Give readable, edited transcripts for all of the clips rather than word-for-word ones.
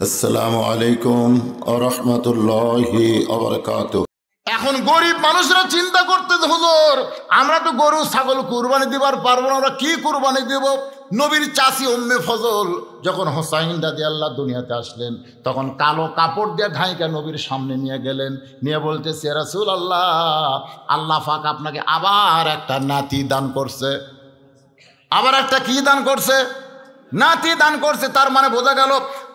আসসালামু আলাইকুম ওয়া রাহমাতুল্লাহি ওয়া বারাকাতুহু। এখন গরিব মানুষরা চিন্তা করতে, হুজুর আমরা তো গরু ছাগল কুরবানি দিবার পারবো না, আমরা কি কুরবানি দেব? নবীর চাচি উম্মে ফজল যখন হোসাইন রাদিয়াল্লাহু দুনিয়াতে আসলেন, তখন কালো কাপড় দিয়ে ঢাইকা নবীর সামনে নিয়ে গেলেন, নিয়ে বলতেছে, ইয়া রাসূলুল্লাহ, আল্লাহ পাক আপনাকে আবার একটা নাতি দান করছে। আবার একটা কি দান করছে? নাতি দান করছে। তার মানে বোঝা গেল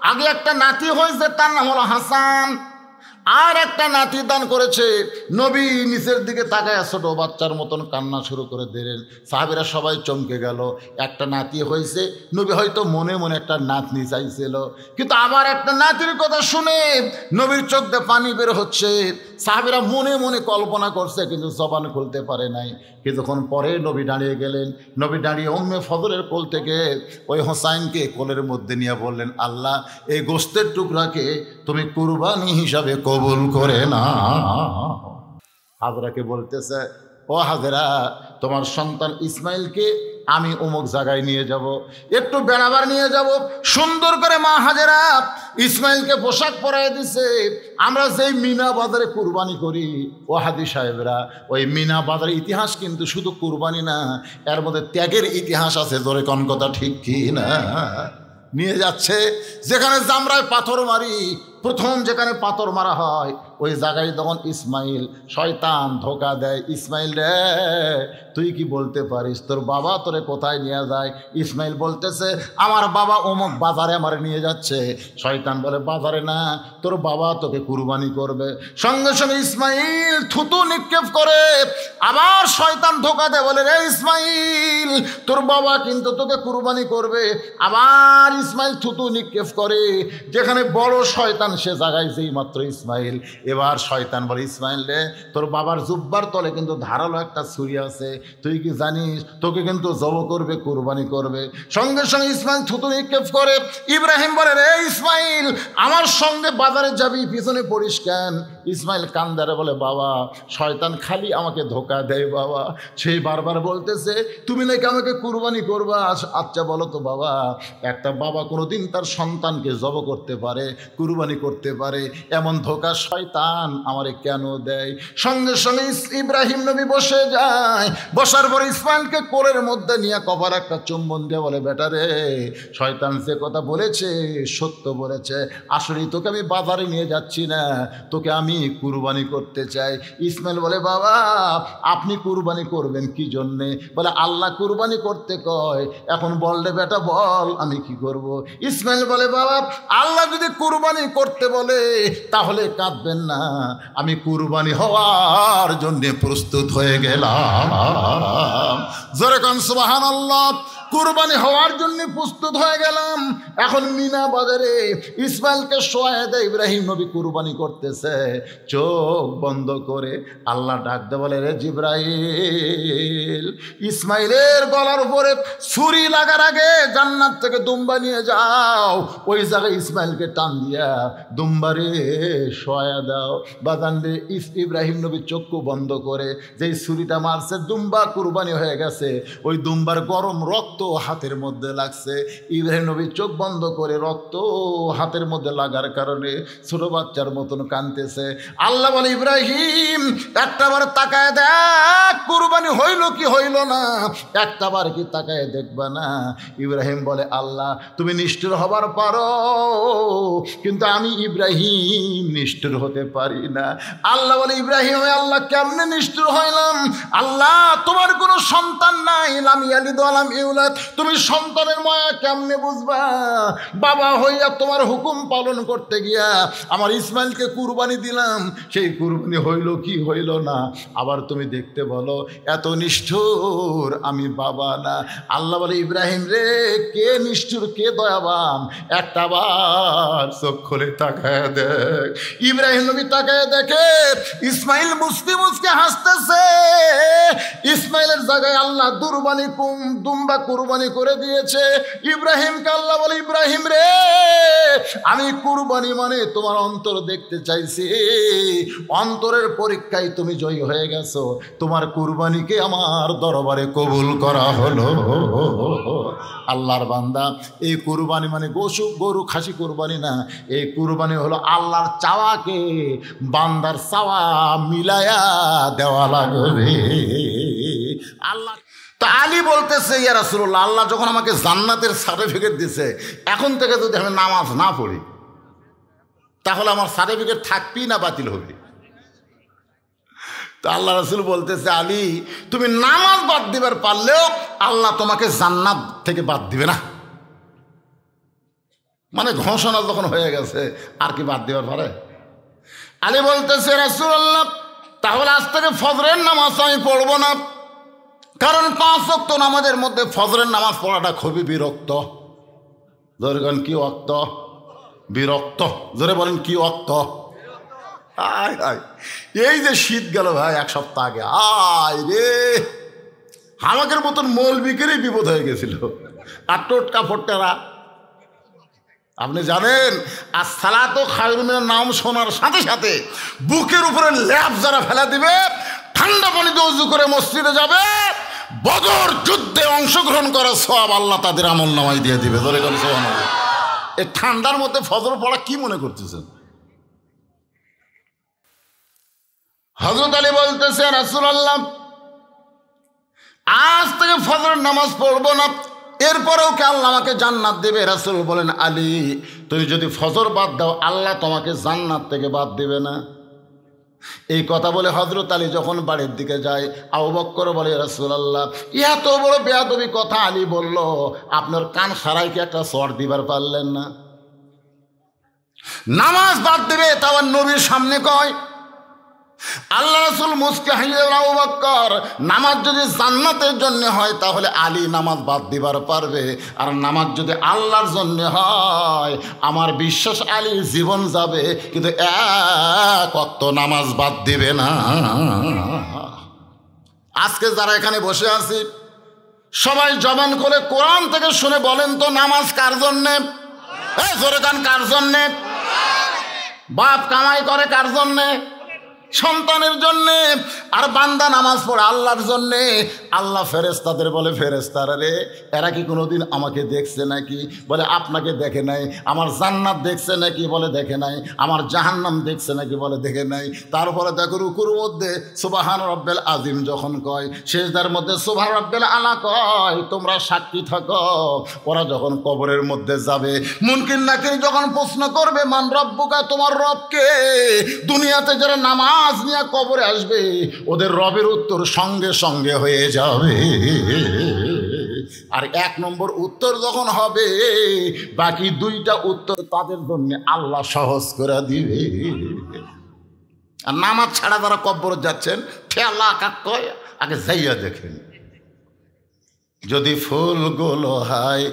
আগে একটা নাতি হয়েছে, তার নাম হলো হাসান, আর একটা নাতি দান করেছে। নবী নিচের দিকে তাকায় ছোট বাচ্চার মতন কান্না শুরু করে দিলেন। সাহাবীরা সবাই চমকে গেল। একটা নাতি হয়েছে, নবী হয়তো মনে মনে একটা নাতনি চাইছিল, কিন্তু আবার একটা নাতির কথা শুনে নবীর চোখ দিয়ে পানি বের হচ্ছে। সাহাবীরা মনে মনে কল্পনা করছে, কিন্তু জবান খুলতে পারে নাই। কিছুক্ষণ পরে নবী দাঁড়িয়ে গেলেন। নবী দাঁড়িয়ে উম্মে ফজলের কোল থেকে ওই হোসাইনকে কোলের মধ্যে নিয়ে বললেন, আল্লাহ এই গোশতের টুকরাকে তুমি কুরবানি হিসাবে কবুল করে না। হাজরাকে বলতেছে, ও হাজরা, তোমার সন্তান ইসমাইলকে আমি অমুক জায়গায় নিয়ে যাব, একটু বেড়াবার নিয়ে যাব। সুন্দর করে মা হাজেরা ইসমাইলকে পোশাক পরাই দিছে। আমরা যেই মিনা বাজারে কুরবানি করি, ও হাদি সাহেবরা, ওই মিনা বাজারের ইতিহাস কিন্তু শুধু কুরবানি না, এর মধ্যে ত্যাগের ইতিহাস আছে। জোরে কোন কথা ঠিক কি না? নিয়ে যাচ্ছে যেখানে জামরায় পাথর মারি, প্রথম যেখানে পাথর মারা হয় ওই জায়গায় তখন ইসমাইল, শয়তান ধোকা দেয়, ইসমাইল রে তুই কি বলতে পারিস তোর বাবা তোরে কোথায় নিয়ে যায়? ইসমাইল বলতেছে, আমার বাবা অমুক বাজারে আমার নিয়ে যাচ্ছে। শয়তান বলে, বাজারে না, তোর বাবা তোকে কুরবানি করবে। সঙ্গে সঙ্গে ইসমাইল থুতু নিক্ষেপ করে। আবার শয়তান ধোকা দেয়, বলে, রে ইসমাইল, তোর বাবা কিন্তু তোকে কুরবানি করবে। আবার ইসমাইল থুতু নিক্ষেপ করে। যেখানে বড় শয়তান সে জায়গায় যেই মাত্র ইসমাইল, এবার শয়তান বলে, ইসমাইল রে, তোর বাবার জুব্বার তলে কিন্তু ধারালো একটা ছুরি আছে, তুই কি জানিস তোকে কিন্তু জব করবে, কুরবানি করবে। সঙ্গে সঙ্গে ইসমাইল থুতু নিক্ষেপ করে। ইব্রাহিম বলে, রে ইসমাইল, আমার সঙ্গে বাজারে যাবি, পিছনে পড়িস কেন? ইসমাইল কান্দারে বলে, বাবা শয়তান খালি আমাকে ধোকা দেয় বাবা। সেই বারবার বলতেছে, তুমি নাকি আমাকে কুরবানি করবা। আচ্ছা বলো তো বাবা, একটা বাবা কোনোদিন তার সন্তানকে জব করতে পারে, কুরবানি করতে পারে, এমন ধোকা শয়তান আমারে কেন দেয়? সঙ্গে সঙ্গে ইব্রাহিম নবী বসে যায়। বসার পর ইসমাইলকে কোলের মধ্যে নিয়ে কপার একটা চুম্বন দিয়ে বলে, বেটা রে, শয়তান যে কথা বলেছে সত্য বলেছে। আসলে তোকে আমি বাজারে নিয়ে যাচ্ছি না, তোকে আমি কুরবানি করতে চাই। ইসমাইল বলে, বাবা আপনি কুরবানি করবেন কি জন্যে? বলে, আল্লাহ কুরবানি করতে কয়। এখন বল রে বেটা, বল আমি কি করব? ইসমাইল বলে, বাবা আল্লাহ যদি কুরবানি করতে বলে তাহলে কাঁদবেন না, আমি কুরবানি হওয়ার জন্য প্রস্তুত হয়ে গেলাম। জোরে কোন সুবহানাল্লাহ। কুরবানি হওয়ার জন্য প্রস্তুত হয়ে গেলাম। এখন মিনা বাজারে ইসমাইলকে শোয়ায় দেয়। ইব্রাহিম নবী কুরবানি করতেছে, চোখ বন্ধ করে আল্লাহ ডাকতে বলে, রে জিবরাইল, ইসমাইলের গলার উপরে ছুরি লাগার আগে জান্নাত থেকে দুম্বা নিয়ে যাও, ওই জায়গায় ইসমাইলকে টান দিয়া দুম্বারে শোয়া দাও। বাজান রে, ইব্রাহিম নবী চক্ষু বন্ধ করে যেই ছুরিটা মারছে, দুম্বা কুরবানি হয়ে গেছে। ওই দুম্বার গরম রক্ত হাতের মধ্যে লাগছে। ইব্রাহিম নবী চোখ বন্ধ করে রক্ত হাতের মধ্যে লাগার কারণে ছোট বাচ্চার মতন কাঁদতেছে। আল্লাহ বলে, ইব্রাহিম একটাবার তাকায় দেখ, কুরবানি হইল কি হইল না, একটাবার কি তাকায় দেখবা না? ইব্রাহিম বলে, আল্লাহ তুমি নিষ্ঠুর হবার পারো, কিন্তু আমি ইব্রাহিম নিষ্ঠুর হতে পারি না। আল্লাহ বলে, ইব্রাহিম আল্লাহ কেমনে নিষ্ঠুর হইলাম? আল্লাহ তোমার কোনো সন্তান নাই, লাম ইয়ালিদ ওয়া লাম ইউলাদ, তুমি সন্তানের মায়া কেমনে বুঝবা? বাবা হইয়া তোমার হুকুম পালন করতে গিয়া আমার ইসমাইলকে কুরবানি দিলাম, সেই কুরবানি হইল কি হইল না, আবার তুমি দেখতে বলো এত নিষ্ঠুর আমি বাবা না। আল্লাহ বলে, ইব্রাহিম রে, কে নিষ্ঠুর কে দয়াবান, একটা বার চোখ খুলে তাকায় দেখ। ইব্রাহিম নবী তাকায় দেখে ইসমাইল মুসকে হাসতেছে। ইসমাইলের জায়গায় আল্লাহ দুম্বা কুরবানি করে দিয়েছে। ইব্রাহিমকে আল্লাহ বলে, ইব্রাহিম রে, আমি কুরবানি মানে তোমার অন্তর দেখতে চাইছি। অন্তরের পরীক্ষায় তুমি জয়ী হয়ে গেছো, তোমার কুরবানিকে আমার দরবারে কবুল করা হলো। আল্লাহর বান্দা, এই কুরবানি মানে গরু খাসি কুরবানি না, এই কুরবানি হলো আল্লাহর চাওয়াকে বান্দার চাওয়া মিলায়া দেওয়া লাগবে। আল্লাহ তা আলী বলতেছে, ইয়া রাসূলুল্লাহ, আল্লাহ যখন আমাকে জান্নাতের সার্টিফিকেট দিছে, এখন থেকে যদি আমি নামাজ না পড়ি তাহলে আমার সার্টিফিকেট থাকবি না বাতিল হবে? তো আল্লাহ রাসূল বলতেছে, আলী তুমি নামাজ বাদ দিবার পারলেও আল্লাহ তোমাকে জান্নাত থেকে বাদ দিবে না। মানে ঘোষণা যখন হয়ে গেছে আর কি বাদ দিবার পারে? আলী বলতেছে, রাসূলুল্লাহ তাহলে আজ থেকে ফজরের নামাজ আমি পড়বো না, কারণ 5 ওয়াক্ত নামাজের মধ্যে ফজরের নামাজ পড়াটা খুবই বিরক্ত। জোরে বলেন কি ওয়াক্ত? বিরক্ত। জোরে বলেন কি ওয়াক্ত? আয় আয়, এই যে শীত গেল ভাই 1 সপ্তাহ আগে, আয় রে, আমাদের মতন মৌলবিকেরই বিপদ হয়ে গেছিল। আর টোটকা ফোটকারা, আপনি জানেন আসসালাতু খায়রুম মিনান নাওম শোনার সাথে সাথে বুকের উপরে ল্যাপ যারা ফেলা দিবে, ঠান্ডা পানিতে ওযু করে মসজিদে যাবে, বদর যুদ্ধে অংশগ্রহণ করার সওয়াব আল্লাহ তাদের আমলনামায় দিয়ে দিবে। ধরে গেল সুবহানাল্লাহ। এই ঠান্ডার মধ্যে ফজর পড়া কি মনে করতেছেন? হযরত আলী বলতেছে, রাসূলুল্লাহ আজ থেকে ফজরের নামাজ পড়বো না, এরপরেও কি আল্লাহ আমাকে জান্নাত দেবে? রাসূল বলেন, আলী তুমি যদি ফজর বাদ দাও আল্লাহ তোমাকে জান্নাত থেকে বাদ দেবে না। এই কথা বলে হযরত আলী যখন বাড়ির দিকে যায়, আবু বকর বলে, রাসূলুল্লাহ এত বড় বেয়াদবি কথা আলী বলল, আপনার কান সারাই কি একটা চড় দিবার পারলেন না? নামাজ বাদ দেবে তাও নবীর সামনে কয়। আল্লাহ রাসূল মুস্কি হাসলেন, আবু বকর নামাজ যদি জান্নাতের জন্য হয় তাহলে আলী নামাজ বাদ দিবার পারবে, আর নামাজ যদি আল্লাহর জন্য হয় আমার বিশ্বাস আলীর জীবন যাবে, কিন্তু 1 ওয়াক্ত নামাজ বাদ দিবে না। আজকে যারা এখানে বসে আছি সবাই জবান করে কোরআন থেকে শুনে বলেন তো, নামাজ কার জন্যে? জোরে গান, কার জন্যে? বাপ কামাই করে কার জন্যে? সন্তানের জন্যে। আর বান্দা নামাজ পড়ে আল্লাহর জন্যে। আল্লাহ ফেরেশতাদের বলে, ফেরেশতারা রে, এরা কি কোনোদিন আমাকে দেখছে নাকি? বলে আপনাকে দেখে নাই। আমার জান্নাত দেখছে নাকি? বলে দেখে নাই। আমার জাহান্নাম দেখছে নাকি? বলে দেখে নাই। তারপরে দেখো রুকুর মধ্যে সুবহান রব্বিল আযীম যখন কয়, সিজদার মধ্যে সুবহান রব্বিল আলা কয়, তোমরা সাক্ষী থাকো। ওরা যখন কবরের মধ্যে যাবে, মুনকির নাকির যখন প্রশ্ন করবে, মান রব্বুকা, তোমার রবকে? দুনিয়াতে যারা নামাজ নিয়ে কবরে আসবে ওদের রবের উত্তর সঙ্গে সঙ্গে হয়ে যাবে। আর 1 নম্বর উত্তর যখন হবে, বাকি 2টা উত্তর তাদের জন্য আল্লাহ সহজ করে দিবে। আর নামাজ ছাড়া যারা কবরে যাচ্ছেন, ঠেলা কাকয় আগে যাইয়া দেখেন। যদি ফুলগুলো হয়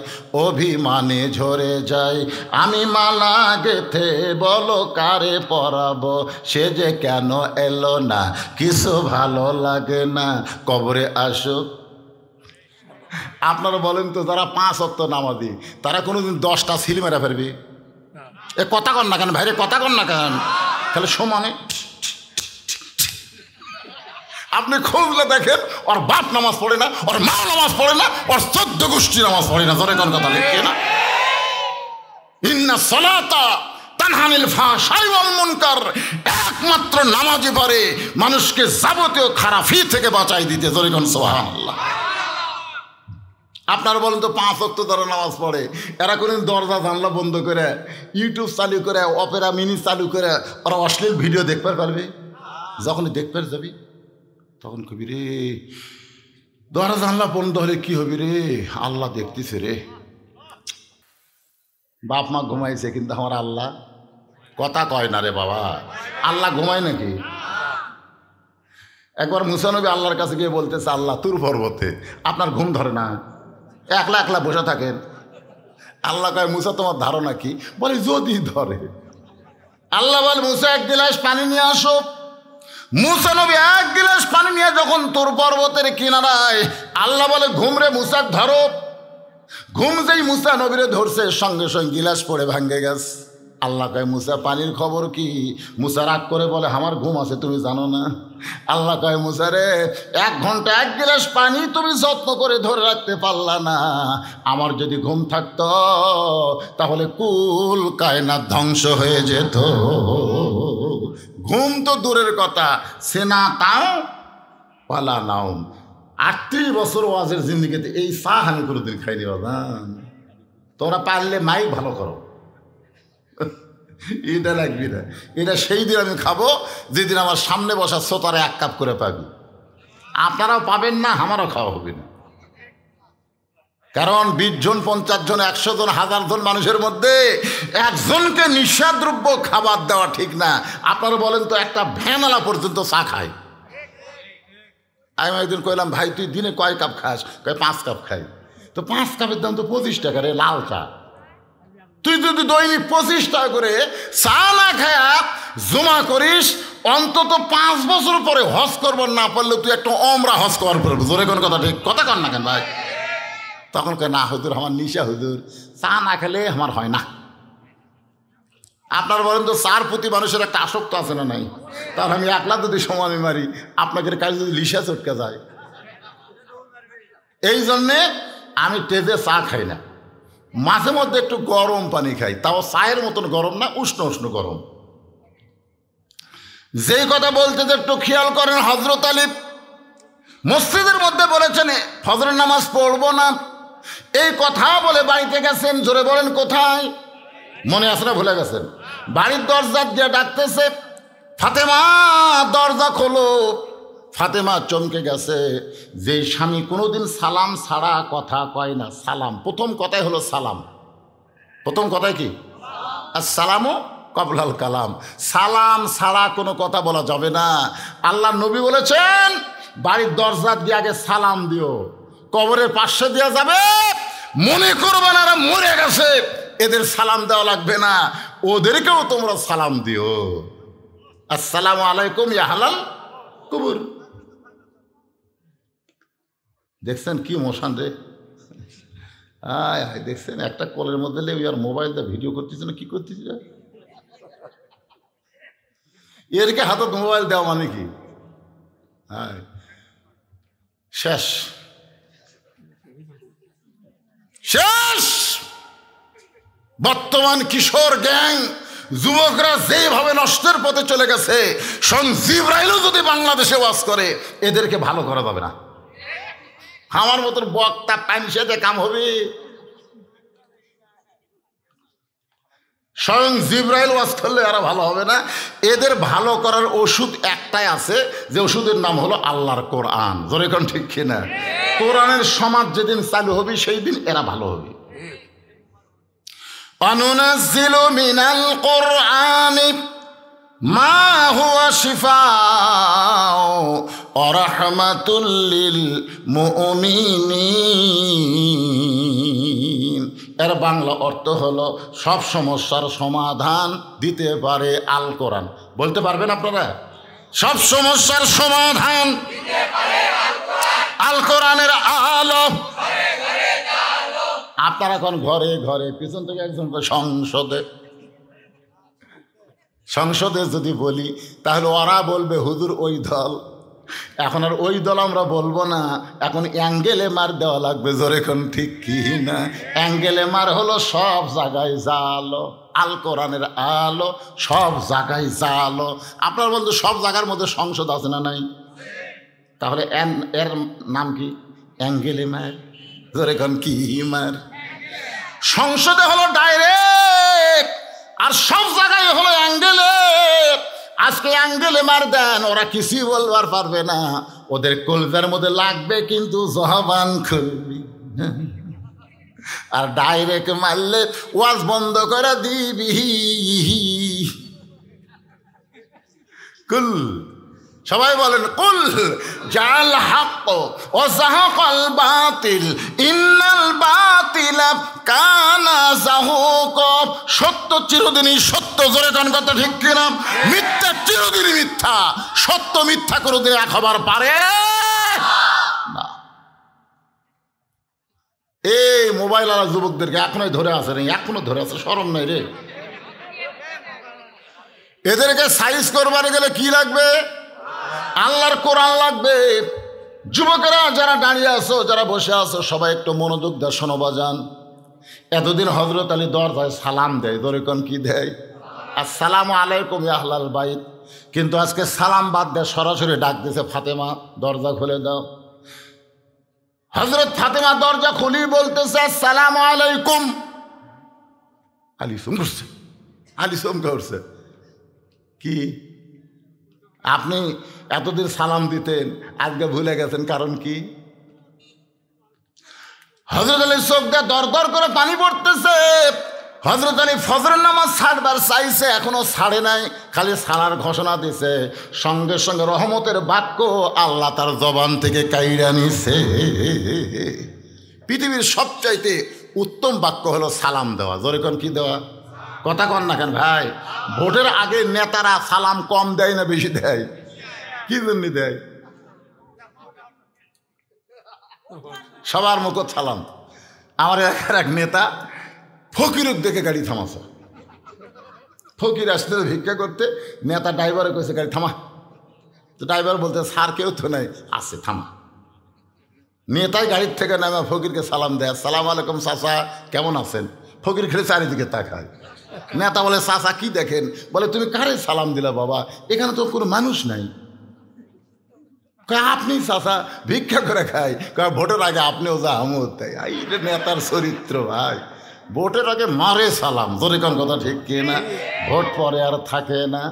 অভিমানে ঝরে যায়, আমি মালা গেথে বলো কারে পরাবো, সে যে কেন এলো না, কিছু ভালো লাগে না, কবরে আসুক। আপনারা বলেন তো, যারা 5 ওয়াক্ত নামাজি তারা কোনোদিন 10টা সিল মেরা ফেলবে? এ কথা কন না কেন ভাইরে, কথা কন না কেন? তাহলে সমানে আপনি খুঁজলে দেখেন, ওর বাপ নামাজ পড়ে না, ওর মা নামাজ পড়ে না, ওর 14 গোষ্ঠী নামাজ পড়ে না। জোরে কোন কথা লিখে না? ইন্না সালাতা তানহা আনিল ফাহশাই ওয়াল মুনকার, একমাত্র নামাজই পারে মানুষকে যাবতীয় খারাপি থেকে বাঁচাই দিতে। জোরে কোন সুবহানাল্লাহ। আপনারা বলেন তো, 5 ওয়াক্ত যারা নামাজ পড়ে এরা কোনদিন দরজা জানলা বন্ধ করে, ইউটিউব চালু করে, অপেরা মিনি চালু করে ওরা অশ্লীল ভিডিও দেখতে পারবে? যখনই দেখতে যাবি তখন কবি রে, দরজা জানলা বন্ধ হলে কি হবি রে, আল্লাহ দেখতেছে রে। বাপ মা ঘুমাইছে কিন্তু আমার আল্লাহ কথা কয় না রে বাবা। আল্লাহ ঘুমায় নাকি? একবার মুসা নবী আল্লাহর কাছে গিয়ে বলতেছে, আল্লাহ তুর পর্বতে আপনার ঘুম ধরে না, একলা একলা বসে থাকেন। আল্লাহ কয়, মুসা তোমার ধারণা কি? বলে যদি ধরে। আল্লাহ বলে, মুসা 1 গিলাস পানি নিয়ে আসো। মুসা নবী 1 গিলাস পানি নিয়ে যখন তোর পর্বতের কিনারায়, আল্লাহ বলে, ঘুমরে মুসা ধরো। ঘুম যেই মুসা নবীরে ধরছে সঙ্গে সঙ্গে গিলাস পড়ে ভাঙ্গে গেছে। আল্লাহ কয় মুসা পানির খবর কি? মুসা রাগ করে বলে আমার ঘুম আছে তুমি জানো না? আল্লাহ কয় মুসা রে 1 ঘন্টা 1 গিলাস পানি তুমি যত্ন করে ধরে রাখতে পারলা না। আমার যদি ঘুম থাকতো তাহলে কুল কায়নাত ধ্বংস হয়ে যেত। ঘুম তো দূরের কথা, সেনা তাও পালা নাও। 38 বছর ওয়াজের জিন্দিগিতে এই চা আমি কোনোদিন খাইনি বাবা। তোমরা পারলে মাইক ভালো করো, এটা লাগবি না। এটা সেই দিন আমি খাবো যেদিন আমার সামনে বসা শ্রোতারা 1 কাপ করে পাবি। আপনারাও পাবেন না, আমারও খাওয়া হবে না। কারণ 20 জন 50 জন 100 জন 1000 জন মানুষের মধ্যে একজনকে নিঃসাদ্রব্য খাবার দেওয়া ঠিক না। আপনারা বলেন তো একটা ভ্যানওয়ালা পর্যন্ত চা খায়। আমি একদিন কইলাম ভাই তুই দিনে কয় কাপ খাস? কয় 5 কাপ খাই। তো 5 কাপের দাম তো 25 টাকা রে লাল চা। তুই যদি দৈনিক 25 টাকা করে চা না খায়া জমা করিস, অন্তত 5 বছর পরে হজ করবার না পারলে তুই একটা ওমরা হজ করার পর জোরে কোন কথা ঠিক কথা কর না কেন ভাই? তখন কয় না হুজুর আমার নিশা, হুজুর চা না খেলে আমার হয় না। আপনার বলেন তো চার প্রতি মানুষের একটা আসক্ত আছে না নাই? তাহলে আমি 1 লাখ যদি সময় মারি আপনাকে কাজ যদি লিসা চটকে যায়। এই জন্যে আমি টেজে চা খাই না, মাঝে মধ্যে একটু গরম পানি খাই, তাও চায়ের মতন গরম না, উষ্ণ উষ্ণ গরম। যেই কথা বলতে যে একটু খেয়াল করেন, হজরত আলী মসজিদের মধ্যে বলেছেন ফজরের নামাজ পড়বো না, এই কথা বলে বাড়িতে গেছেন। জোরে বলেন কোথায়? মনে আছে না ভুলে গেছেন? বাড়ির দরজা দিয়ে ডাকতেছে ফাতেমা দরজা খোলো। ফাতেমা চমকে গেছে। যে স্বামী কোনোদিন সালাম ছাড়া কথা কয় না, সালাম প্রথম কথাই হলো সালাম। প্রথম কথাই কি? আসসালামু কবলাল কালাম। সালাম ছাড়া কোনো কথা বলা যাবে না। আল্লাহ নবী বলেছেন বাড়ির দরজা দিয়ে আগে সালাম দিও। কবরের পাশে দেওয়া যাবে, মনে করবে না এরা মরে গেছে, এদের সালাম দেওয়া লাগবে না, ওদেরকেও তোমরা সালাম দিও। আসসালামু আলাইকুম ইয়া হালাল কবর। দেখছেন কি মোশন রে? আয় আয় দেখছেন একটা কলের মধ্যে লেগে আর মোবাইলটা ভিডিও করতেছে না, কি করতেছে? এরকে হাতে মোবাইল দেওয়া মানে কি? হ্যাঁ শেষ শেষ। বর্তমান কিশোর গ্যাং যুবকরা যেভাবে নষ্টের পথে চলে গেছে, জিবরাইলও যদি বাংলাদেশে ওয়াজ করে এদেরকে ভালো করা যাবে না। আমার মতন বক্তা পাইনসেতে কাম হবে? স্বয়ং জিবরাইল ওয়াজ করলে এরা ভালো হবে না। এদের ভালো করার ওষুধ একটাই আছে, যে ওষুধের নাম হলো আল্লাহর কোরআন। জোরে কোন ঠিক কিনা? কোরআনের সমাজ যেদিন চালু হবে সেই দিন এরা ভালো হবে। অনুনাজ্জিলু মিনাল কোরআনি মা হুয়া শিফাউ ওয়া রাহমাতুল লিল মুমিনিন। এর বাংলা অর্থ হলো সব সমস্যার সমাধান দিতে পারে আল কোরআন। বলতে পারবেন আপনারা? সব সমস্যার সমাধান দিতে পারে আল কোরআনের আলো। আপনারা এখন ঘরে ঘরে, পিছন থেকে একজন সংসদে যদি বলি তাহলে ওরা বলবে হুজুর ওই দল। এখন আর ওই দল আমরা বলবো না, এখন অ্যাঙ্গেলে মার দেওয়া লাগবে। জোরে কোন ঠিক কি না? অ্যাঙ্গেলে মার হলো সব জায়গায় জালো, আল কোরআনের আলো সব জায়গায় জালো। আপনারা বলতে সব জায়গার মধ্যে সংসদ আছে না নাই? তাহলে এর নাম কি? অ্যাঙ্গেলে মার। জোরে কোন কি মার? সংসদে হলো ডাইরেক্ট, আর সব জায়গায় হলো অ্যাঙ্গেলে। আজকে অ্যাঙ্গেলে মার দেন, ওরা কিছুই বলবার পারবে না, ওদের কলজার মধ্যে লাগবে কিন্তু জবান খুলবি। আর ডাইরেক্ট মারলে ওয়াজ বন্ধ করে দিবি। কুল সবাই বলেন কুল জাল হক ওয়া যাহাকাল বাতিল ইন্নাল বাতিলা কানা যাহুকা। সত্য চিরদিনই সত্য। জোরে কোন কথা ঠিক কিনা? মিথ্যা চিরদিনই মিথ্যা। সত্য মিথ্যা কোনোদিন এক হবার পারে না। এই মোবাইল আলা যুবকদেরকে এখনোই ধরে আছে রে, এখনো ধরে আছে, শরম নাই রে। এদেরকে সাইজ করবার গেলে কি লাগবে? আল্লাহর কোরআন লাগবে। যুবকেরা যারা দাঁড়িয়ে আছো, যারা বসে আছো, সবাই একটু মনোযোগ দিয়ে শোনো বাজান। এতদিন হযরত আলী দরজায় সালাম দেয়, দরিকন কি দেয়? আসসালামু আলাইকুম ইয়া আহলাল বাইত। কিন্তু আজকে সালাম বাদ দিয়ে সরাসরি ডাক দিয়েছে, ফাতেমা দরজা খুলে দাও। হযরত ফাতেমা দরজা খুলি বলতেছে আসসালামু আলাইকুম। আলী সুম করছে, আলী সুম করছে। কি আপনি এতদিন সালাম দিতেন, আজকে ভুলে গেছেন, কারণ কি? হযরত আলী চোখ দিয়ে দর দর করে পানি পড়তেছে। হযরত আলী ফজরের নামাজ ছাড়বার চাইছে, এখনো ছাড়ে নাই, খালি ছাড়ার ঘোষণা দিছে। সঙ্গে সঙ্গে রহমতের বাক্য আল্লাহ তার জবান থেকে কাইরা নিছে। পৃথিবীর সবচাইতে উত্তম বাক্য হলো সালাম দেওয়া। জোরে কোন কি দেওয়া? কথা কন না কেন ভাই? ভোটের আগে নেতারা সালাম কম দেয় না বেশি দেয়? কি জন্য দেয়? সবার মুখ সালাম। আমার এলাকার এক নেতা ফকিরক দেখে গাড়ি থামাছে। ফকির আসতে ভিক্ষা করতে, নেতা ড্রাইভারে কইছে গাড়ি থামা। তো ড্রাইভার বলতে স্যার কেউ তো নাই, আছে থামা। নেতাই গাড়ির থেকে নামে ফকিরকে সালাম দেয়, আসসালামু আলাইকুম চাচা, কেমন আছেন? ফকির খেলে চারিদিকে তাকায়। নেতা বলে চাচা কি দেখেন? বলে তুমি কারে সালাম দিলা বাবা, এখানে তো কোনো মানুষ নাই। আপনি চাচা ভিক্ষা করে খাই, ভোটের আগে আপনিও যা আমদ তাই। এটা নেতার চরিত্র ভাই। ভোটের আগে মারে সালাম, জোরে কোন কথা ঠিক কি না? ভোট পরে আর থাকে না।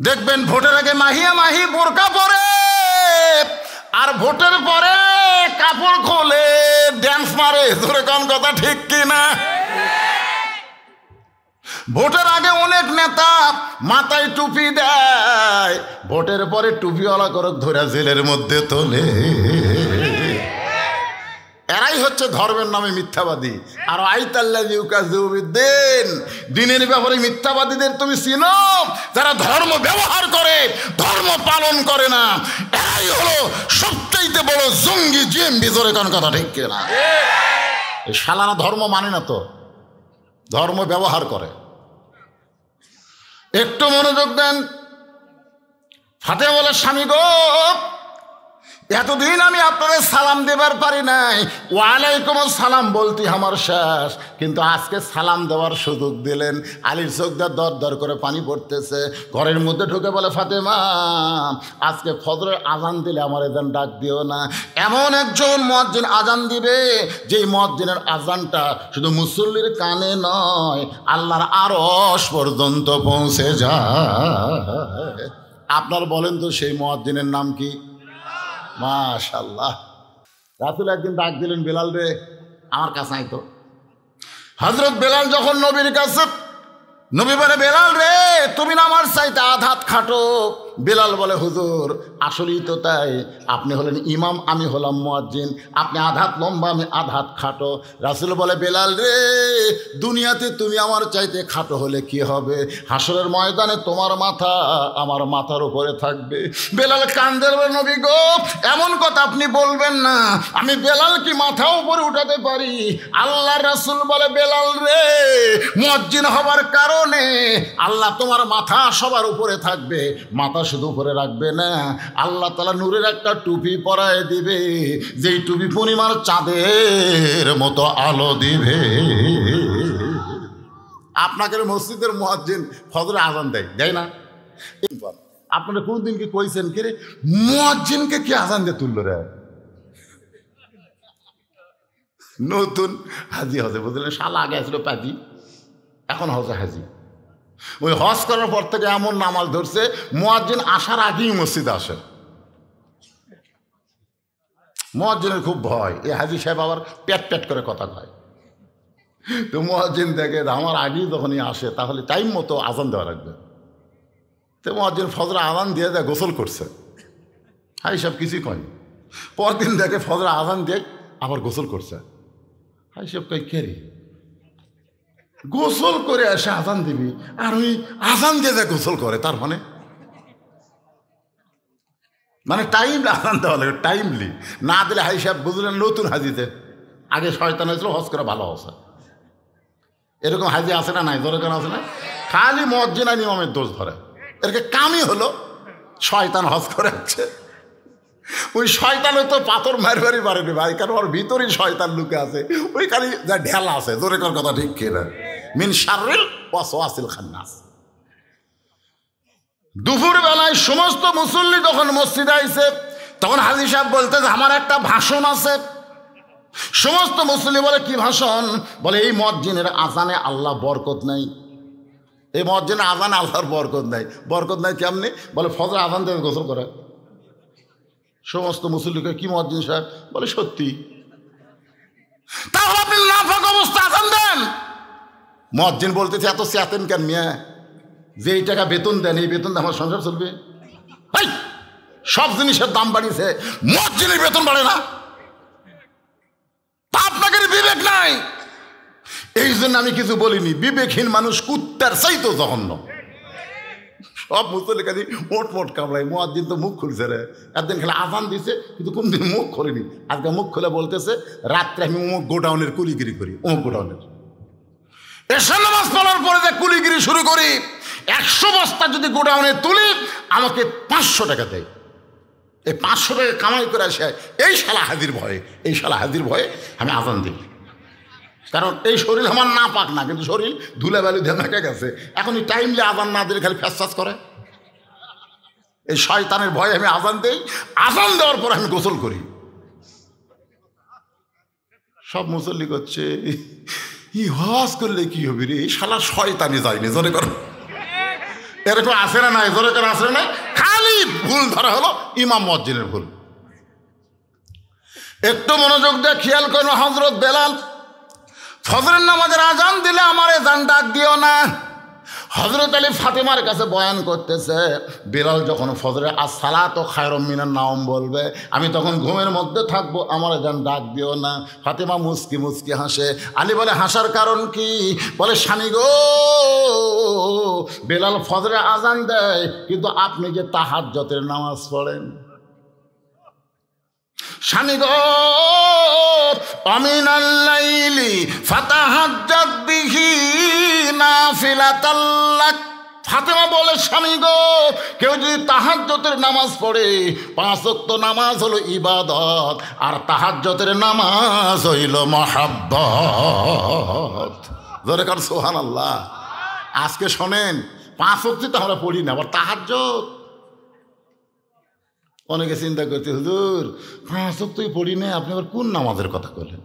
দেখবেন ভোটের আগে মাহিয়া মাহি বোরকা পরে, আর ভোটের পরে কাপড় খোলে ড্যান্স মারে, জোরে কোন কথা ঠিক কি না? ভোটের আগে অনেক নেতা মাথায় টুপি দেয়, ভোটের পরে টুপিওয়ালা করে ধরে জেলের মধ্যে তোলে। এরাই হচ্ছে ধর্মের নামে মিথ্যাবাদী। আর আইতাল্লাযী ইউকাযযিবুদ্দিন, দিনের ব্যাপারে মিথ্যাবাদীদের তুমি চিনো? যারা ধর্ম ব্যবহার করে, ধর্ম পালন করে না, এরাই হলো সবচাইতে বড় জঙ্গি জিএমবি। জোরে কোন কথা ঠিক কিনা? এই শালারা ধর্ম মানে না তো, ধর্ম ব্যবহার করে। একটু মনোযোগ দেন। ফাতেমা বলে স্বামী গো, এতদিন আমি আপনাদের সালাম দেবার পারি নাই, ওয়ালাইকুম সালাম বলতে আমার শেষ, কিন্তু আজকে সালাম দেওয়ার সুযোগ দিলেন। আলীর চোখ দিয়ে দর দর করে পানি পড়তেছে। ঘরের মধ্যে ঢুকে বলে ফাতেমা, আজকে ফজরের আজান দিলে আমার এজান ডাক দিও না। এমন একজন মুয়াজ্জিন আজান দিবে, যেই মুয়াজ্জিনের আজানটা শুধু মুসল্লির কানে নয়, আল্লাহর আরশ পর্যন্ত পৌঁছে যায়। আপনার বলেন তো সেই মুয়াজ্জিনের নাম কি? মাশাআল্লাহ। রাসূল একদিন ডাক দিলেন, বেলাল রে আমার কাছে আইতো। হযরত বেলাল যখন নবীর কাছে, নবী বলে বেলাল রে তুমি না আমার চাইতে আধ হাত খাটো। বেলাল বলে হুজুর আসলেই তো তাই, আপনি হলেন ইমাম, আমি হলাম মুয়াজ্জিন, আপনি আধ হাত লম্বা, আমি আধ হাত খাটো। রাসূল বলে বেলাল রে দুনিয়াতে তুমি আমার চাইতে খাটো হলে কি হবে, হাসরের ময়দানে তোমার মাথা আমার মাথার উপরে থাকবে। বেলাল কান্দে বলে নবী গো এমন কথা আপনি বলবেন না, আমি বেলাল কি মাথা উপরে উঠাতে পারি? আল্লাহর রাসূল বলে বেলাল রে মুয়াজ্জিন হবার কারণে আল্লাহ তোমার মাথা সবার উপরে থাকবে। মাথা শুধু উপরে রাখবে না, আল্লাহ তাআলা নূরের একটা টুপি পরায় দিবে, যেই টুপি পূর্ণিমার চাঁদের মতো আলো দিবে। আপনাকে মসজিদের মুয়াজ্জিন ফজরে আজান দেয়, দেয় না? আপনারা কোনদিন কি কইছেন কে রে মুয়াজ্জিনকে কি আজান দিয়ে তুললো রে? নতুন হাজি হজে বুঝলেন, শালা আগে আসলো পাজি, এখন হজে হাজি। ওই হজ করার পর থেকে এমন নামাজ ধরছে, মুয়াজ্জিন আসার আগেই মসজিদে আসে। মুয়াজ্জিনের খুব ভয়, এই হাজি সাহেব আবার প্যাট প্যাট করে কথা কয়। তো মুয়াজ্জিন দেখে আমার আগেই যখনই আসে তাহলে টাইম মতো আজান দেওয়া লাগবে। তো মুয়াজ্জিন ফজরে আজান দিয়ে দেয়, গোসল করছে, হাই সব কিছুই কয়নি। পরদিন দেখে ফজরে আজান দিয়ে আবার গোসল করছে। হাই সব কয় কে রে, গোসল করে এসে আজান দিবি আর ওই আজান দিয়ে যা গোসল করে, তার মানে টাইম আজান দেওয়া লাগে, টাইমলি না দিলে হাই সাহেব বুঝলেন নতুন হাজিতে আগে শয়তান হয়েছিল, হজ করে ভালো হচ্ছে। এরকম হাজি আছে না নাই? ধরে কেন আছে না? খালি মুয়াজ্জিন আর ইমামের দোষ ধরে। এরকে কামই হলো শয়তান হজ করে আছে। ওই শয়তান তো পাথর মারবারই পারেনি ভাই, কারণ ওর ভিতরেই শয়তান লুকে আছে। ওই খালি যা ঢেলা আছে, জোরে কর কথা ঠিক কিনা? মিন শাররিল ওয়াসওয়াসিল খান্নাস। দুপুর বেলায় সমস্ত মুসল্লি যখন মসজিদে আইছে, তখন হাজী সাহেব বলতেছে আমার একটা ভাষণ আছে। সমস্ত মুসল্লি বলে কি ভাষণ? বলে এই মুয়াজ্জিনের আজানে আল্লাহ বরকত নাই। এই মুয়াজ্জিনের আজানে আল্লাহর বরকত নাই। বরকত নাই কেমনি? বলে ফজর আজান দেবে গোসল করে। সমস্ত মুসল্লিকে কি মুয়াজ্জিন সাহেব? বলে সত্যি। তাহলে আপনি নাফাক অবস্থা আজান দেন। মুয়াজ্জিন বলতেছে এত চেতেন কেন মিয়া? যে এই টাকা বেতন দেন, এই বেতন আমার সংসার চলবে? সব জিনিসের দাম বাড়িয়েছে, মুয়াজ্জিনের বেতন বাড়ে না? আপনাকে বিবেক নাই। এই জন্য আমি কিছু বলিনি। বিবেকহীন মানুষ কুত্তার চাইতো জঘন্য। সব মুসল্লি কাজে মোট মোট কামড়ায়। মুয়াজ্জিন তো মুখ খুলছে রে। একদিন খেলে আজান দিছে, কিন্তু কোনদিন মুখ খোলেনি। আজকে মুখ খুলে বলতেছে রাত্রে আমি অমুক গোডাউনের কুলিগিরি করি, অমুক গোডাউনের। এসে নামাজ পড়ার পরে যে কুলিগিরি শুরু করি, 100 বস্তা যদি গোডাউনে তুলি আমাকে 500 টাকা দেয়। এই 500 টাকা কামাই করে আসে এই শালা হাজির ভয়ে, এই শালা হাজির ভয়ে আমি আজান দিই। কারণ এই শরীর আমার না পাক না, কিন্তু শরীর ধুলাবালি ধেমাকে গেছে। এখন এই টাইমলি আজান না দিলে খালি ফ্যাস করে। এই শয়তানের ভয়ে আমি আজান দেই। আজান দেওয়ার পর আমি গোসল করি। সব মুসল্লি করছে ই হজ করলে কি হবে রে? শালা শয়তানি যায়নি। জোরে করো। এরকম আসে না নাই? জোরে করে আসে না? খালি ভুল ধরা হলো ইমাম মুয়াজ্জিনের ভুল। একটু মনোযোগ দিয়ে খেয়াল করুন। হযরত বেলাল ফজরের নামাজের আজান দিলে আমারে জান ডাক দিও না। হযরত আলী ফাতেমার কাছে বয়ান করতেছে, বেলাল যখন ফজরে আসসালাতু খায়রুম মিনান নাওম বলবে, আমি তখন ঘুমের মধ্যে থাকবো, আমারে জান ডাক দিও না। ফাতেমা মুস্কি মুস্কি হাসে। আলী বলে হাসার কারণ কি? বলে স্বামী গো, বেলাল ফজরে আজান দেয়, কিন্তু আপনি যে তাহাজ্জুদের নামাজ পড়েন। স্বামী গো, আমিনাল লাইলি ফাতাহাজ্জাত বিহি নাফিলাতাল লাক। ফাতেমা বলে স্বামী গো, কেউ যদি তাহাজ্জুদের নামাজ পড়ে, 5 ওয়াক্ত নামাজ হলো ইবাদত, আর তাহাজ্জুদের নামাজ হইল মহাব্বত। জোরে কার সুবহানাল্লাহ। আজকে শোনেন, 5 ওয়াক্ত তো আমরা পড়ি না, আবার তাহাজ্জুদ। অনেকে চিন্তা করছে হুজুর 5 ওয়াক্তই পড়ি না, আপনি আবার কোন নামাজের কথা বলেন?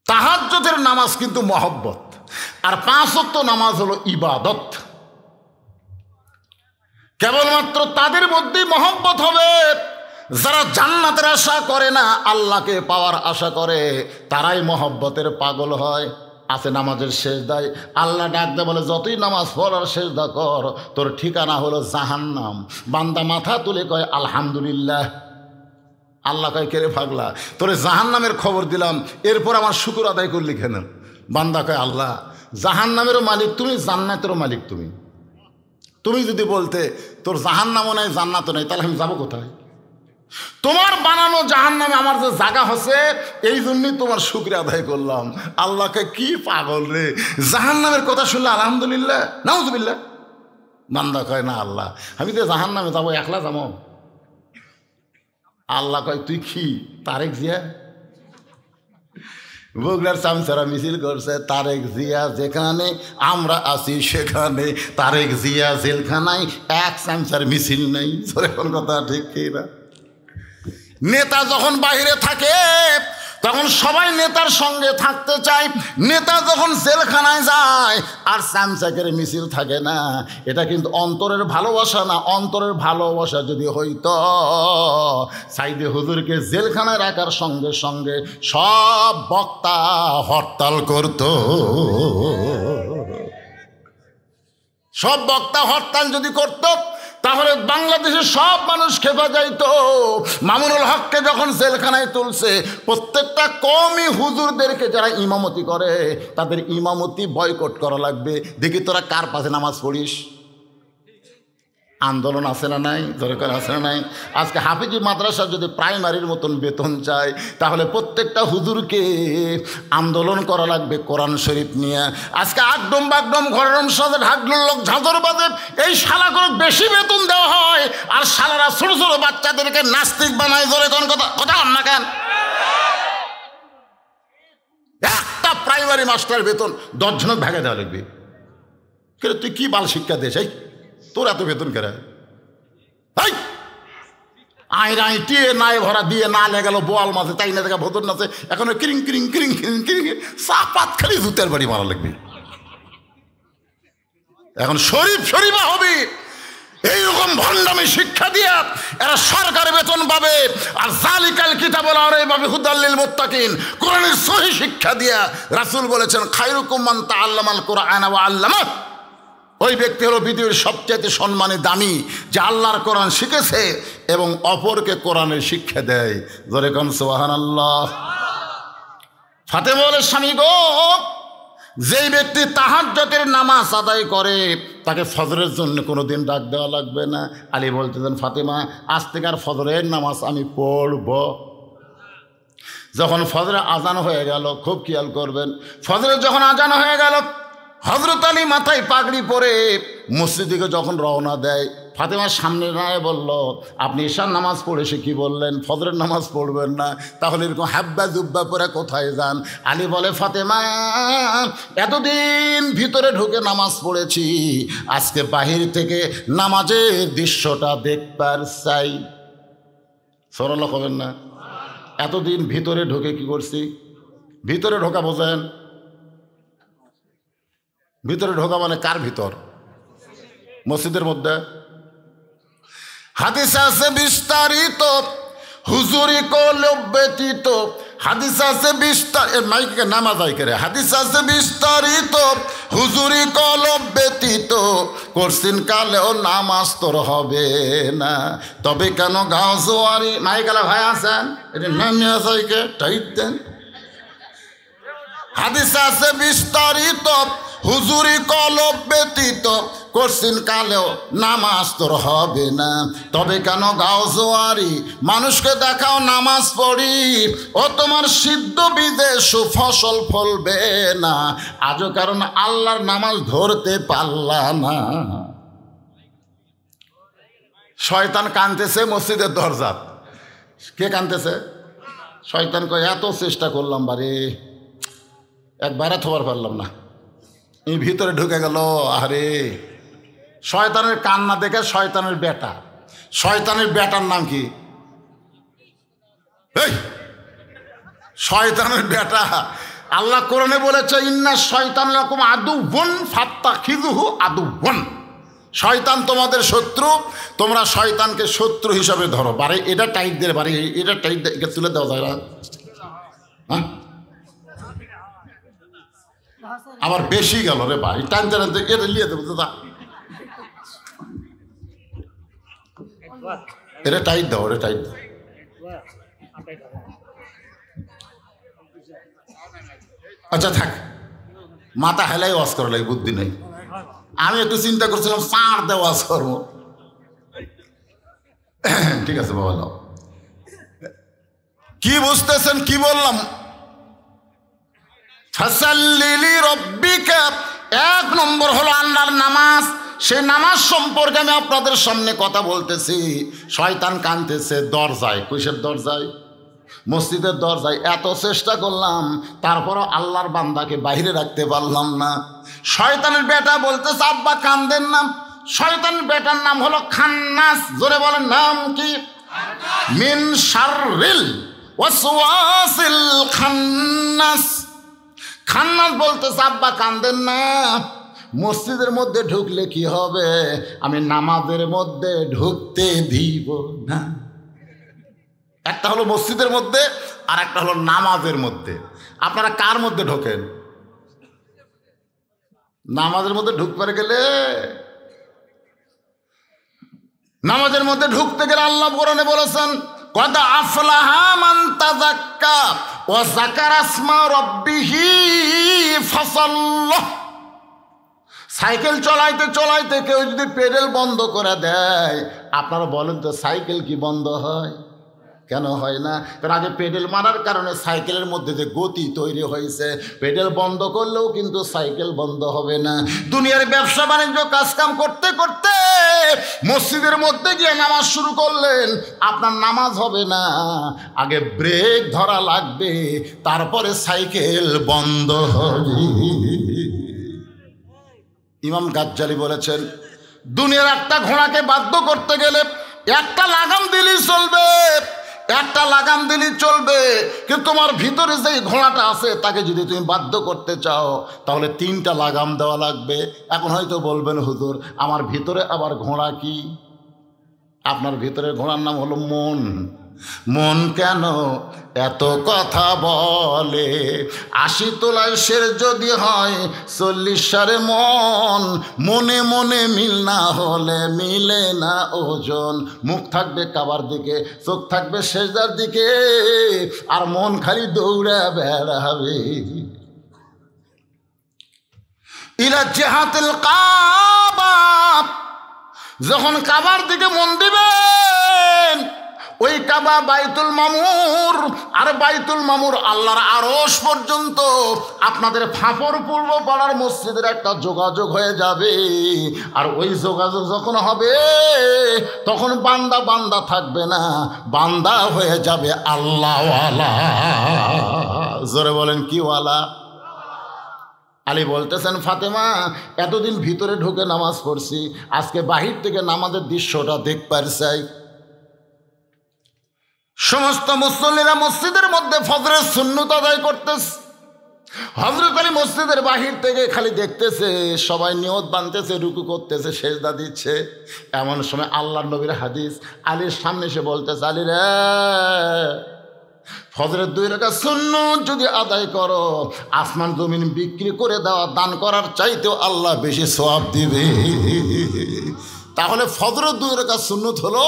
তাহাজ্জুদের নামাজ কিন্তু মহব্বত, আর 5 ওয়াক্ত নামাজ হলো ইবাদত। কেবলমাত্র তাদের মধ্যেই মহব্বত হবে যারা জান্নাতের আশা করে না, আল্লাহকে পাওয়ার আশা করে, তারাই মহব্বতের পাগল হয়। আছে নামাজের সেজদায় আল্লাহ ডাক দেয়, বলে যতই নামাজ পড় আর সেজদা কর, তোর ঠিকানা হলো জাহান্নাম। বান্দা মাথা তুলে কয় আলহামদুলিল্লাহ। আল্লাহ কয় কেরে পাগলা, তোরে জাহান্নামের খবর দিলাম, এরপর আমার শুকর আদায় করলি কেন? বান্দা কয় আল্লাহ, জাহান্নামেরও মালিক তুমি, জান্নাতেরও মালিক তুমি। তুমি যদি বলতে তোর জাহান্নামও নাই জান্নাতও নাই, তাহলে আমি যাবো কোথায়? তোমার বানানো জাহান্নামে আমার যে জায়গা হচ্ছে, এই জন্যই তোমার শুকরিয়া আদায় করলাম। আল্লাহকে কি পাগল রে, জাহান্নামের কথা শুনলে আলহামদুলিল্লাহ নাউজুবিল্লাহ। বান্দা কয় না আল্লাহ, আমি তো জাহান্নামে যাবো, একলা যাবো। আল্লাহ কয় তুই কি তারেক জিয়া? বগুড়ার চামচারা মিছিল করছে, তারেক জিয়া যেখানে আমরা আছি সেখানে, তারেক জিয়া জেলখানায় এক চামচার মিছিল নেই। কোন কথা ঠিক কি না? নেতা যখন বাইরে থাকে তখন সবাই নেতার সঙ্গে থাকতে চায়, নেতা যখন জেলখানায় যায় আর চামচাকের মিছিল থাকে না। এটা কিন্তু অন্তরের ভালোবাসা না। অন্তরের ভালোবাসা যদি হইতো, সাইদে হুজুরকে জেলখানায় রাখার সঙ্গে সঙ্গে সব বক্তা হরতাল করত। সব বক্তা হরতাল যদি করত, তাহলে বাংলাদেশের সব মানুষ খেপা যাইত। মামুনুল হককে যখন জেলখানায় তুলছে, প্রত্যেকটা কওমি হুজুরদেরকে যারা ইমামতি করে তাদের ইমামতি বয়কট করা লাগবে। দেখি তোরা কার পাশে নামাজ পড়িস। আন্দোলন আছে না নাই, দরকার আছে না নাই? আজকে হাফিজি মাদ্রাসা যদি প্রাইমারির মতন বেতন চায় তাহলে প্রত্যেকটা হুজুরকে আন্দোলন করা লাগবে কোরআন শরীফ নিয়ে। আজকে আকডম বাগডম ঘরম সাথে ঢাকডুর লোক ঝাঁঝর বাদে এই শালা করে বেশি বেতন দেওয়া হয়, আর শালারা ছোট ছোট বাচ্চাদেরকে নাস্তিক বানায়। ধরে কোন কথা কথা না কেন? একটা প্রাইমারি মাস্টার বেতন 10 জনক ভাগে দেওয়া লাগবে। তুই কি বাল শিক্ষা দিস? তোর এত বেতন কেন? আইন টিয়ে নাই ভরা দিয়ে না লে গেল বোয়াল মাছে, তাই না দেখা ভোতর নাচে, এখন ক্রিং ক্রিং ক্রিং ক্রিং ক্রিং চাপাত খালি জুতের বাড়ি মারা লাগবে। এখন শরীফ শরীফা হবে এইরকম ভণ্ডামি শিক্ষা দিয়া এরা সরকারি বেতন পাবে। আর জালিকাল কিতাবুল রাইবা ফিহি হুদাল মুত্তাকিন, কোরআনের সহি শিক্ষা দিয়া রাসূল বলেছেন খায়রুকুম মান তাআল্লামাল কুরআনা ওয়া আল্লামা। ওই ব্যক্তি হলো পৃথিবীর সবচেয়ে সম্মানী দামি, যে আল্লাহর কোরআন শিখেছে এবং অপরকে কোরআনের শিক্ষা দেয়। জোরে কোন সুবহানাল্লাহ। ফাতেমা বলে, স্বামী গো, যেই ব্যক্তি তাহাজ্জুদের নামাজ আদায় করে তাকে ফজরের জন্য কোনোদিন ডাক দেওয়া লাগবে না। আলী বলতেছেন, ফাতেমা আজ থেকে আর ফজরের নামাজ আমি পড়ব। যখন ফজরে আজান হয়ে গেল, খুব খেয়াল করবেন, ফজরে যখন আজান হয়ে গেল, হযরত আলী মাথায় পাগড়ি পরে মসজিদে যখন রওনা দেয়, ফাতেমার সামনে দাঁড়িয়ে বলল, আপনি ঈশার নামাজ পড়ে এসে কি বললেন ফজরের নামাজ পড়বেন না? তাহলে এরকম হাব্বা জুব্বা পরে কোথায় যান? আলী বলে, ফাতেমা এতদিন ভিতরে ঢুকে নামাজ পড়েছি, আজকে বাহির থেকে নামাজের দৃশ্যটা দেখবার চাই। সরল হবেন না? এতদিন ভিতরে ঢুকে কি করছি? ভিতরে ঢোকা বোঝেন? ভিতরে ঢোকা মানে কার ভিতর? মসজিদের মধ্যে। হাদিস আছে বিস্তারিত, হুজুরি কলব ব্যতীত। হাদিস আছে বিস্তারিত, মাইকে নামাজ আই করে। হাদিস আছে বিস্তারিত, হুজুরি কলব ব্যতীত। করছিন কালেও নামাজ তোর হবে না, তবে কেন গাও জোয়ারি? মাইকালা ভাই আছেন, এটা নামে আসাইকে টাইট দেন। হাদিস আছে বিস্তারিত, হুজুরি কলব ব্যতীত। করছিন কালেও নামাজ তোর হবে না, তবে কেন গাও জোয়ারি? মানুষকে দেখাও নামাজ পড়ি, ও তোমার সিদ্ধ বীজে সুফসল ফলবে না। আজও কারণ আল্লাহর নামাজ ধরতে পারলা না। শয়তান কাঁদতেছে মসজিদের দরজা। কে কাঁদতেছে? শয়তান কয়, এত চেষ্টা করলাম বারে, একবারে থবার পারলাম না। এই ভিতরে ঢুকে গেল। আরে শয়তানের কান্না দেখে শয়তানের বেটা, শয়তানের বেটার নাম কি? এই শয়তানের বেটা। আল্লাহ কোরআনে বলেছে, ইন্না শয়তান লাকুম আদুওয়ান ফাত্তাখিযুহু আদুওয়ান। শয়তান তোমাদের শত্রু, তোমরা শয়তানকে শত্রু হিসাবে ধরো। বারে এটা টাইট দিয়ে, বারে এটা টাইট দিয়ে তুলে দেওয়া যায় না? হ্যাঁ, আবার বেশি গেল রে ভাই, টানতে টানতে এটা লিয়ে দেবো দাদা, এটা টাইট দাও, এটা টাইট দাও। আচ্ছা থাক, মাথা হেলাই ওয়াজ করা লাগে, বুদ্ধি নেই। আমি একটু চিন্তা করছিলাম চার দিয়ে ওয়াজ করবো। ঠিক আছে বাবা, লাও। কি বুঝতেছেন কি বললাম? ফাসাল্লি রব্বিকা, এক নম্বর হলো আল্লাহর নামাজ। সেই নামাজ সম্পর্কে আমি আপনাদের সামনে কথা বলতেছি। শয়তান কাঁদতেছে দরজায়। কিসের দরজায়? মসজিদের দরজায়। এত চেষ্টা করলাম, তারপরও আল্লাহর বান্দাকে বাইরে রাখতে পারলাম না। শয়তানের বেটা বলতেছে, আব্বা কান্দেন না। শয়তানের বেটার নাম হলো খান্নাস। জোরে বলেন, নাম কি? মিন শাররিল ওয়াসওয়াসিল খান্নাস। খান্নাস বলতেছে, আব্বা কান্দেন না। মসজিদের মধ্যে ঢুকলে কি হবে? আমি নামাজের মধ্যে ঢুকতে দিব না। একটা হলো মসজিদের মধ্যে, আর একটা হলো নামাজের মধ্যে। আপনারা কার মধ্যে ঢোকেন? নামাজের মধ্যে ঢুকতে গেলে, নামাজের মধ্যে ঢুকতে গেলে আল্লাহ কোরআনে বলেছেন, কদ আফলাহা মান তাযাক্কা ওয়া যাকারা ইসমা রাব্বিহি ফাসাল্লাহ। সাইকেল চলাইতে চলাইতে কেউ যদি পেডেল বন্ধ করে দেয়, আপনারা বলেন তো সাইকেল কি বন্ধ হয়? কেন হয় না? কারণ আগে পেডেল মারার কারণে সাইকেলের মধ্যে যে গতি তৈরি হয়েছে, পেডেল বন্ধ করলেও কিন্তু সাইকেল বন্ধ হবে না। দুনিয়ার ব্যবসা বাণিজ্য কাজকাম করতে করতে মসজিদের মধ্যে গিয়ে নামাজ শুরু করলেন, আপনার নামাজ হবে না, আগে ব্রেক ধরা লাগবে, তারপরে সাইকেল বন্ধ হবে। ইমাম গাজ্জালি বলেছেন, দুনিয়ার একটা ঘোড়াকে বাধ্য করতে গেলে একটা লাগাম দিলেই চলবে, একটা লাগাম দিলেই চলবে, কিন্তু তোমার ভিতরে যে ঘোড়াটা আছে তাকে যদি তুমি বাধ্য করতে চাও তাহলে 3টা লাগাম দেওয়া লাগবে। এখন হয়তো বলবেন, হুজুর আমার ভিতরে আবার ঘোড়া কি? আপনার ভিতরে ঘোড়ার নাম হলো মন। মন কেন এত কথা বলে? 80 তোলায় শের যদি হয় 40 সারে মন, মনে মনে মিল না হলে মিলে না ওজন। মুখ থাকবে কাবার দিকে, চোখ থাকবে সেজদার দিকে, আর মন খালি দৌড়ে বেড়াবে। ইলা জিহাতিল কাবা, যখন কাবার দিকে মন দিবেন, ওই কাবা বাইতুল মামুর, আর বাইতুল মামুর আল্লাহর আরশ পর্যন্ত আপনাদের ফাপড় পূর্ব পাড়ার মসজিদের একটা যোগাযোগ হয়ে যাবে। আর ওই যোগাযোগ যখন হবে তখন বান্দা বান্দা থাকবে না, বান্দা হয়ে যাবে আল্লাহওয়ালা। জোরে বলেন কি ওয়ালা? আলী বলতেছেন, ফাতেমা এতদিন ভিতরে ঢুকে নামাজ পড়ছি, আজকে বাহির থেকে নামাজের দৃশ্যটা দেখবার চাই। সমস্ত মুসল্লিরা মসজিদের মধ্যে ফজরের সুন্নত আদায় করতেছে। হযরত আলী মসজিদের বাহির থেকে খালি দেখতেছে, সবাই নিয়ত বাঁধতেছে, রুকু করতেছে, সেজদা দিচ্ছে। এমন সময় আল্লাহর নবীর হাদিস আলীর সামনে এসে বলতেছে, আলী রে, ফজরের 2 রাকাত সুন্নত যদি আদায় করো, আসমান জমিন বিক্রি করে দেওয়া দান করার চাইতেও আল্লাহ বেশি সওয়াব দিবে। তাহলে ফজরের 2 রাকাত সুন্নত হলো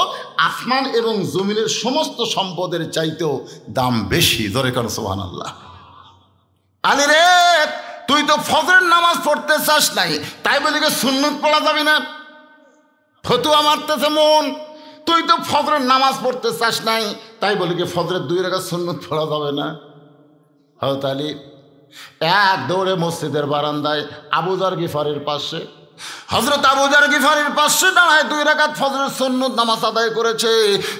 আসমান এবং জমিনের সমস্ত সম্পদের চাইতেও দাম বেশি। ধরে কেন সুবহানাল্লাহ। আলী রে, তুই তো ফজরের নামাজ পড়তে চাস নাই, তাই বলি কি সুন্নত পড়া যাবে না? ফতুয়া মারতেছে মন। তুই তো ফজরের নামাজ পড়তে চাস নাই, তাই বলি কি ফজরের 2 রাকাত সুন্নত পড়া যাবে না? হযরত আলী এক দৌড়ে মসজিদের বারান্দায় আবু যর গিফারির পাশে, হযরত আবু যর গিফারির পাশে দাঁড়ায় 2 রাকাত ফজরের সুন্নত নামাজ আদায় করেছে।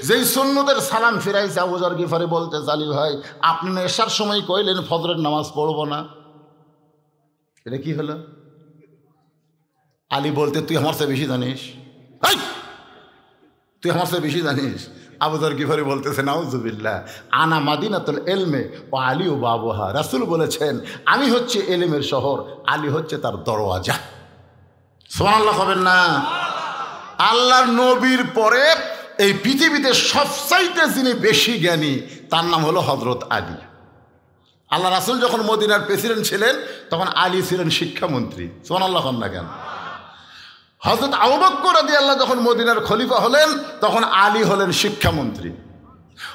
যেই সুন্নতের সালাম ফিরাইছে, আবু যর গিফারি বলতে, আলী ভাই আপনি এশার সময় কইলেন ফজরের নামাজ পড়বো না, এটা কি হলো? আলী বলতে, তুই আমার চেয়ে বেশি জানিস, তুই আমার চেয়ে বেশি জানিস। আবু যর গিফারি বলতেছে, নাউজুবিল্লাহ, আনা মাদিনাতুল ইলমে ওয়া আলী ও বাবুহা। রাসূল বলেছেন, আমি হচ্ছে ইলমের শহর, আলী হচ্ছে তার দরওয়াজা। সুবহানাল্লাহ হবেন না? আল্লাহর নবীর পরে এই পৃথিবীতে সবচাইতে যিনি বেশি জ্ঞানী, তার নাম হলো হযরত আলী। আল্লাহ রাসূল যখন মদিনার প্রেসিডেন্ট ছিলেন তখন আলী ছিলেন শিক্ষামন্ত্রী। সুবহানাল্লাহ হন না কেন? হযরত আবু বকর রাদিয়াল্লাহু যখন মদিনার খলিফা হলেন তখন আলী হলেন শিক্ষামন্ত্রী।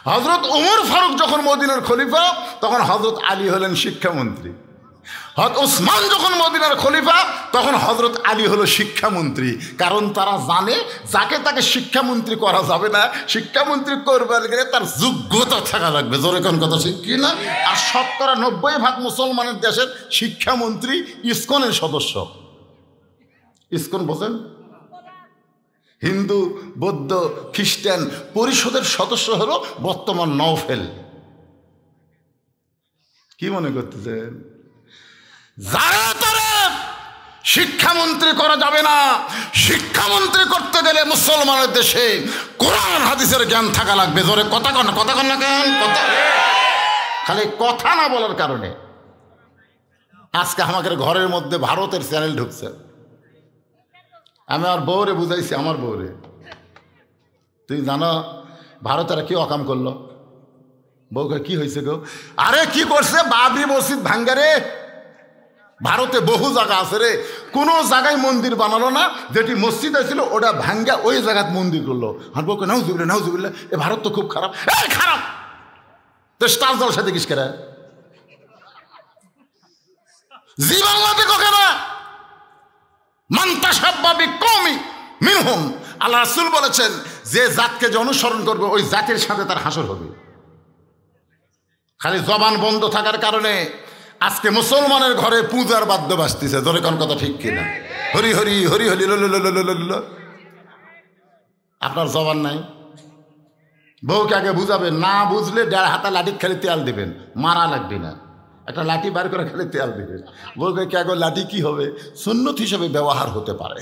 হযরত ওমর ফারুক যখন মদিনার খলিফা তখন হযরত আলী হলেন শিক্ষামন্ত্রী। হযরত ওসমান যখন মদিনার খলিফা তখন হযরত আলী হলো শিক্ষামন্ত্রী। কারণ তারা জানে যাকে তাকে শিক্ষামন্ত্রী করা যাবে না, শিক্ষামন্ত্রী করবার গেলে তার যোগ্যতা থাকা লাগবে। জোরে কোন কথা ঠিক কি না? আর 90% মুসলমানের দেশের শিক্ষামন্ত্রী ইসকনের সদস্য। ইসকন বোঝেন? হিন্দু, বৌদ্ধ, খ্রিস্টান পরিষদের সদস্য হলো বর্তমান নওফেল। কি মনে করতেছেন? যারা তারা শিক্ষামন্ত্রী করা যাবে না। শিক্ষামন্ত্রী করতে গেলে মুসলমানের দেশে কোরআন হাদিসের জ্ঞান থাকা লাগবে। জোরে কথা কন না কেন? কথা খালি কথা না বলার কারণে আজকে আমাদের ঘরের মধ্যে ভারতের চ্যানেল ঢুকছে। আমি আমার বউরে বুঝাইছি, আমার বউরে, তুই জানো ভারতেরা কি অকাম করলো? বউকে কি হয়েছে গো? আরে কি করছে? বাবরি মসজিদ ভাঙ্গারে। ভারতে বহু জায়গা আছে রে, কোনো জায়গায় মন্দির বানালো না, যেটি মসজিদ ছিল ওটা ভাঙ্গা ওই জায়গায় মন্দির করলো। আর বউকে নাউজুবিল্লাহ, এ ভারত তো খুব খারাপ। খারাপ তো স্টার জলসা দেখিস কেরা? জি বাংলা দেখো কেনা? মান তাশাব্বা বিকওমি মিনহুম, আল্লাহ রাসূল বলেছেন যে জাতকে যে অনুসরণ করবে ওই জাতির সাথে তার হাসর হবে। খালি জবান বন্ধ থাকার কারণে আজকে মুসলমানের ঘরে পূজার বাদ্য বাজতেছে, ধরে কোন কথা ঠিক কিনা? হরি হরি হরি হরি ল। আপনার জবান নাই। বউকে আগে বুঝাবেন, না বুঝলে 1.5 হাতা লাঠি খালি তেল দিবেন, মারা লাগবে না, একটা লাঠি বার করে খালি তেল দিবেন। বউকে কে আগে লাঠি কি হবে, সুন্নত হিসেবে ব্যবহার হতে পারে,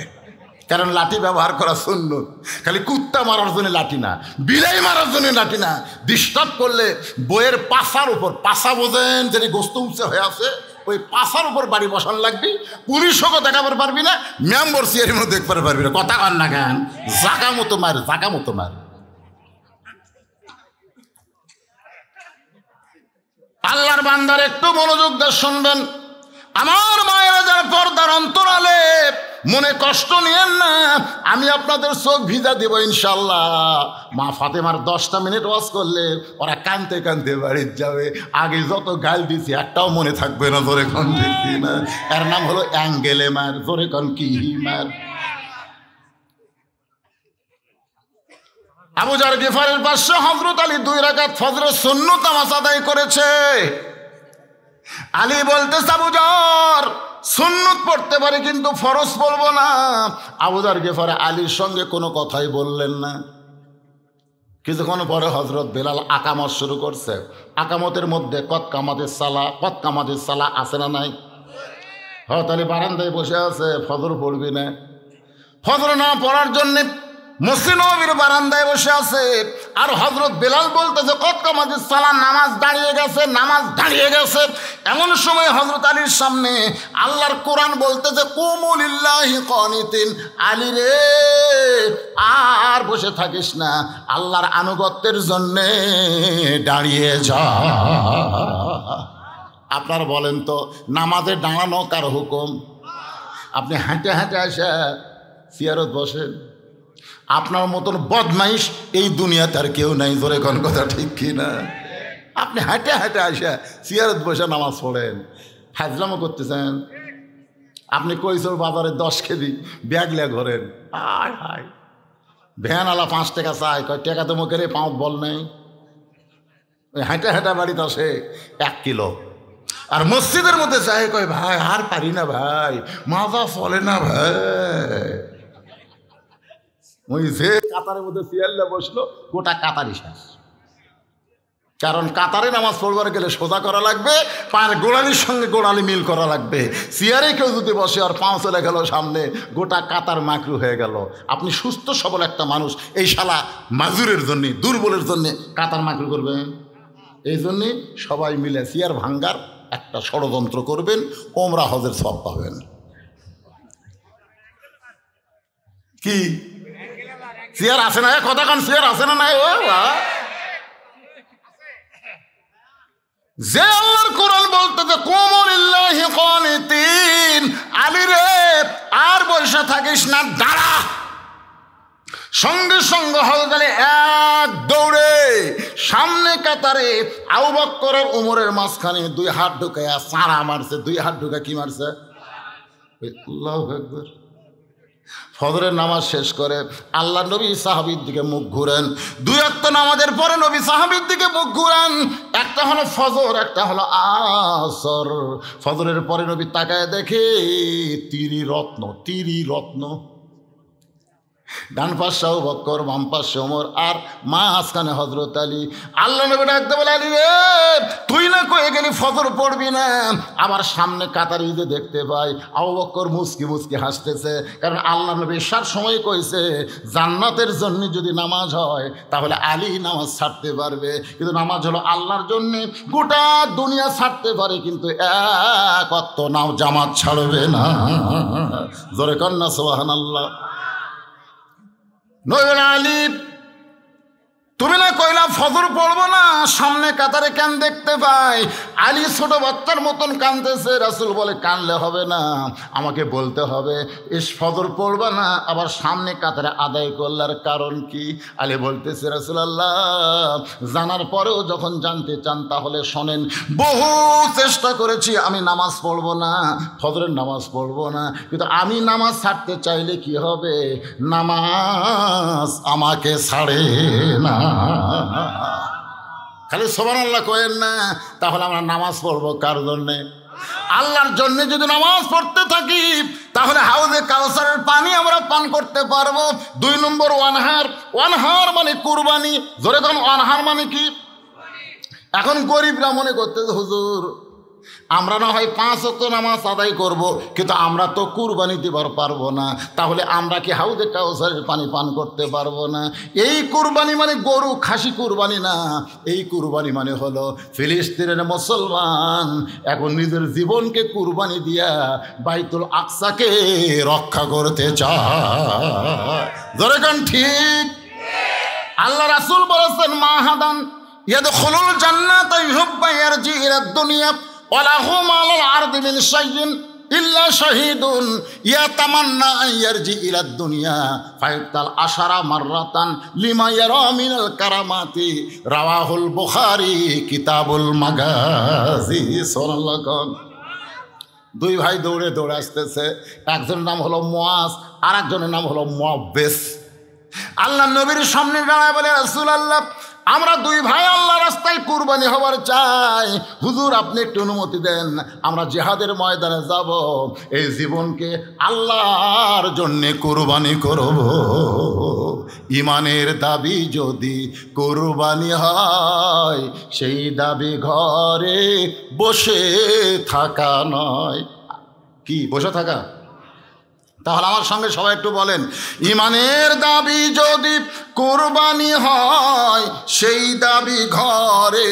কারণ লাঠি ব্যবহার করা সুন্নত। খালি কুত্তা মারার জন্য লাঠি না, বিলাই মারার জন্য লাঠি না। ডিস্টার্ব করলে বইয়ের পাশার উপর, পাশা বোঝেন যেটি গোস্ত উঁচে হয়ে আছে, ওই পাশার উপর বাড়ি বসান লাগবি। পুলিশকে দেখাবার পারবি না, মেম্বর সিয়ারির মধ্যে দেখতে পারবি না। কথা কান না গান, জাকা মতো মার, জাকা মতো মার। আল্লাহর বান্দার একটু মনোযোগ দিয়ে শুনবেন। আমার মায়েরা যারা পর্দার অন্তরালে, মনে কষ্ট নিয়েন না, আমি আপনাদের চোখ ভিজা দেব ইনশাল্লাহ। মা ফাতেমার 10টা মিনিট ওয়াজ করলে ওরা কানতে কানতে বাড়ির যাবে। আগে যত গাল দিছি একটাও মনে থাকবে না, জোরে কন দেখি না। এর নাম হলো অ্যাঙ্গেলে মার, জোরে কন কি মার। আবু জার গিফারের পাশে হযরত আলী 2 রাকাত ফজরের সুন্নত নামাজ আদায় করেছে। আলী বলতেছে, আবু জার সুন্নত পড়তে পারি কিন্তু ফরজ পড়বো না। আবু জার গিফার আলীর সঙ্গে কোনো কথাই বললেন না। কিছুক্ষণ পরে হযরত বেলাল আকামত শুরু করছে। আকামতের মধ্যে কত কামাতের সালা আছে না নাই? হযরত আলী বারান্দায় বসে আছে, ফজর পড়বি না। ফজর না পড়ার জন্যে মসজিদ নববীর বারান্দায় বসে আছে। আর হযরত বেলাল বলতেছে, কত কামাতের সালা, নামাজ দাঁড়িয়ে গেছে, নামাজ দাঁড়িয়ে গেছে। এমন সময় হযরত আলীর সামনে আল্লাহর কোরআন বলতেছে, কুমু লিল্লাহি কানিতিন, আলী রে আর বসে থাকিস না, আল্লাহর আনুগত্যের জন্য দাঁড়িয়ে যা। আপনারা বলেন তো, নামাজে দাঁড়ানো কার হুকুম? আপনি হাঁটে হাঁটে আসে চেয়ারত বসেন। আপনার মতন বদমাইশ এই দুনিয়াতে আর কেউ নাই, জোরে কোন কথা ঠিক কি না? আপনি হাঁটে হাঁটে আসে চেয়ারত বসে নামাজ পড়েন, ফাজলামো করতেছেন। আপনি কইসর বাজারে 10 কেজি ব্যাগ লিয়ে ঘোরেন, আয় হায় ভ্যানওয়ালা 5 টাকা চায়, কয় টাকা তো মুখের পাঁচ বল নেই। ওই হাঁটে হাঁটা বাড়িতে আসে 1 কিলো। আর মসজিদের মধ্যে চায়, কয় ভাই আর পারি না ভাই, মাজা চলে না ভাই। ওই যে কাতারের মধ্যে চেয়ারলে বসলো, গোটা কাতারই শেষ। কারণ কাতারে নামাজ পড়বার গেলে সোজা করা লাগবে, পায়ের গোড়ালির সঙ্গে গোড়ালি মিল করা লাগবে। চেয়ারে কেউ যদি বসে আর পাও চলে গেল সামনে, গোটা কাতার মাকরু হয়ে গেল। আপনি সুস্থ সবল একটা মানুষ, এই শালা মাজুরের জন্যে, দুর্বলের জন্যে কাতার মাকরু করবেন। এই জন্যে সবাই মিলে চেয়ার ভাঙ্গার একটা ষড়যন্ত্র করবেন, ওমরা হজের সওয়াব পাবেন। কি চেয়ার আছে না? কথা কান চেয়ার আছে না? নাই ও যে আল্লাহর কোরআন বলতেছে, কুমু লিল্লাহি কানিতিন, আলী রে আর বসে থাকিস না, দাঁড়া। সঙ্গে সঙ্গে হযরত আলী এক দৌড়ে সামনে কাতারে আবু বকর আর ওমরের মাঝখানে 2 হাত ঢুকায়া সারা মারছে। 2 হাত ঢুকা কি মারছে? আল্লাহু আকবার। ফজরের নামাজ শেষ করে আল্লাহ নবী সাহাবীর দিকে মুখ ঘুরেন। 2 ওয়াক্ত নামাজের পরে নবী সাহাবীর দিকে মুখ ঘুরেন। একটা হলো ফজর, একটা হলো আসর। ফজরের পরে নবী তাকায় দেখে তিরি রত্ন। ডান পাশে আবু বকর, বাম পাশে ওমর, আর মাঝখানে হযরত আলী। আল্লাহ নবী ডাকতে বলে, আলী রে তুই না কয়ে গেলি ফজর পড়বি না। আবার সামনে কাতারি যে দেখতে পাই, আবু বকর মুচকি মুচকি হাসতেছে। কারণ আল্লাহ নবী ঈশার সময় কইছে, জান্নাতের জন্য যদি নামাজ হয় তাহলে আলী নামাজ ছাড়তে পারবে, কিন্তু নামাজ হলো আল্লাহর জন্য। গোটা দুনিয়া ছাড়তে পারে কিন্তু এক ওয়াক্ত নাও জামাত ছাড়বে না। জোরে কন্যা সুবহানাল্লাহ। নবী আলী তুমি না কইলা ফজর পড়বো না, সামনে কাতারে কেন দেখতে পাই? আলী ছোট বাচ্চার মতন কাঁদতেছে। রাসূল বলে কানলে হবে না, আমাকে বলতে হবে ইস ফজর পড়বা না আবার সামনে কাতারে আদায় করলার কারণ কি? আলী বলতেছে রাসূলুল্লাহ জানার পরেও যখন জানতে চান তাহলে শোনেন, বহু চেষ্টা করেছি আমি নামাজ পড়বো না, ফজরের নামাজ পড়বো না, কিন্তু আমি নামাজ ছাড়তে চাইলে কি হবে? নামাজ আমাকে ছাড়ে না। খালি সুবহানাল্লাহ কয়েন না, তাহলে আমরা নামাজ পড়বো কার জন্যে? আল্লাহর জন্য। যদি নামাজ পড়তে থাকি তাহলে হাউজে কাউসারের পানি আমরা পান করতে পারবো। 2 নম্বর ওয়ানহার। ওয়ানহার মানে কুরবানি। জোরে কোন ওয়ানহার মানে কি? এখন গরিবরা মনে করতে হুজুর আমরা না হয় 5 ওয়াক্ত নামাজ আদায় করব, কিন্তু আমরা তো কুরবানি দিবার পারবো না, তাহলে আমরা কি হাউজে কাউসারের পানি পান করতে পারবো না? এই কুরবানি মানে গরু খাসি কুরবানি না, এই কুরবানি মানে হলো ফিলিস্তিনের মুসলমান এখন নিজের জীবনকে কুরবানি দিয়া বাইতুল আকসাকে রক্ষা করতে চায়। ধরে কোন ঠিক? আল্লাহ রাসূল বলেছেন মাহাদান ইয়াদখুলুল জান্নাতা ইউহিব্বু ইয়ারজি ইলাদ দুনিয়া ওয়ালাহু মালাল আরদি মিন শাইইন ইল্লা শাহীদুন ইয়াতামান্না আন ইয়ারজি ইলাদ দুনিয়া ফায়াতাল আশারা মাররাতান লিমা ইয়ারা মিনাল কারামাতি। রাওয়াহুল বুখারী কিতাবুল মাগাজি। সুবহানাল্লাহ। 2 ভাই দৌড়ে দৌড়ে আসতেছে, একজনের নাম হলো মুআজ আর একজনের নাম হলো মুআব্বিস। আল্লাহ নবীর সামনে দাঁড়ায় বলে রাসূলুল্লাহ আমরা 2 ভাই আল্লাহ রাস্তায় কুরবানি হবার চাই, হুজুর আপনি একটু অনুমতি দেন, আমরা জিহাদের ময়দানে যাব, এই জীবনকে আল্লাহর জন্যে কুরবানি করব। ইমানের দাবি যদি কুরবানি হয় সেই দাবি ঘরে বসে থাকা নয়। কি বসে থাকা? তাহলে আমার সঙ্গে সবাই একটু বলেন, ইমানের দাবি যদি কুরবানি হয় সেই দাবি ঘরে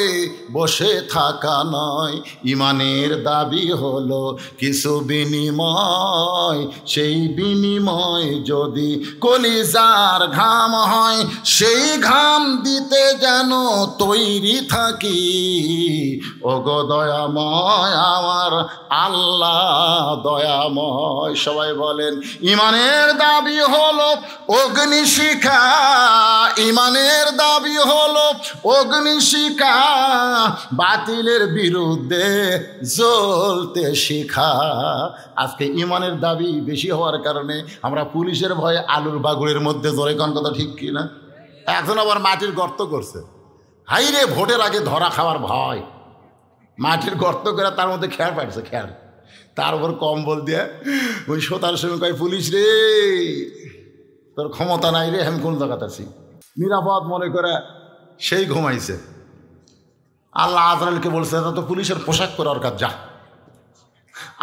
বসে থাকা নয়। ইমানের দাবি হলো কিছু বিনিময়, সেই বিনিময় যদি কলিজার ঘাম হয় সেই ঘাম দিতে যেন তৈরি থাকি। ওগো দয়াময় আমার আল্লাহ দয়াময়। সবাই বলেন ইমানের দাবি হলো অগ্নিশিখা, ইমানের দাবি হলো অগ্নিশিখা, বাতিলের বিরুদ্ধে জ্বলতে শিখা। আজকে ইমানের দাবি বেশি হওয়ার কারণে আমরা পুলিশের ভয়ে আলুর বাগুড়ের মধ্যে জোরে কোন কথা ঠিক কিনা? এখন আবার মাটির গর্ত করছে, হাই রে ভোটের আগে ধরা খাওয়ার ভয়, মাটির গর্ত করে তার মধ্যে খেয়ার পাচ্ছে খেয়ার, তার উপর কম্বল দিয়ে ওই 17 সময় কয় পুলিশ রে তোর ক্ষমতা নাই রে, আমি কোন জায়গাতে আছি, নিরাপদ মনে করে সেই ঘুমাইছে। আল্লাহ আজরাইলকে বলছে তো পুলিশের পোশাক পরে ওর কাজ যা।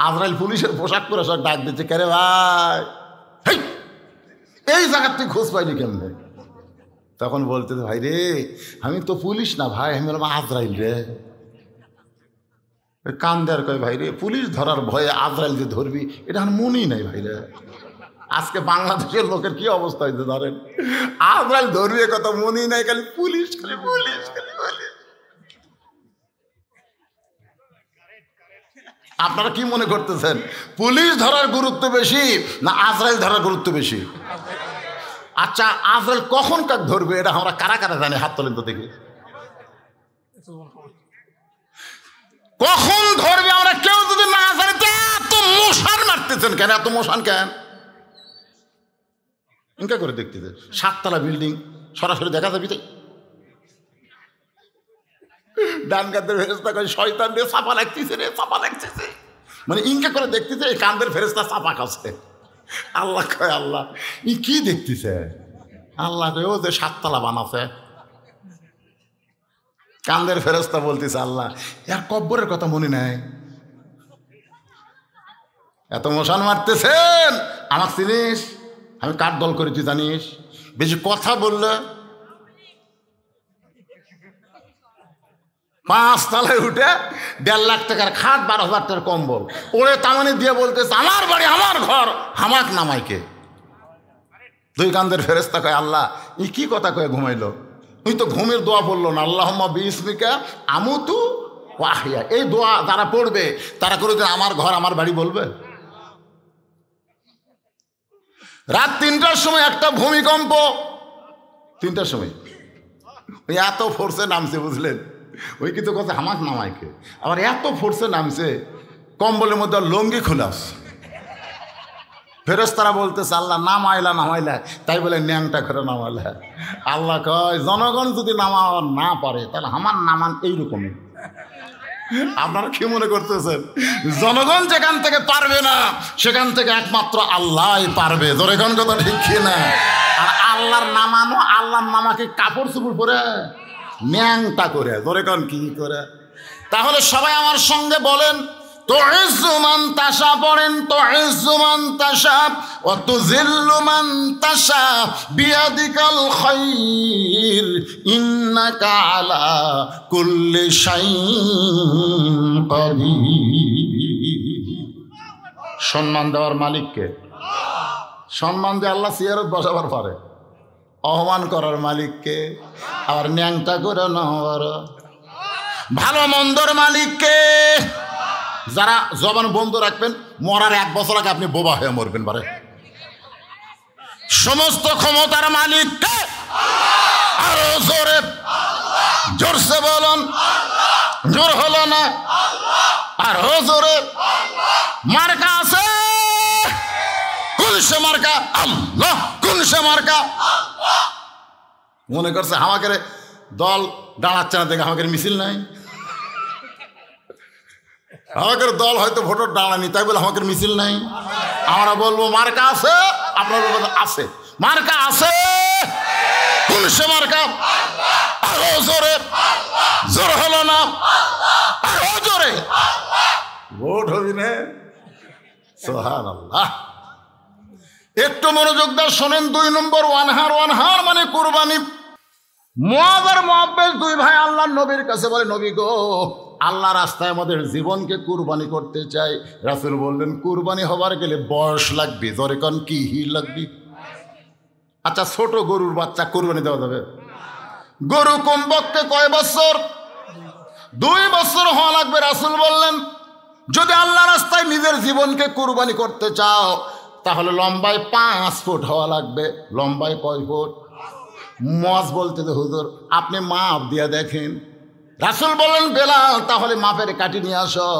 আজরাইল পুলিশের পোশাক পরে সব ডাক দিচ্ছে, কে রে ভাই এই জায়গার তুই খোঁজ পাইলি কেমনে? তখন বলতে ভাই রে আমি তো পুলিশ না ভাই, আমি বললাম আজরাইল রে। কান দেয়ার কয় ভাই রে পুলিশ ধরার ভয়ে আজরাইল যে ধরবি এটা আমার মনেই নাই ভাই রে। আজকে বাংলাদেশের লোকের কি অবস্থা হয়েছে ধরেন, আজরাইল ধরবি কথা মনেই নাই, খালি পুলিশ খালি পুলিশ খালি পুলিশ। আপনারা কি মনে করতেছেন পুলিশ ধরার গুরুত্ব বেশি না আজরাইল ধরার গুরুত্ব বেশি? আচ্ছা আজরাইল কখন কাক ধরবে এটা আমরা কারা কারা জানি? হাত তোলেন তো দেখি। কখন ধরবে আমরা কেউ যদি না জানি, এত মশান মারতেছেন কেন? এত মশান কেন? ইনকা করে দেখতেছে 7 তলা বিল্ডিং সরাসরি দেখা যাবি তাই ডান কান্দের ফেরেস্তা কয় শয়তান রে চাপা লাগতেছে রে চাপা লাগতেছে, মানে ইনকা করে দেখতেছে এই কান্দের ফেরেস্তা চাপা খাচ্ছে। আল্লাহ কয় আল্লাহ ই কি দেখতেছে? আল্লাহ কয় ও যে 7 তলা বানাছে। কান্দের ফেরেস্তা বলতেছে আল্লাহ এর কব্বরের কথা মনে নাই, এত মশান মারতেছেন আমার চিনিস, আমি কার দল করি তুই জানিস? বেশি কথা বললে 5 তলায় উঠে 1.5 লাখ টাকার খাট 12,000 টাকার কম্বল ওরে তামানি দিয়ে বলতেছে আমার বাড়ি আমার ঘর হামাক নামাইকে। 2 কান্দের ফেরেস্তা কয় আল্লাহ ই কি কথা কয়ে ঘুমাইলো? ওই তো ঘুমের দোয়া বললো না, আল্লাহুম্মা বিইসমিকা আমুতু ওয়া আহইয়া। এই দোয়া যারা পড়বে তারা কোনোদিন আমার ঘর আমার বাড়ি বলবে? রাত 3টার সময় একটা ভূমিকম্প, 3টার সময় ওই এত ফোর্সে নামছে, বুঝলেন? ওই কিন্তু কথা হামাক নামাইকে আবার এত ফোর্সে নামছে, কম্বলের মধ্যে লঙ্গি খোলাস। ফেরেশতারা বলতেছে আল্লাহ নামাইলা, তাই বলে ন্যাংটা করে নামাইলা। আল্লাহ কয় জনগণ যদি নামাবার না পারে তাহলে আমার নামান এইরকমই। আপনারা কি মনে করতেছেন? জনগণ যেখান থেকে পারবে না সেখান থেকে একমাত্র আল্লাহই পারবে। জনগণ কথা ঠিক না? আর আল্লাহর নামানো, আল্লাহর নামাকে কাপড় চুপড় পরে ন্যাংটা করে, জনগণ কি করে? তাহলে সবাই আমার সঙ্গে বলেন, তুইজ্জু মান তাশা, পড়েন তুইজ্জু মান তাশা ওয়া তুযিল্লু মান তাশা বিয়াদিকাল খায়র ইন্নাকা আলা কুল্লি শাইইন কাদির। সম্মান দেওয়ার মালিককে, সম্মান দিয়ে আল্লাহ চেয়ারত বসাবার পারে। অপমান করার মালিককে, আবার ন্যাংটা করে নেওয়ার ভালো মন্দর মালিককে। যারা জবান বন্ধ রাখবেন, মরার 1 বছর আগে আপনি বোবা হয়ে মরবেন পারে। সমস্ত ক্ষমতার মালিককে, আরো জোরে জোরসে বলুন, জোর হলো না, আরো জোরে। মার্কা আছে, কুলসে মার্কা আল্লাহ, কুলসে মার্কা। মনে করছে আমাকে দল দাঁড়াচ্ছে না দেখে আমাকে মিছিল নাই। আমাদের দল হয়তো ভোটার দাঁড়ানি, তাই বলে আমাদের মিছিল নাই। আমরা বলবো মার্কা আছে, আপনারা বলবেন আছে, মার্কা আছে। কোন সে মার্কা? আরো জোরে, জোর হলো না, আরো জোরে। ভোট হবি না? সুবহানাল্লাহ। একটু মনোযোগ দিয়ে শোনেন। 2 নম্বর ওয়ানহার, ওয়ানহার মানে কুরবানি। মুআয আর মুআব্বাদ 2 ভাই আল্লাহর নবীর কাছে বলে, নবী গো, আল্লাহ রাস্তায় আমাদের জীবনকে কুরবানি করতে চাই। রাসূল বললেন কুরবানি হবার গেলে বয়স লাগবে। জোরে কোন কি লাগবে? আচ্ছা, ছোট গরুর বাচ্চা কুরবানি দেওয়া যাবে? গরু কমপক্ষে কয় বছর? 2 বছর হওয়া লাগবে। রাসূল বললেন যদি আল্লাহ রাস্তায় নিজের জীবনকে কুরবানি করতে চাও তাহলে লম্বায় 5 ফুট হওয়া লাগবে। লম্বায় কয় ফুট? মুআয বলতে তো হুজুর আপনি মাপ দিয়ে দেখেন। রাসূল বললেন বেলাল তাহলে মাপের কাঠি নিয়ে আসো।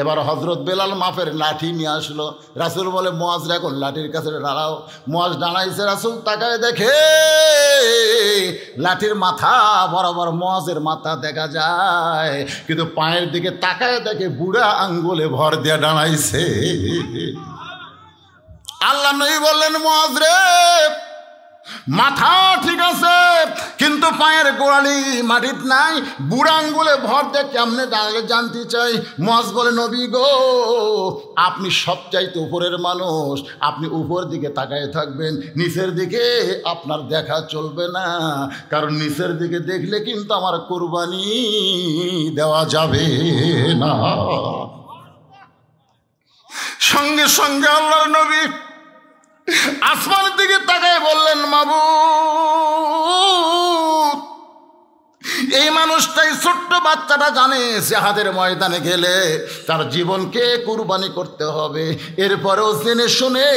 এবার হযরত বেলাল মাপের লাঠি নিয়ে আসলো। রাসূল বলে মুআয এখন লাঠির কাছে দাঁড়াও। মুআয দাঁড়াইছে, রাসূল তাকায় দেখে লাঠির মাথা বরাবর মুআযের মাথা দেখা যায়, কিন্তু পায়ের দিকে তাকায় দেখে বুড়া আঙ্গুলে ভর দিয়ে দাঁড়াইছে। আল্লাহ নবী বললেন মুআয রে, মাথা ঠিক আছে কিন্তু পায়ের গোড়ালি মাটিত নাই, বুড়া আঙ্গুলে ভর দিয়ে কেমনে দাঁড়ালে জানতে চাই। মুআয বলে নবী গো, আপনি সবচাইতে উপরের মানুষ, আপনি উপর দিকে তাকায় থাকবেন, নিচের দিকে আপনার দেখা চলবে না, কারণ নিচের দিকে দেখলে কিন্তু আমার কুরবানি দেওয়া যাবে না। সঙ্গে সঙ্গে আল্লাহর নবী আসমানের দিকে তাকায় বললেন মাবুদ, এই মানুষটাই ছোট্ট বাচ্চাটা জানে জিহাদের ময়দানে গেলে তার জীবনকে কুরবানি করতে হবে, এরপরেও জেনে শুনে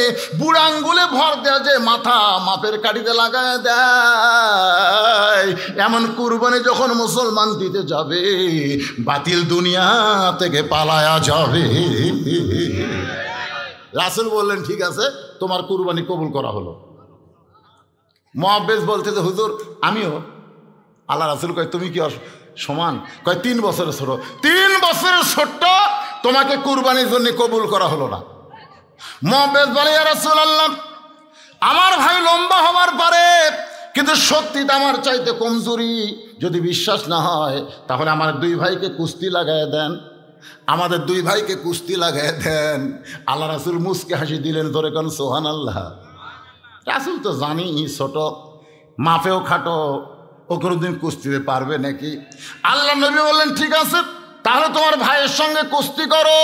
বুড়া আঙ্গুলে ভর দেয়া যে মাথা মাপের কাঠিতে লাগায় দেয়, এমন কুরবানি যখন মুসলমান দিতে যাবে বাতিল দুনিয়া থেকে পালায়া যাবে। রাসূল বললেন ঠিক আছে, তোমার কুরবানি কবুল করা হলো। মুআব্বাদ বলতে যে হুজুর আমিও। আল্লাহ রাসূল কয় তুমি কি সমান? কয় 3 বছরের ছোট। 3 বছরের ছোট্ট তোমাকে কুরবানির জন্য কবুল করা হলো না। মুআব্বাদ বলে ইয়া রাসূলুল্লাহ, আমার ভাই লম্বা হবার পারে কিন্তু শক্তিটা আমার চাইতে কমজোরি, যদি বিশ্বাস না হয় তাহলে আমার 2 ভাইকে কুস্তি লাগায় দেন, আমাদের 2 ভাইকে কুস্তি লাগায় দেন। আল্লাহ রাসূল মুস্কে হাসি দিলেন, ধরে কোন সুবহানাল্লাহ। রাসূল তো জানি ছোট, মাপেও খাটো, ও কোনোদিন কুস্তিতে পারবে নাকি? আল্লাহ নবী বললেন ঠিক আছে, তাহলে তোমার ভাইয়ের সঙ্গে কুস্তি করো।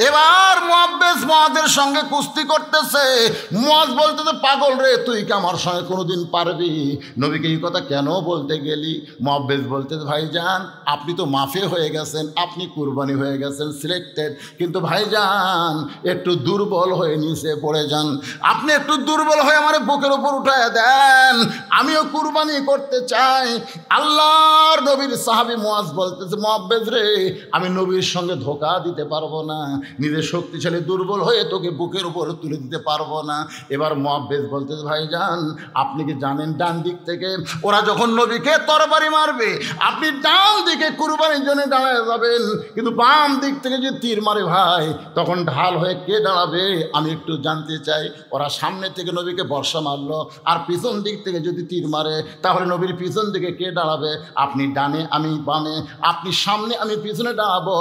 এবার মুআব্বিস মুআদের সঙ্গে কুস্তি করতেছে। মুআজ বলতেছে, পাগল রে, তুই কি আমার সঙ্গে কোনোদিন পারবি? নবীকে এই কথা কেন বলতে গেলি? মুআব্বিস বলতেছে, ভাইজান আপনি তো মাফে হয়ে গেছেন, আপনি কুরবানি হয়ে গেছেন, সিলেক্টেড, কিন্তু ভাইজান একটু দুর্বল হয়ে নিচে পড়ে যান। আপনি একটু দুর্বল হয়ে আমার বুকের উপর উঠায় দেন, আমিও কুরবানি করতে চাই। আল্লাহর নবীর সাহাবী মুআজ বলতেছে, মুআব্বিস রে, আমি নবীর সঙ্গে ধোঁকা দিতে পারবো না, নিজের শক্তিশালী দুর্বল হয়ে তোকে বুকের উপর তুলে দিতে পারবো না। এবার মুআব্বিস বলতেছে, ভাইজান আপনি কি জানেন ডান দিক থেকে ওরা যখন নবীকে তরবারি মারবে, আপনি ডান দিকে কুরবানির জন্য দাঁড়ায় যাবেন, কিন্তু বাম দিক থেকে যে তীর মারে ভাই, তখন ঢাল হয়ে কে দাঁড়াবে? আমি একটু জানতে চাই। ওরা সামনে থেকে নবীকে বর্ষা মারলো, আর পিছন দিক থেকে যদি তীর মারে, তাহলে নবীর পিছন দিকে কে দাঁড়াবে? আপনি ডানে, আমি বামে, আপনি সামনে, আমি পিছনে দাঁড়াবো।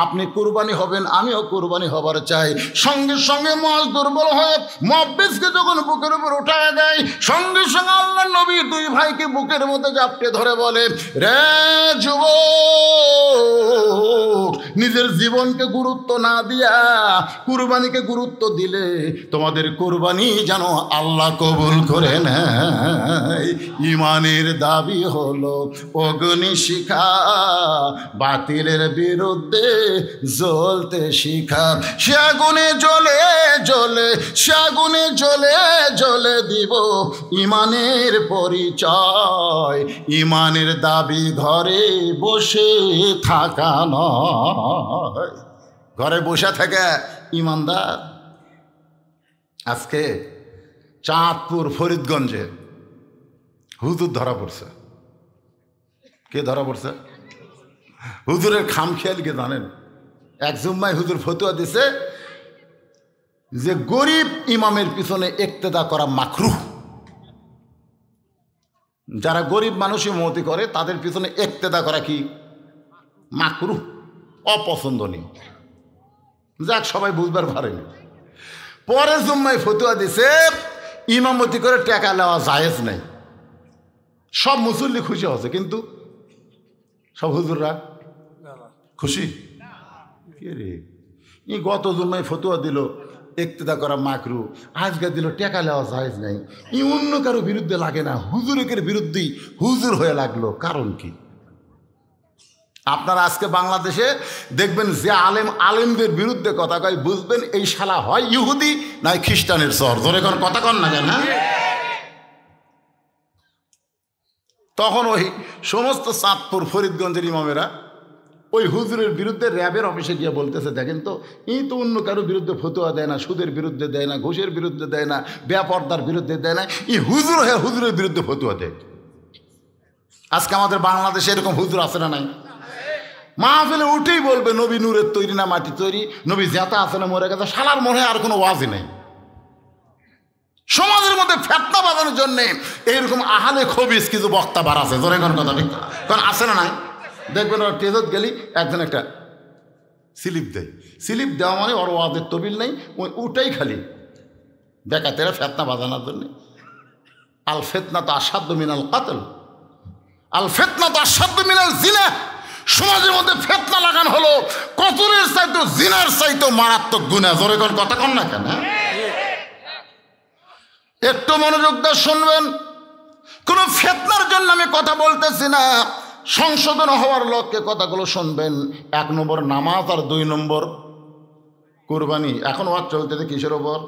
আপনি কুরবানি হবেন, আমিও কুরবানি হবার চাই। সঙ্গে সঙ্গে মুআজ দুর্বল হয়ে মুআব্বিসকে যখন বুকের উপর উঠায় দেয়, সঙ্গে সঙ্গে আল্লাহর নবী দুই ভাইকে বুকের মধ্যে জাপটে ধরে বলে, রে যুবক, নিজের জীবনকে গুরুত্ব না দিয়া কুরবানিকে গুরুত্ব দিলে তোমাদের কুরবানি যেন আল্লাহ কবুল করে নেয়। ইমানের দাবি হলো অগ্নিশিখা, বাতিলের বিরুদ্ধে জ্বলতে শিখা। সে আগুনে জ্বলে জ্বলে, সে আগুনে জ্বলে জ্বলে দিব ইমানের পরিচয়। ইমানের দাবি ঘরে বসে থাকা নয়। ঘরে বসে থাকে ইমানদার। আজকে চাঁদপুর ফরিদগঞ্জে হুজুর ধরা পড়ছে। কে ধরা পড়ছে? হুজুরের খামখেয়ালি কে জানেন? এক জুম্মায় হুজুর ফতুয়া দিছে যে গরিব ইমামের পিছনে ইক্তেদা করা মাকরুহ। যারা গরিব মানুষ ইমামতি করে তাদের পিছনে ইক্তেদা করা কি মাকরুহ, অপছন্দনীয়। যাক, সবাই বুঝবার পারেনি। পরে জুম্মায় ফতুয়া দিছে ইমামতি করে টাকা নেওয়া জায়েজ নেই। সব মুসল্লি খুশি হচ্ছে, কিন্তু সব হুজুররা খুশি কে রে? ই গত জুম্মায় ফতুয়া দিল ইক্তেদা করা মাকরু, আজকে দিল টেকা নেওয়া জায়েজ নাই। ই অন্য কারো বিরুদ্ধে লাগে না, হুজুরের বিরুদ্ধেই হুজুর হয়ে লাগলো। কারণ কি? আপনারা আজকে বাংলাদেশে দেখবেন যে আলেমদের বিরুদ্ধে কথা কয়, বুঝবেন এই শালা হয় ইহুদি না খ্রিস্টানের চর। ধরে কোন কথা কন না কেন? তখন ওই সমস্ত চাঁদপুর ফরিদগঞ্জের ইমামেরা ওই হুজুরের বিরুদ্ধে র্যাবের অফিসে গিয়ে বলতেছে, দেখেন তো, এই তো অন্য কারোর বিরুদ্ধে ফতুয়া দেয় না, সুদের বিরুদ্ধে দেয় না, ঘুষের বিরুদ্ধে দেয় না, বেপর্দার বিরুদ্ধে দেয় না, এই হুজুর হয়ে হুজুরের বিরুদ্ধে ফতুয়া দেয়। আজকে আমাদের বাংলাদেশে এরকম হুজুর আছে না নাই? মাহফিলে উঠেই বলবে নবী নূরের তৈরি না মাটি তৈরি, নবী জেতা আছে না মরে গেছে। শালার মনে আর কোনো ওয়াজই নেই। সমাজের মধ্যে ফেতনা বাঁধানোর জন্যে এইরকম আহালে খবিস কিছু বক্তা বার আছে। ধরে কোন কথা ঠিক, কারণ আছে না নাই? দেখবেন ওরা টেজত গেলি একজন একটা স্লিপ দেয়। স্লিপ দেওয়া মানে ওর ওয়াজের তবিল নেই, ওই উঠাই খালি বেকাতেরা ফেতনা বাঁধানোর জন্যে। আল ফেতনা তো আসাধ্য মিনাল কাতল, আল ফেতনা তো আসাধ্য মিনাল জিনা। সমাজের মধ্যে ফেতনা লাগান হলো কতলের চাইতো জিনার চাইতো মারাত্মক গুনাহ। জোরে কোন কথা কন না কেন? একটু মনোযোগ দিয়ে শুনবেন। কোনো ফেতনার জন্য আমি কথা বলতেছি না, সংশোধন হওয়ার লক্ষ্যে কথাগুলো শুনবেন। 1 নম্বর নামাজ, আর 2 নম্বর কুরবানি। এখন ওয়াজ চলতেছে কিসের ওপর?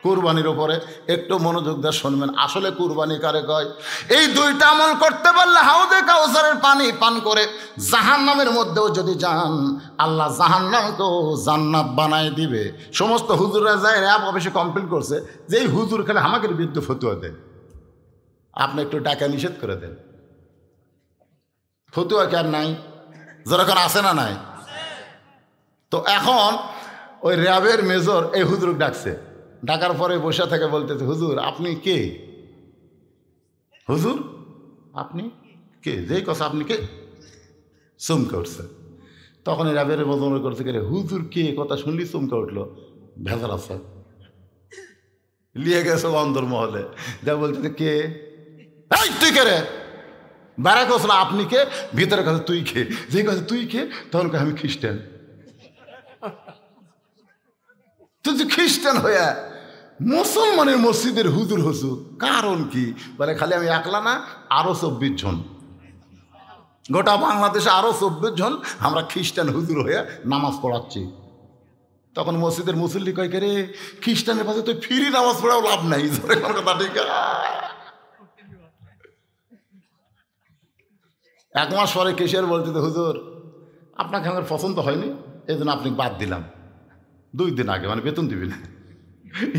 কুরবানির ওপরে। একটু মনোযোগ দিয়ে শুনবেন। আসলে কুরবানি কারে কয়? এই 2টা আমল করতে পারলে হাউজে কাউসারের পানি পান করে জাহান্নামের মধ্যেও যদি যান, আল্লাহ জাহান্নামকেও জান্নাত বানায় দিবে। সমস্ত হুজুররা যায় র্যাব অফিসে কমপ্লেন করছে যে এই হুজুর খালি আমাকে বিরুদ্ধে ফতুয়া দেন, আপনি একটু টাকা নিষেধ করে দেন। ফতুয়া কি আর নাই? যেরকম আছে না নাই? তো এখন ওই র্যাবের মেজর এই হুজুর ডাকছে। ডাকার পরে বসে থেকে বলতেছে, হুজুর আপনি কে? হুজুর আপনি কে? যেই কথা আপনি কে চমকে উঠছে। তখন এই র্যাবের বোঝন করতে গেলে হুজুর কে কথা শুনলি চমকে উঠলো। ভেজাল আছে, লিয়ে গেছে অন্তর্মহলে। যা বলতেছে কে? তুই কে রে? বেড়াকে বলছিল আপনি কে, ভিতরে কাছে তুই কে, যে কাছে তুই কে তখন আমি খ্রিস্টান। তুই খ্রিস্টান হইয়া মুসলমানের মসজিদের হুজুর হসু, কারণ কি? বলে খালি আমি একলা না, আরো 24 জন, গোটা বাংলাদেশে আরো 24 জন আমরা খ্রিস্টান হুজুর হইয়া নামাজ পড়াচ্ছি। তখন মসজিদের মুসল্লি কয় কে রে, খ্রিস্টানের পাশে তুই ফ্রি নামাজ পড়াও লাভ নাই। কথা ঠিক। 1 মাস পরে কেশিয়ার বলতে, হুজুর আপনাকে আমার পছন্দ হয়নি, এই জন্য আপনি বাদ দিলাম। 2 দিন আগে, মানে বেতন দিবি না।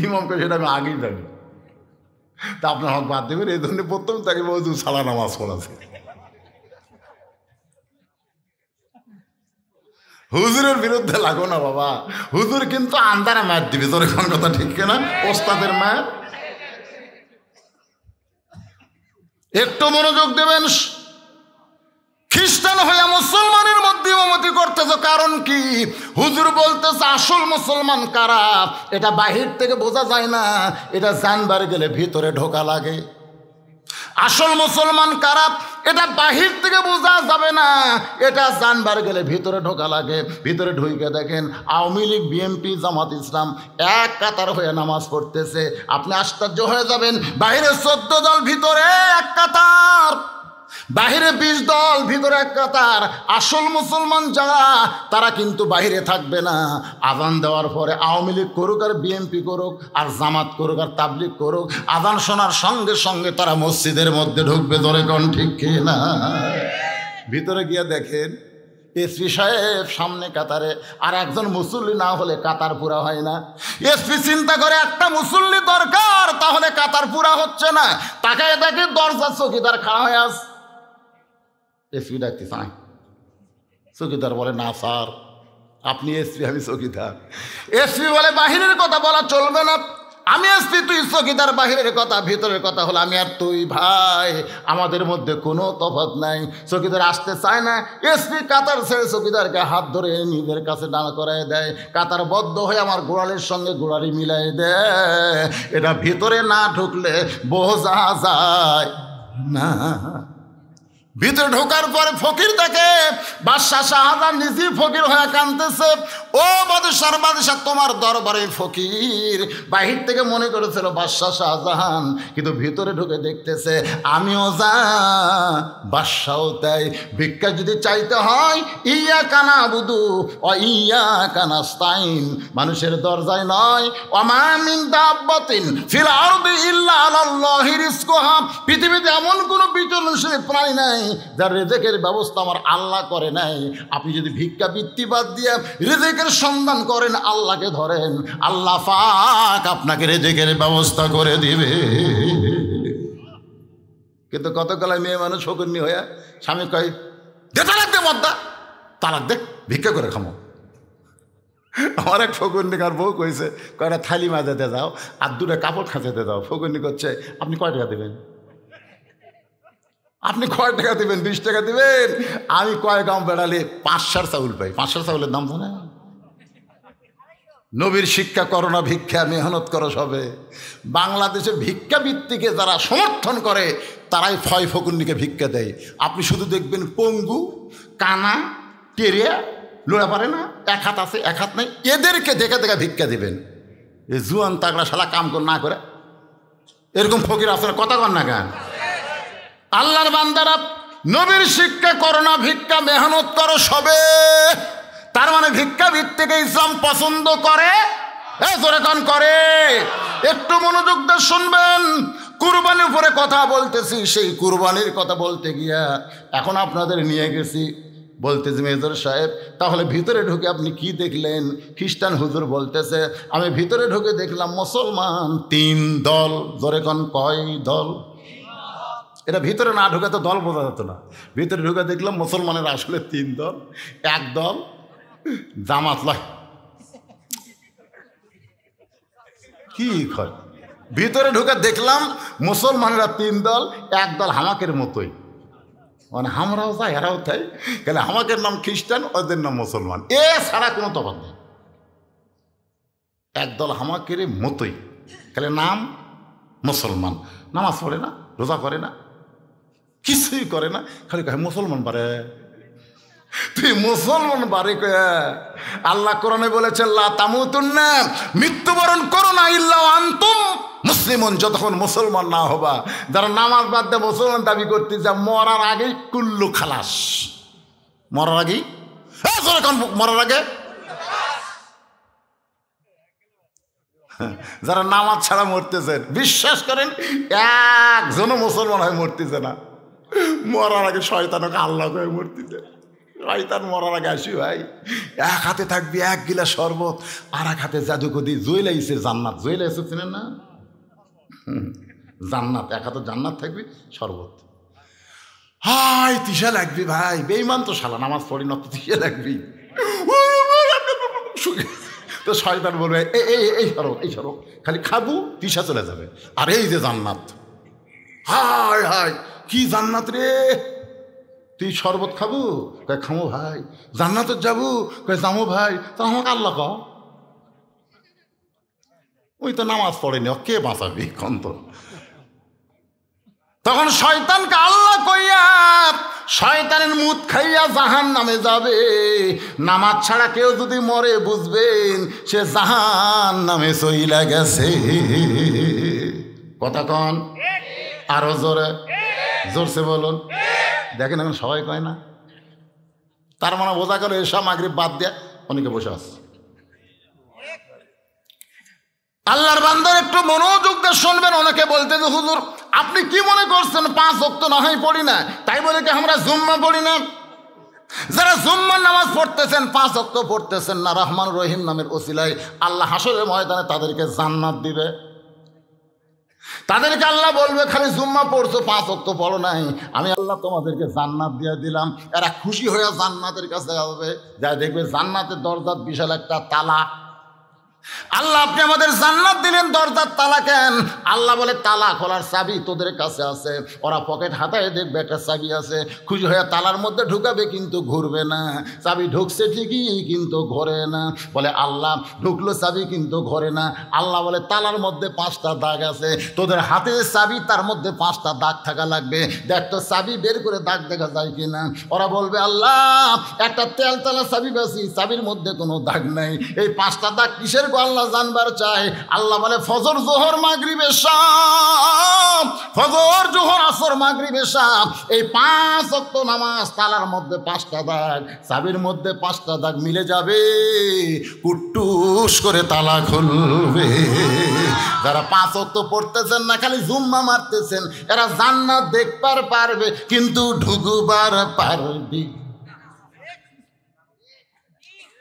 ইমামকে সেটা আমি আগেই জানি, তা আপনার হক বাদ দেবেন এই জন্য প্রথম তাকে হুজুর সালা নামাজ পড়াছে। হুজুরের বিরুদ্ধে লাগো না বাবা, হুজুর কিন্তু আন্দারা মার দিবে। তোর এখন কথা ঠিক কিনা? ওস্তাদের মার। একটু মনোযোগ দেবেন। খ্রিস্টান হইয়া মুসলমানের মধ্যে ইমামতি করতেছ, কারণ কি? হুজুর বলতেছে আসল মুসলমান কারা এটা বাহির থেকে বোঝা যায় না, এটা জানবার গেলে ভিতরে ঢোকা লাগে। আসল মুসলমান কারা এটা বাহির থেকে বোঝা যাবে না, এটা জানবার গেলে ভিতরে ঢোকা লাগে। ভিতরে ঢুকে দেখেন আওয়ামী লীগ, বিএনপি, জামাত ইসলাম এক কাতার হয়ে নামাজ পড়তেছে। আপনি আশ্চর্য হয়ে যাবেন, বাহিরে 14 দল, ভিতরে এক কাতার। বাহিরে 20 দল, ভিতরে এক কাতার। আসল মুসলমান যারা তারা কিন্তু বাহিরে থাকবে না। আজান দেওয়ার পরে আওয়ামী লীগ করুক আর বিএনপি করুক আর জামাত করুক আর তাবলিগ করুক, আজান শোনার সঙ্গে সঙ্গে তারা মসজিদের মধ্যে ঢুকবে। ধরে কোন ঠিক কি না? ভিতরে গিয়ে দেখেন এসপি সাহেব সামনে কাতারে, আর একজন মুসল্লি না হলে কাতার পুরা হয় না। এসপি চিন্তা করে একটা মুসল্লি দরকার, তাহলে কাতার পুরা হচ্ছে না। তাকায় দেখে দরজা চৌকিদার খাড়া হয়ে আস। এসপি ডাকতে চাই, চৌকিদার বলে না স্যার আপনি এসপি, আমি চৌকিদার। এসপি বলে বাহিরের কথা বলা চলবে না, আমি এসপি তুই চৌকিদার, বাহিরের কথা ভিতরের কথা হলো আমি আর তুই ভাই, আমাদের মধ্যে কোনো তফাৎ নাই। চৌকিদার আসতে চায় না। এসপি কাতার ছেড়ে চৌকিদারকে হাত ধরে নিজের কাছে দাঁড় করায় দেয়। কাতার বদ্ধ হয়ে আমার গোড়ালির সঙ্গে গোড়ালি মিলাই দেয়। এটা ভিতরে না ঢুকলে বোঝা যায় না। ভিতরে ঢোকার পরে ফকির দেখে বাদশাহ শাহজাহান নিজেই ফকির হয়ে কাঁদতেছে। ও বাদশাহ, বাদশাহ তোমার দরবারে ফকির। বাহির থেকে মনে করেছিল বাদশাহ শাহজাহান, কিন্তু ভিতরে ঢুকে দেখতেছে আমিও যা বাদশাও তাই। ভিক্ষা যদি চাইতে হয় ইয়া কানা বুধু ও ইয়া কানাস্তাইন, মানুষের দরজায় নয়। ওমা মিন দাব্বাতিন ফিল আরদি ইল্লা আলাল্লাহি রিজকুহা, পৃথিবীতে এমন কোনো বিচরণশীল প্রাণী নাই যার রিজিকের ব্যবস্থা আমার আল্লাহ করে নাই। আপনি যদি ভিক্ষাবৃত্তি বাদ দিয়ে রিজিকের সন্ধান করেন, আল্লাহকে ধরেন, আল্লাহ পাক আপনাকে রিজিকের ব্যবস্থা করে দিবে। কিন্তু কতকালে মেয়ে মানুষ ফকিরনি হয়ে স্বামী কয় দে তালাক দে, মদ্দা তালাক দে, ভিক্ষা করে খামো। আমার এক ফকিরনিকার বউ কইছে কয়টা থালি মাজাতে যাও আর 2টা কাপড় খাঁচাতে যাও। ফকিরনি করছে আপনি কয় টাকা দেবেন? আপনি কয় টাকা দেবেন? 20 টাকা দেবেন? আমি কয় গাম বেড়ালে 5 সার চাউল পাই। 5 সার চাউলের দাম জানে? নবীর শিক্ষা করো না, ভিক্ষা মেহনত করো সবে। বাংলাদেশে ভিক্ষাবৃত্তিকে যারা সমর্থন করে তারাই ফয় ফকুন্নিকে ভিক্ষা দেয়। আপনি শুধু দেখবেন পঙ্গু, কানা, টেরিয়া, লোড়া পারে না, এক হাত আছে এক হাত নেই, এদেরকে দেখে দেখে ভিক্ষা দেবেন। এই জুয়ান তাগড়া শালা কাম কর না করে এরকম ফকির আসলে কথা কর না কেন? আল্লাহর বান্দারা, নবীর শিক্ষা করো না, ভিক্ষা মেহনত করো সবে। তার মানে ভিক্ষাবৃত্তিকে ইসলাম পছন্দ করে, জোরে কান করে। একটু মনোযোগ দিয়ে শুনবেন। কুরবানির উপরে কথা বলতেছি, সেই কুরবানির কথা বলতে গিয়া এখন আপনাদের নিয়ে গেছি। বলতেছি মেজর সাহেব তাহলে ভিতরে ঢুকে আপনি কি দেখলেন? খ্রিস্টান হুজুর বলতেছে আমি ভিতরে ঢুকে দেখলাম মুসলমান 3 দল। জোরে কান কয় দল? এটা ভিতরে না ঢুকে তো দল বোঝা যেত না। ভিতরে ঢুকে দেখলাম মুসলমানের আসলে 3 দল। এক দল জামাত লয়, কি হয়? ভিতরে ঢুকে দেখলাম মুসলমানেরা 3 দল। এক দল হামাকের মতোই, মানে আমরাও যাই এরাও তাই, তাহলে হামাকের নাম খ্রিস্টান, ওদের নাম মুসলমান, এ ছাড়া কোনো তফাৎ নেই। একদল হামাকের মতোই, তাহলে নাম মুসলমান, নামাজ পড়ে না, রোজা করে না, কিছুই করে না, খালি কয় মুসলমান পারে। তুই মুসলমান বাড়ি কয়ে আল্লাহ কোরআনে বলেছে লা তামুতুন্না, মৃত্যুবরণ করো না ইল্লা আনতুম মুসলিমুন, যতক্ষণ মুসলমান না হবা। যারা নামাজ বাদ দিয়ে মুসলমান দাবি করতে যা মরার আগেই কুল্লু খালাস, মরার আগেই মরার আগে। যারা নামাজ ছাড়া মরতেছেন বিশ্বাস করেন একজনও মুসলমান হয়ে মরতেছে না, মরার আগে শয়তানকে আল্লাহ হয়ে মরতেছে। শয়তান মরার আগে আসি ভাই, এক হাতে থাকবি 1 গিলাস শরবত, আর এক হাতে জাদুকদি জইলাইছে জান্নাত। জইলাইছে চিনেন না? জান্নাত, এক হাতে জান্নাত থাকবি, শরবত। হাই তিসা লাগবি ভাই, বেঈমান তো শালা, নামাজ পড়ি না তো তিসা লাগবি। তো শয়তান বলবে এই শরবত, এই শরবত খালি খাবো, তিসা চলে যাবে। আর এই যে জান্নাত, হাই হাই কি জান্নাত রে, তুই শরবত খাবো? কয় খামো ভাই। জান্নাতে যাবো? কয় যাবো ভাই। তা আমাকে আল্লাহ কও, ওই তো নামাজ পড়েনি, কে বাঁচাবি কন্ত? তখন শয়তানকে আল্লাহ কইয়া শয়তানের মুদ খাইয়া জাহান নামে যাবে। নামাজ ছাড়া কেউ যদি মরে বুঝবেন সে জাহান নামে চইলা গেছে। কথা কন আরো জোরে, জোরসে বলুন। দেখেন এখন সবাই কয় না, তার মানে বোঝা গেল এসব মাগরিব বাদ দিয়ে অনেকে বসে আছে। আল্লাহর বান্দার একটু মনোযোগ দিয়ে শুনবেন। অনেকে বলতে যে হুজুর আপনি কি মনে করছেন 5 ওয়াক্ত না হয় পড়ি না, তাই বলে কি আমরা জুম্মা পড়ি না? যারা জুম্মার নামাজ পড়তেছেন 5 ওয়াক্ত পড়তেছেন না, রহমান রহিম নামের ওসিলায় আল্লাহ হাসরের ময়দানে তাদেরকে জান্নাত দিবে। তাদেরকে আল্লাহ বলবে খালি জুম্মা পড়ছো 5 ওয়াক্ত পড়ো নাই, আমি আল্লাহ তোমাদেরকে জান্নাত দিয়ে দিলাম। এরা খুশি হয়ে জান্নাতের কাছে যাবে, যা দেখবে জান্নাতের দরজার বিশাল একটা তালা। আল্লাহ আপনি আমাদের জান্নাত দিলেন, দরজার তালা কেন? আল্লাহ বলে তালা খোলার চাবি তোদের কাছে আছে। ওরা পকেট হাতায় দেখবে একটা চাবি আছে, খুশি হয়ে তালার মধ্যে ঢুকাবে কিন্তু ঘুরবে না। চাবি ঢুকছে ঠিকই কিন্তু ঘোরে না। বলে আল্লাহ ঢুকলো চাবি কিন্তু ঘোরে না। আল্লাহ বলে তালার মধ্যে 5টা দাগ আছে, তোদের হাতে চাবি তার মধ্যে 5টা দাগ থাকা লাগবে, দেখ তো চাবি বের করে দাগ দেখা যায় কিনা। ওরা বলবে আল্লাহ একটা তেলতলা চাবি পাচ্ছি, চাবির মধ্যে কোনো দাগ নাই, এই 5টা দাগ কিসের? আল্লাহ জানবার চাই। আল্লাহ বলে ফজর জোহর মাগরিব এশা, ফজর জোহর আসর মাগরিব এশা, এই 5 ওয়াক্ত নামাজ তালার মধ্যে 5টা দাগ, চাবির মধ্যে 5টা দাগ মিলে যাবে, কুট্টুস করে তালা খুলবে। যারা 5 ওয়াক্ত পড়তেছেন না, খালি জুম্মা মারতেছেন, এরা জান্নাত দেখবার পারবে কিন্তু ঢুকবার পারবে।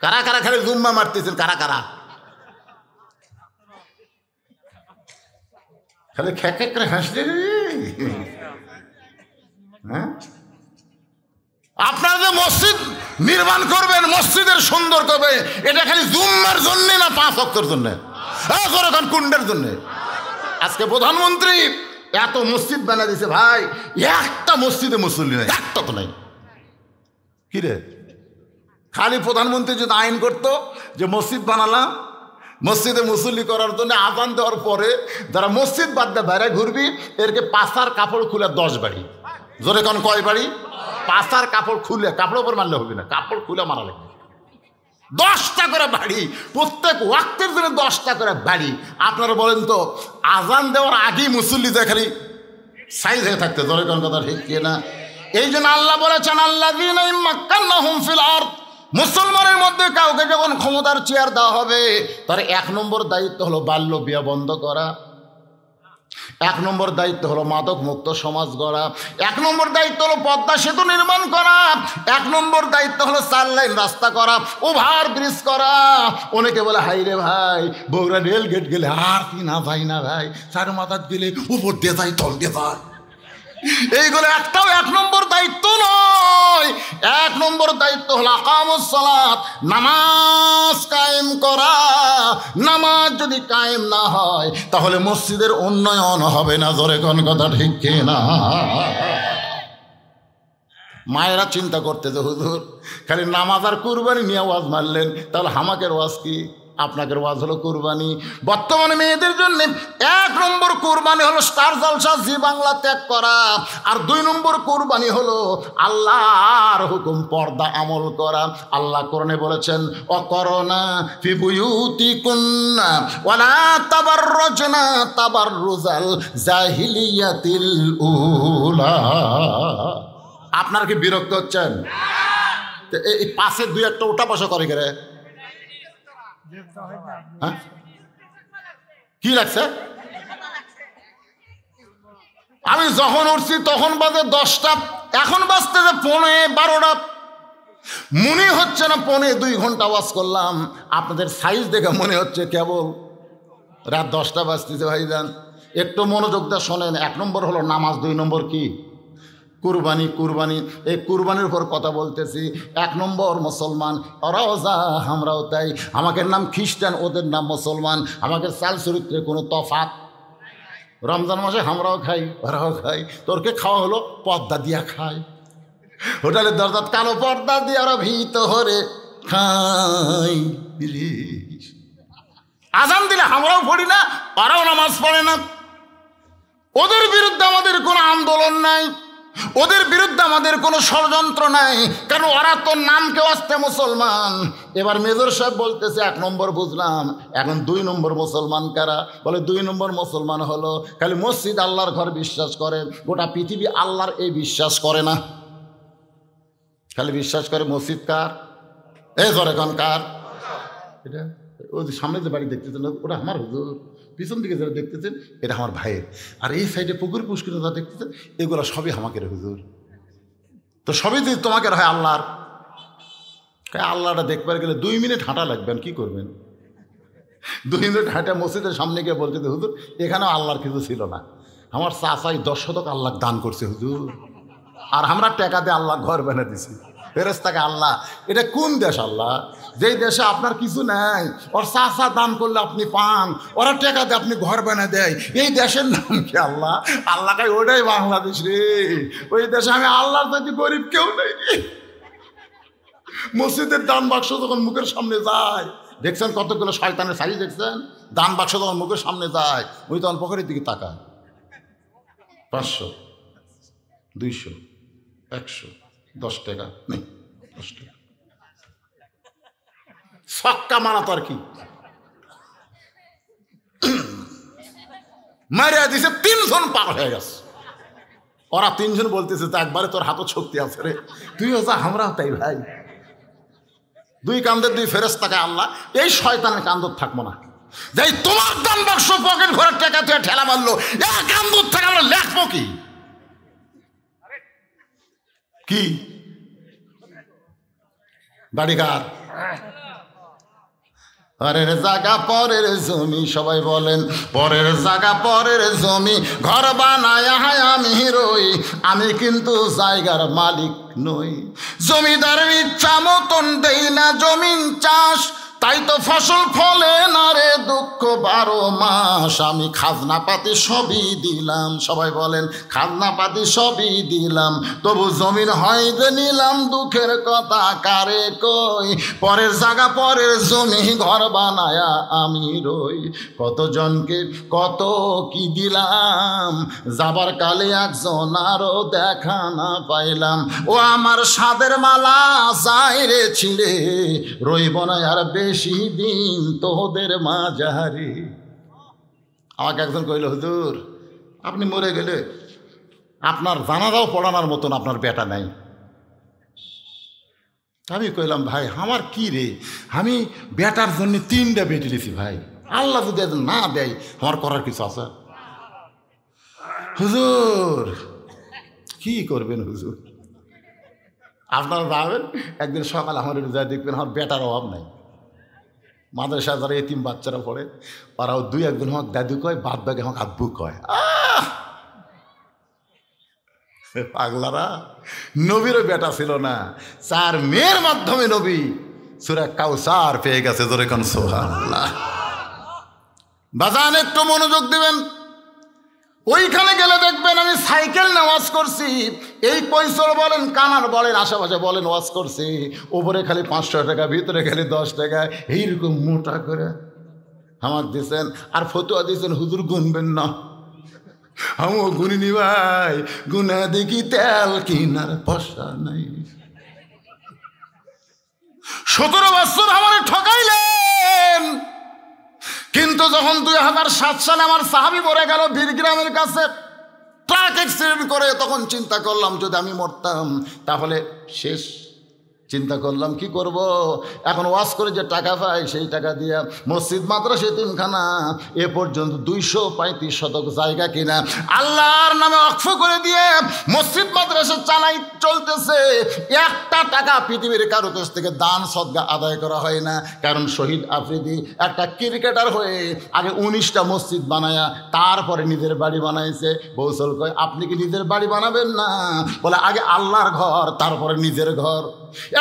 কারা কারা খালি জুম্মা মারতেছেন? কারা কারা খালি খেক করে হাসতে? হ্যাঁ, আপনারা যে মসজিদ নির্মাণ করবেন, মসজিদের সুন্দর করবে, এটা খালি জুম্মার জন্যে না 5 ওয়াক্তের জন্যে? কুন্ডের জন্যে? আজকে প্রধানমন্ত্রী এত মসজিদ বানা দিয়েছে ভাই, একটা মসজিদে মুসল্লি নাই, একটা তো নাই। কি রে, খালি প্রধানমন্ত্রী যদি আইন করতো যে মসজিদ বানালাম, মসজিদে মুসল্লি করার জন্য আজান দেওয়ার পরে যারা মসজিদ বাদ দিয়ে বাইরে ঘুরবি এরকে পাশার কাপড় খুলে 10 বাড়ি। জোরে কোন কয় বাড়ি? পাশার কাপড় খুলে, কাপড়ের উপর মারলে হবে না, কাপড় খুলে মারা লাগবে। 10টা করে বাড়ি, প্রত্যেক ওয়াক্তের জন্য 10টা করে বাড়ি। আপনারা বলেন তো আজান দেওয়ার আগেই মুসল্লি যায় খালি সাইজ হয়ে থাকতে। জোরে কোন কথা ঠিক কিনা? এই জন্য আল্লাহ বলেছেন আল্লাযীনা মাক্কান্নাহুম ফিল আরদ, মুসলমানের মধ্যে কাউকে যখন ক্ষমতার চেয়ার দেওয়া হবে তার 1 নম্বর দায়িত্ব হলো বাল্য বিয়ে বন্ধ করা, 1 নম্বর দায়িত্ব হলো মাদক মুক্ত সমাজ গড়া, 1 নম্বর দায়িত্ব হলো পদ্মা সেতু নির্মাণ করা, 1 নম্বর দায়িত্ব হলো 4 লাইন রাস্তা করা, ওভার ব্রিজ করা। অনেকে বলে হাই রে ভাই বগুড়া রেল গেট গেলে আর কি না যাই না ভাই, 4 মাথাত গেলে উপর দিয়ে যাই তল দিয়ে যায়, এইগুলো একটাও 1 নম্বর দায়িত্ব নয়। 1 নম্বর দায়িত্ব হলো আকামুস সালাত, নামাজ কায়েম করা। নামাজ যদি কায়েম না হয় তাহলে মসজিদের উন্নয়ন হবে না। জোরে কোন কথা ঠিক কিনা? মায়েরা চিন্তা করতে যে হুজুর খালি নামাজ আর কুরবানি নিয়ে ওয়াজ মারলেন, তাহলে হামাকের ওয়াজ কি? আপনাদের ওয়াজ হলো কুরবানি। বর্তমানে মেয়েদের জন্য 1 নম্বর কুরবানি হলো স্টার জলসা জি বাংলা ত্যাগ করা, আর 2 নম্বর কুরবানি হলো আল্লাহর হুকুম পর্দা আমল করা। আল্লাহ কোরআনে বলেছেন অকরনা ফি বুয়ুতিকুন্না ওয়ালা তাবাররুজনা তাবাররুজাল জাহিলিয়াতিল উলা। আপনারা কি বিরক্ত হচ্ছেন? এই পাশে 2-1টা ওটা বসা করে গেলে কি লাগছে? আমি যখন উঠছি তখন বাজে 10টা, এখন বাজতে যে 11:30। মনে হচ্ছে না 1.5-2 ঘন্টা ওয়াজ করলাম। আপনাদের সাইজ দেখে মনে হচ্ছে কেবল রাত 10টা বাজতেছে। ভাইজান একটু মনোযোগ দিয়ে শোনেন। 1 নম্বর হলো নামাজ, 2 নম্বর কি? কুরবানি। কুরবানি, এই কুরবানির উপর কথা বলতেছি। 1 নম্বর মুসলমান, ওরাও যা আমরাও তাই। আমাদের নাম খ্রিস্টান, ওদের নাম মুসলমান। আমাদের চাল চরিত্রে কোনো তফাৎ। রমজান মাসে আমরাও খাই, ওরাও খাই। তোরকে খাওয়া হলো পর্দা দিয়া খায়। হোটেলের দরজা কালো পর্দা দিয়ে ওরা ভিতরে খাই। আজান দিলে আমরাও পড়ি না, ওরাও নামাজ পড়ে না। ওদের বিরুদ্ধে আমাদের কোনো আন্দোলন নাই, ওদের বিরুদ্ধে আমাদের কোনো ষড়যন্ত্র নাই, কারণ ওরা তো নামকে আসতে মুসলমান। এবার মেজর সাহেব বলতেছে 1 নম্বর বুঝলাম, এখন 2 নম্বর মুসলমান কারা? বলে 2 নম্বর মুসলমান হলো খালি মসজিদ আল্লাহর ঘর বিশ্বাস করে, গোটা পৃথিবী আল্লাহর এই বিশ্বাস করে না। খালি বিশ্বাস করে মসজিদ কার? এই ঘর এখন কার? এটা ওই সামনে যে বাড়ি দেখতেছেন ওটা আমার হুজুর, পিছন দিকে যারা দেখতেছেন এটা আমার ভাইয়ের, আর এই সাইডে পুকুর পুষ্করিত যারা দেখতেছেন এগুলো সবই আমাকে হুজুর। তো সবই যদি তোমাকে হয় আল্লাহর, আল্লাহটা দেখবার গেলে 2 মিনিট হাঁটা লাগবেন, কি করবেন? 2 মিনিট হাঁটা মসজিদের সামনে গিয়ে বলতে হুজুর এখানেও আল্লাহর কিছু ছিল না, আমার চাচাই 10 শতক আল্লাহ দান করছে হুজুর, আর আমরা টাকা দিয়ে আল্লাহ ঘর বানিয়ে দিছি। ফেরেশতাকে আল্লাহ, এটা কোন দেশ আল্লাহ? যেই দেশে আপনার কিছু নাই, ওর চাচা দান করলে আপনি পান, ওরা টাকা দিয়ে আপনি ঘর বানিয়ে দেয়, এই দেশের নাম কি আল্লাহ? আল্লাহ কাই ওটাই বাংলাদেশ রে। ওই দেশে আমি আল্লাহর চাইতে গরিব কেউ নেই। মসজিদের দান বাক্স যখন মুখের সামনে যায়, দেখছেন কতগুলো শয়তানের সাইজ দেখছেন? দান বাক্স যখন মুখের সামনে যায় ওই তখন পকেটের দিকে তাকায়। 500, 200, 100, 10 টাকা নেই, 10 টাকা ছক্কা মারা তো আর কি মারিয়া দিছে। 3 জন পার হয়ে গেছে। ওরা 3 জন বলতেছে তা একবারে তোর হাতও শক্তি আছে রে, তুইও যা আমরাও তাই ভাই। 2 কান্দের 2 ফেরেশতাকে আল্লাহ এই শয়তানের কান্দর থাকবো না, যাই তোমার দান বাক্স পকেট ভরে টাকা তুই ঠেলা মারলো, কান্দর থেকে আমরা লেখবো কি? কি বাড়িঘর পরের জায়গা পরের জমি, সবাই বলেন পরের জায়গা পরের জমি, ঘর বানায় আমি রই, আমি কিন্তু জায়গার মালিক নই। জমিদারের ইচ্ছা মতন দেই না জমিন চাষ, তাই তো ফসল ফলে না রে দুঃখ 12 মাস। আমি খাজনা পাতি সবই দিলাম, সবাই বলেন খাজনা পাতি সবই দিলাম, তবু জমিন হয় যে নিলাম, দুঃখের কথা কারে কই। পরের জায়গা পরের জমি, ঘর বানায়া আমি রই, কতজনকে কত কি দিলাম, যাবার কালে একজন আরো দেখা না পাইলাম। ও আমার সাদের মালা যাই রে ছিঁড়ে, রইব না আর বেশি দিন তোদের মাঝারে। আমাকে একজন কইল হুজুর আপনি মরে গেলে আপনার জানাজাও পড়ানোর মতন আপনার বেটা নাই। আমি কইলাম ভাই আমার কি রে, আমি বেটার জন্য 3টা বেটি দিয়েছি ভাই, আল্লাহ যদি না দেয় আমার করার কিছু আছে? হুজুর কি করবেন হুজুর, আপনারা যাবেন একদিন সকাল আমার যা দেখবেন আমার বেটার অভাব নাই। মাদ্রাসা যারা এতিম বাচ্চারা পড়ে ওরাও 2-1 জন আমাকে দাদু কয়, বাদ বাকি আমাকে আব্বু কয়। পাগলারা, নবীরও বেটা ছিল না, 4 মেয়ের মাধ্যমে নবী সূরা কাউসার পেয়ে গেছে। জোরে কোন সুবহানাল্লাহ। বাজান একটু মনোযোগ দিবেন, ওইখানে গেলে দেখবেন আমি সাইকেল নিয়ে ওয়াজ করছি, এই কৈশোর বলেন কানার বলেন আশেপাশে বলেন ওয়াজ করছি, ওপরে খালি 500 টাকা, ভিতরে খালি 10 টাকা, এইরকম মোটা করে আমার দিয়েছেন, আর ফতুয়া দিয়েছেন হুজুর গুনবেন না। আমিও গুনিনি ভাই, গুনা দেখি তেল কিনার পয়সা নাই। 17 বছর আমার ঠকাইলেন, কিন্তু যখন 2007 সালে আমার সাহাবী মরে গেল বীরগ্রামের কাছে ট্রাক অ্যাক্সিডেন্ট করে, তখন চিন্তা করলাম যদি আমি মরতাম তাহলে শেষ। চিন্তা করলাম কি করব, এখন ওয়াজ করে যে টাকা পাই সেই টাকা দিয়ে মসজিদ মাদ্রাসা এতিমখানা এ পর্যন্ত 235 শতক জায়গা কিনা আল্লাহর নামে ওয়াকফ করে দিয়ে মসজিদ মাদ্রাসা চালাই চলতেছে। একটা টাকা পৃথিবীর কারো কাছ থেকে দান সদকা আদায় করা হয় না, কারণ শহীদ আফ্রিদি একটা ক্রিকেটার হয়ে আগে 19টা মসজিদ বানায়া তারপরে নিজের বাড়ি বানাইছে। বৌসল কয় আপনি কি নিজের বাড়ি বানাবেন না? বলে আগে আল্লাহর ঘর তারপরে নিজের ঘর।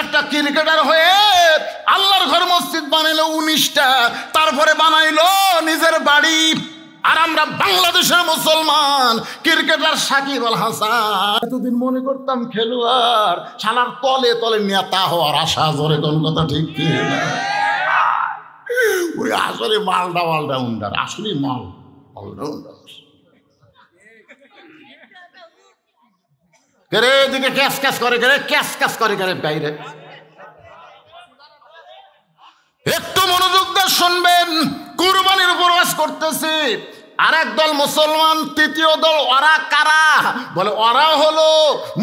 একটা ক্রিকেটার হয়ে আল্লাহর ঘর মসজিদ বানাইলো 19টা, তারপরে বানাইলো নিজের বাড়ি। আর আমরা বাংলাদেশের মুসলমান ক্রিকেটার সাকিব আল হাসান এতদিন মনে করতাম খেলোয়াড়, শালার তলে তলে নেতা হওয়ার আশা। জোরে কোন কথা ঠিক কি না? ওই আসলে মালটা অলরাউন্ডার, আসলে মাল অলরাউন্ডার। রে দিকে ক্যাশ ক্যাশ করে, ক্যাশ ক্যাশ করে বাইরে। একটু মনোযোগ দিয়ে শুনবেন, কুরবানির উপর ওয়াজ করতেছি। আর একদল মুসলমান, তৃতীয় দল, ওরা কারা? বলে ওরা হলো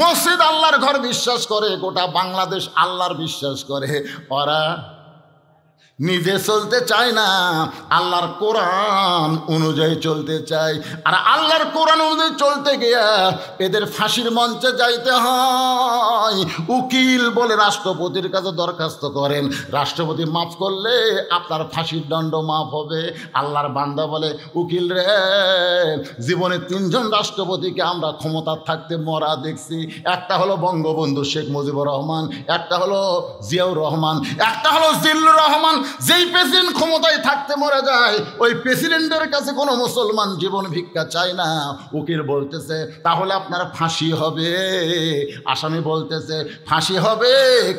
মসজিদ আল্লাহর ঘর বিশ্বাস করে, গোটা বাংলাদেশ আল্লাহর বিশ্বাস করে। ওরা নিজে চলতে চায় না, আল্লাহর কোরআন অনুযায়ী চলতে চায়। আর আল্লাহর কোরআন অনুযায়ী চলতে গিয়া এদের ফাঁসির মঞ্চে যাইতে হয়। উকিল বলে রাষ্ট্রপতির কাছে দরখাস্ত করেন, রাষ্ট্রপতি মাফ করলে আপনার ফাঁসির দণ্ড মাফ হবে। আল্লাহর বান্দা বলে উকিল রে, জীবনে 3 জন রাষ্ট্রপতিকে আমরা ক্ষমতা থাকতে মরা দেখছি। একটা হলো বঙ্গবন্ধু শেখ মুজিবুর রহমান, একটা হলো জিয়াউর রহমান, একটা হলো জিল্লুর রহমান। যেই প্রেসিডেন্ট ক্ষমতায় থাকতে মরে যায়, ওই প্রেসিডেন্টের কাছে কোনো মুসলমান জীবন ভিক্ষা চায় না। উকিল বলতেছে তাহলে আপনার ফাঁসি হবে। আসামি বলতেছে ফাঁসি হবে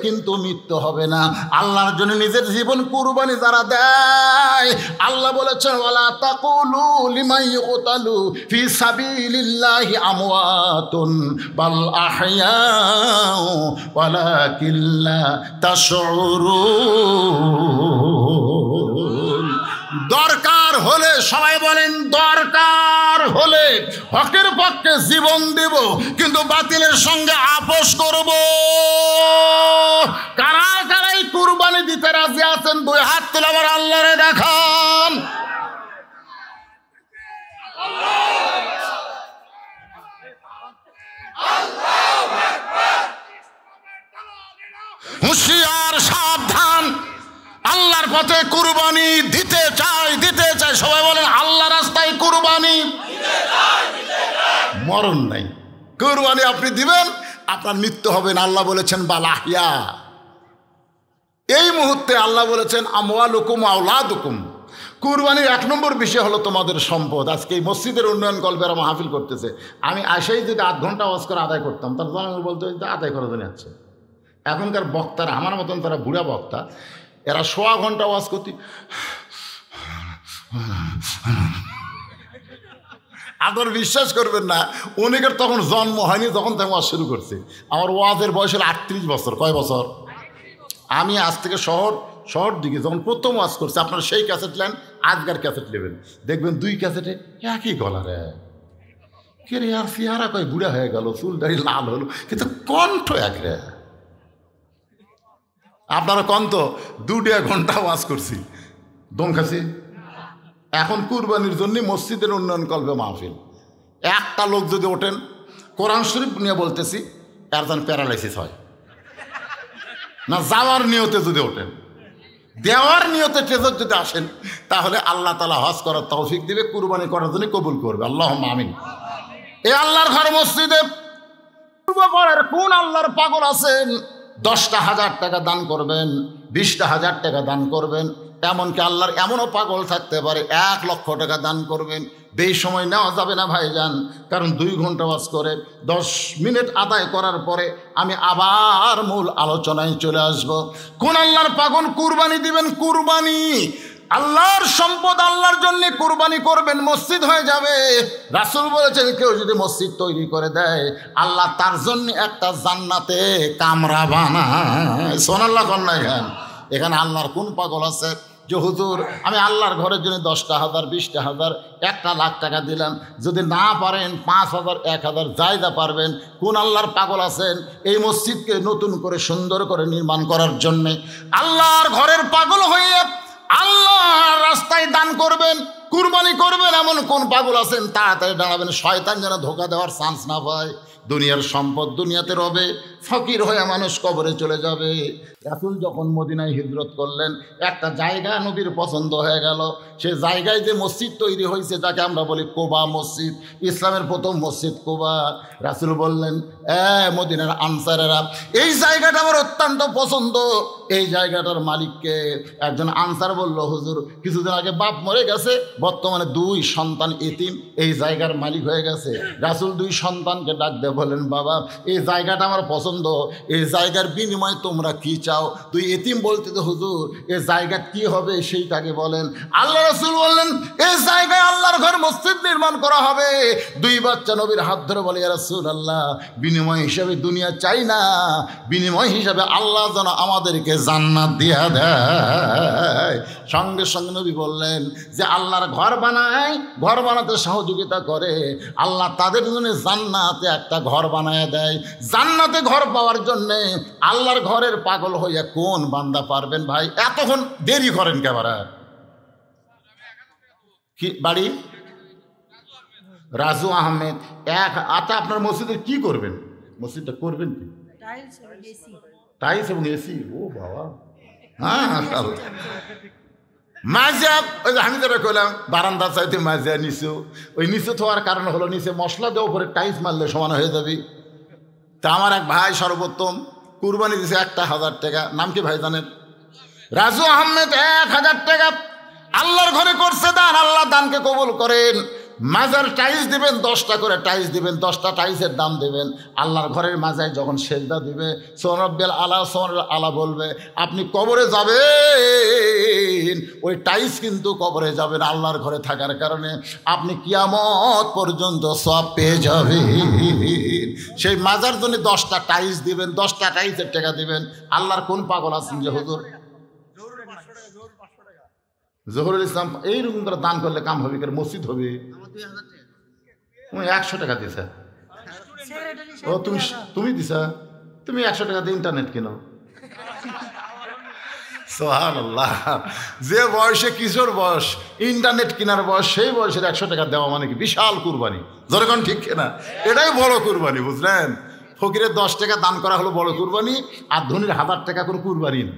কিন্তু মৃত্যু হবে না। আল্লাহর জন্য নিজের জীবন কুরবানি যারা দেয়, আল্লাহ বলেছেন ওয়ালা তাকুলু লিমান ইউকতালু ফি সাবিলিল্লাহি আমওয়াতুন বাল আহইয়াউ ওয়ালাকিন লা তাশউরুন। দরকার হলে, সবাই বলেন দরকার হলে হকের পক্ষে জীবন দেব, কিন্তু বাতিলের সঙ্গে আপোষ করব। কারা কারাই কুরবানি দিতে রাজি আছেন? 2 হাত তুলে আবার আল্লাহরে দেখান। হুঁশিয়ার, সাবধান। আল্লাহর পথে কুরবানি দিতে চাই, দিতে চাই। সবাই বলেন আল্লাহ রাস্তায় কুরবানি। মরণ নাই, কুরবানি আপনি দিবেন, আপনার মৃত্যু হবে না। আল্লাহ বলেছেন বালাহিয়া। এই মুহূর্তে আল্লাহ বলেছেন আমওয়ালুকুম আওলাদুকুম। কুরবানির 1 নম্বর বিষয় হলো তোমাদের সম্পদ। আজকে এই মসজিদের উন্নয়ন কল্পেরা মাহফিল করতেছে। আমি আসাই যদি 8 ঘন্টা ওয়াজ করে আদায় করতাম, তার জন্য বলতে আদায় করা যাচ্ছে। এখনকার বক্তারা আমার মতন, তারা বুড়া বক্তা, এরা 1.25 ঘন্টা ওয়াজ করতে। আপনার বিশ্বাস করবেন না, অনেকের তখন জন্ম হয়নি যখন তাকে ওয়াজ শুরু করছে। আমার ওয়াজের বয়স হলো 38 বছর। কয় বছর? আমি আজ থেকে শহর দিকে যখন প্রথম ওয়াজ করছি, আপনারা সেই ক্যাসেট নেন, আজকার ক্যাসেট নেবেন, দেখবেন 2 ক্যাসেটে একই গলা রে। কে রে আর চেহারা কয় বুড়া হয়ে গেল, চুল দাড়ি লাল হলো, কিন্তু কণ্ঠ এক রে। আপনারা কন্ত 2 ঘন্টা ওয়াজ করছি, দম খাসি। এখন কুরবানির জন্য মসজিদের উন্নয়ন কল্পে মাহফিল। একটা লোক যদি ওঠেন, কোরআন শরীফ নিয়ে বলতেছি, এর যেন প্যারালাইসিস হয় না। যাওয়ার নিয়তে যদি ওঠেন, দেওয়ার নিয়তে ট্রেজর যদি আসেন, তাহলে আল্লাহ তাআলা হজ করার তৌফিক দিবে, কুরবানি করার জন্য কবুল করবে। আল্লাহুম্মা আমিন। এই আল্লাহর ঘর মসজিদে কোন আল্লাহর পাগল আছেন 10টা 1000 টাকা দান করবেন, 20টা 1000 টাকা দান করবেন। এমনকি আল্লাহর এমনও পাগল থাকতে পারে 1 লক্ষ টাকা দান করবেন। বেশি সময় নেওয়া যাবে না ভাইজান, কারণ 2 ঘন্টা ওয়াজ করে 10 মিনিট আদায় করার পরে আমি আবার মূল আলোচনায় চলে আসব। কোন আল্লাহর পাগল কুরবানি দিবেন? কুরবানি আল্লাহর সম্পদ আল্লাহর জন্য কুরবানি করবেন, মসজিদ হয়ে যাবে। রাসূল বলেছেন কেউ যদি মসজিদ তৈরি করে দেয় আল্লাহ তার জন্য একটা জান্নাতে কামরা বানায়। সুবহানাল্লাহ কন্যা। এখানে আল্লাহর কোন পাগল আছে যে হুজুর আমি আল্লাহর ঘরের জন্য 10টা হাজার 20টা হাজার 1 লাখ টাকা দিলাম, যদি না পারেন 5,000 1000 জায়গা পারবেন? কোন আল্লাহর পাগল আছেন এই মসজিদকে নতুন করে সুন্দর করে নির্মাণ করার জন্যে? আল্লাহর ঘরের পাগল হয়ে আল্লাহর রাস্তায় দান করবেন, কুরবানি করবেন, এমন কোন পাগল আছেন? তাড়াতাড়ি দাঁড়াবেন, শয়তান যেন ধোকা দেওয়ার চান্স না পায়। দুনিয়ার সম্পদ দুনিয়াতে রবে, ফকির হয়ে মানুষ কবরে চলে যাবে। রাসূল যখন মদিনায় হিজরত করলেন একটা জায়গা নবীর পছন্দ হয়ে গেল। সে জায়গায় যে মসজিদ তৈরি হয়েছে যাকে আমরা বলি কোবা মসজিদ, ইসলামের প্রথম মসজিদ কোবা। রাসূল বললেন মদিনার আনসারেরা এই জায়গাটা আমার অত্যন্ত পছন্দ। এই জায়গাটার মালিককে? একজন আনসার বলল হুজুর কিছুদিন আগে বাপ মরে গেছে, বর্তমানে 2 সন্তান এতিম এই জায়গার মালিক হয়ে গেছে। রাসূল 2 সন্তানকে ডাক দিয়ে বলেন বাবা এই জায়গাটা আমার পছন্দ, এই জায়গার বিনিময়ে তোমরা কি চাও? 2 এতিম বলতে তো হুজুর এই জায়গা কি হবে সেইটাকে বলেন। আল্লাহ রাসূল বললেন এই জায়গায় আল্লাহর ঘর মসজিদ নির্মাণ করা হবে। 2 বাচ্চা নবীর হাত ধরে বলে ইয়া রাসূলুল্লাহ বিনিময় হিসাবে দুনিয়া চাই না, বিনিময় হিসাবে আল্লাহ যেন আমাদেরকে জান্নাত দিয়া দেয়। সঙ্গে সঙ্গে নবী বললেন যে আল্লাহর ঘর বানায়, ঘর বানাতে সহযোগিতা করে, আল্লাহ তাদের জন্য জান্নাতে একটা ঘর বানায় দেয়। জান্নাতে ঘর পাওয়ার জন্যে আল্লাহর ঘরের পাগল হইয়া কোন বান্দা পারবেন ভাই? এতক্ষণ দেরি করেন কেবারা? কি বাড়ি? রাজু আহমেদ। আচ্ছা আপনার মসজিদের কি করবেন? মসজিদটা করবেন কি? টাইলস এবং এসি। ও বাবা, হ্যাঁ মাজা ওই যে আমি যেটা কইলাম বারান্দার চাইতে মাজা নিচু, ওই নিচু থাকার কারণ হলো নিচে মশলা দেওয়ার উপরে টাইলস মারলে সমান হয়ে যাবে। তা আমার এক ভাই সর্বোত্তম কুরবানি দিছে 1,000 টাকা। নাম কি ভাই জানেন? রাজু আহমেদ। 1,000 টাকা আল্লাহর ঘরে করছে দান। আল্লাহ দানকে কবুল করেন। মাজার টাইলস দিবেন 10টা করে টাইলস দিবেন, 10টা টাইলসের দাম দেবেন। আল্লাহর ঘরের মাজায় যখন সেজদা দিবে সোনব্বেল আলা সোনর আলা বলবে আপনি কবরে যাবেন, ওই টাইলস কিন্তু কবরে যাবেন আল্লাহর ঘরে থাকার কারণে। আপনি কিয়ামত পর্যন্ত সব পেয়ে যাবেন। সেই মাজার জন্য 10টা টাইলস দিবেন, 10টা টাইলসের টাকা দিবেন। আল্লাহর কোন পাগল আছেন যে হুজুর জহুরুল ইসলাম এইরকম করে দান করলে কাম হবে, মসজিদ হবে? তুমি 100 টাকা দিছা? ও তুমি দিছা? তুমি 100 টাকা দিয়ে ইন্টারনেট কিনো। সুবহানাল্লাহ। যে বয়সে কিশোর বয়স, ইন্টারনেট কেনার বয়স, সেই বয়সের 100 টাকা দেওয়া মানে কি বিশাল কুরবানি। যখন ঠিক না এটাই বড় কুরবানি, বুঝলেন? ফকিরের 10 টাকা দান করা হলো বড় কুরবানি, আর ধনীর 1000 টাকা কোনো কুরবানি না।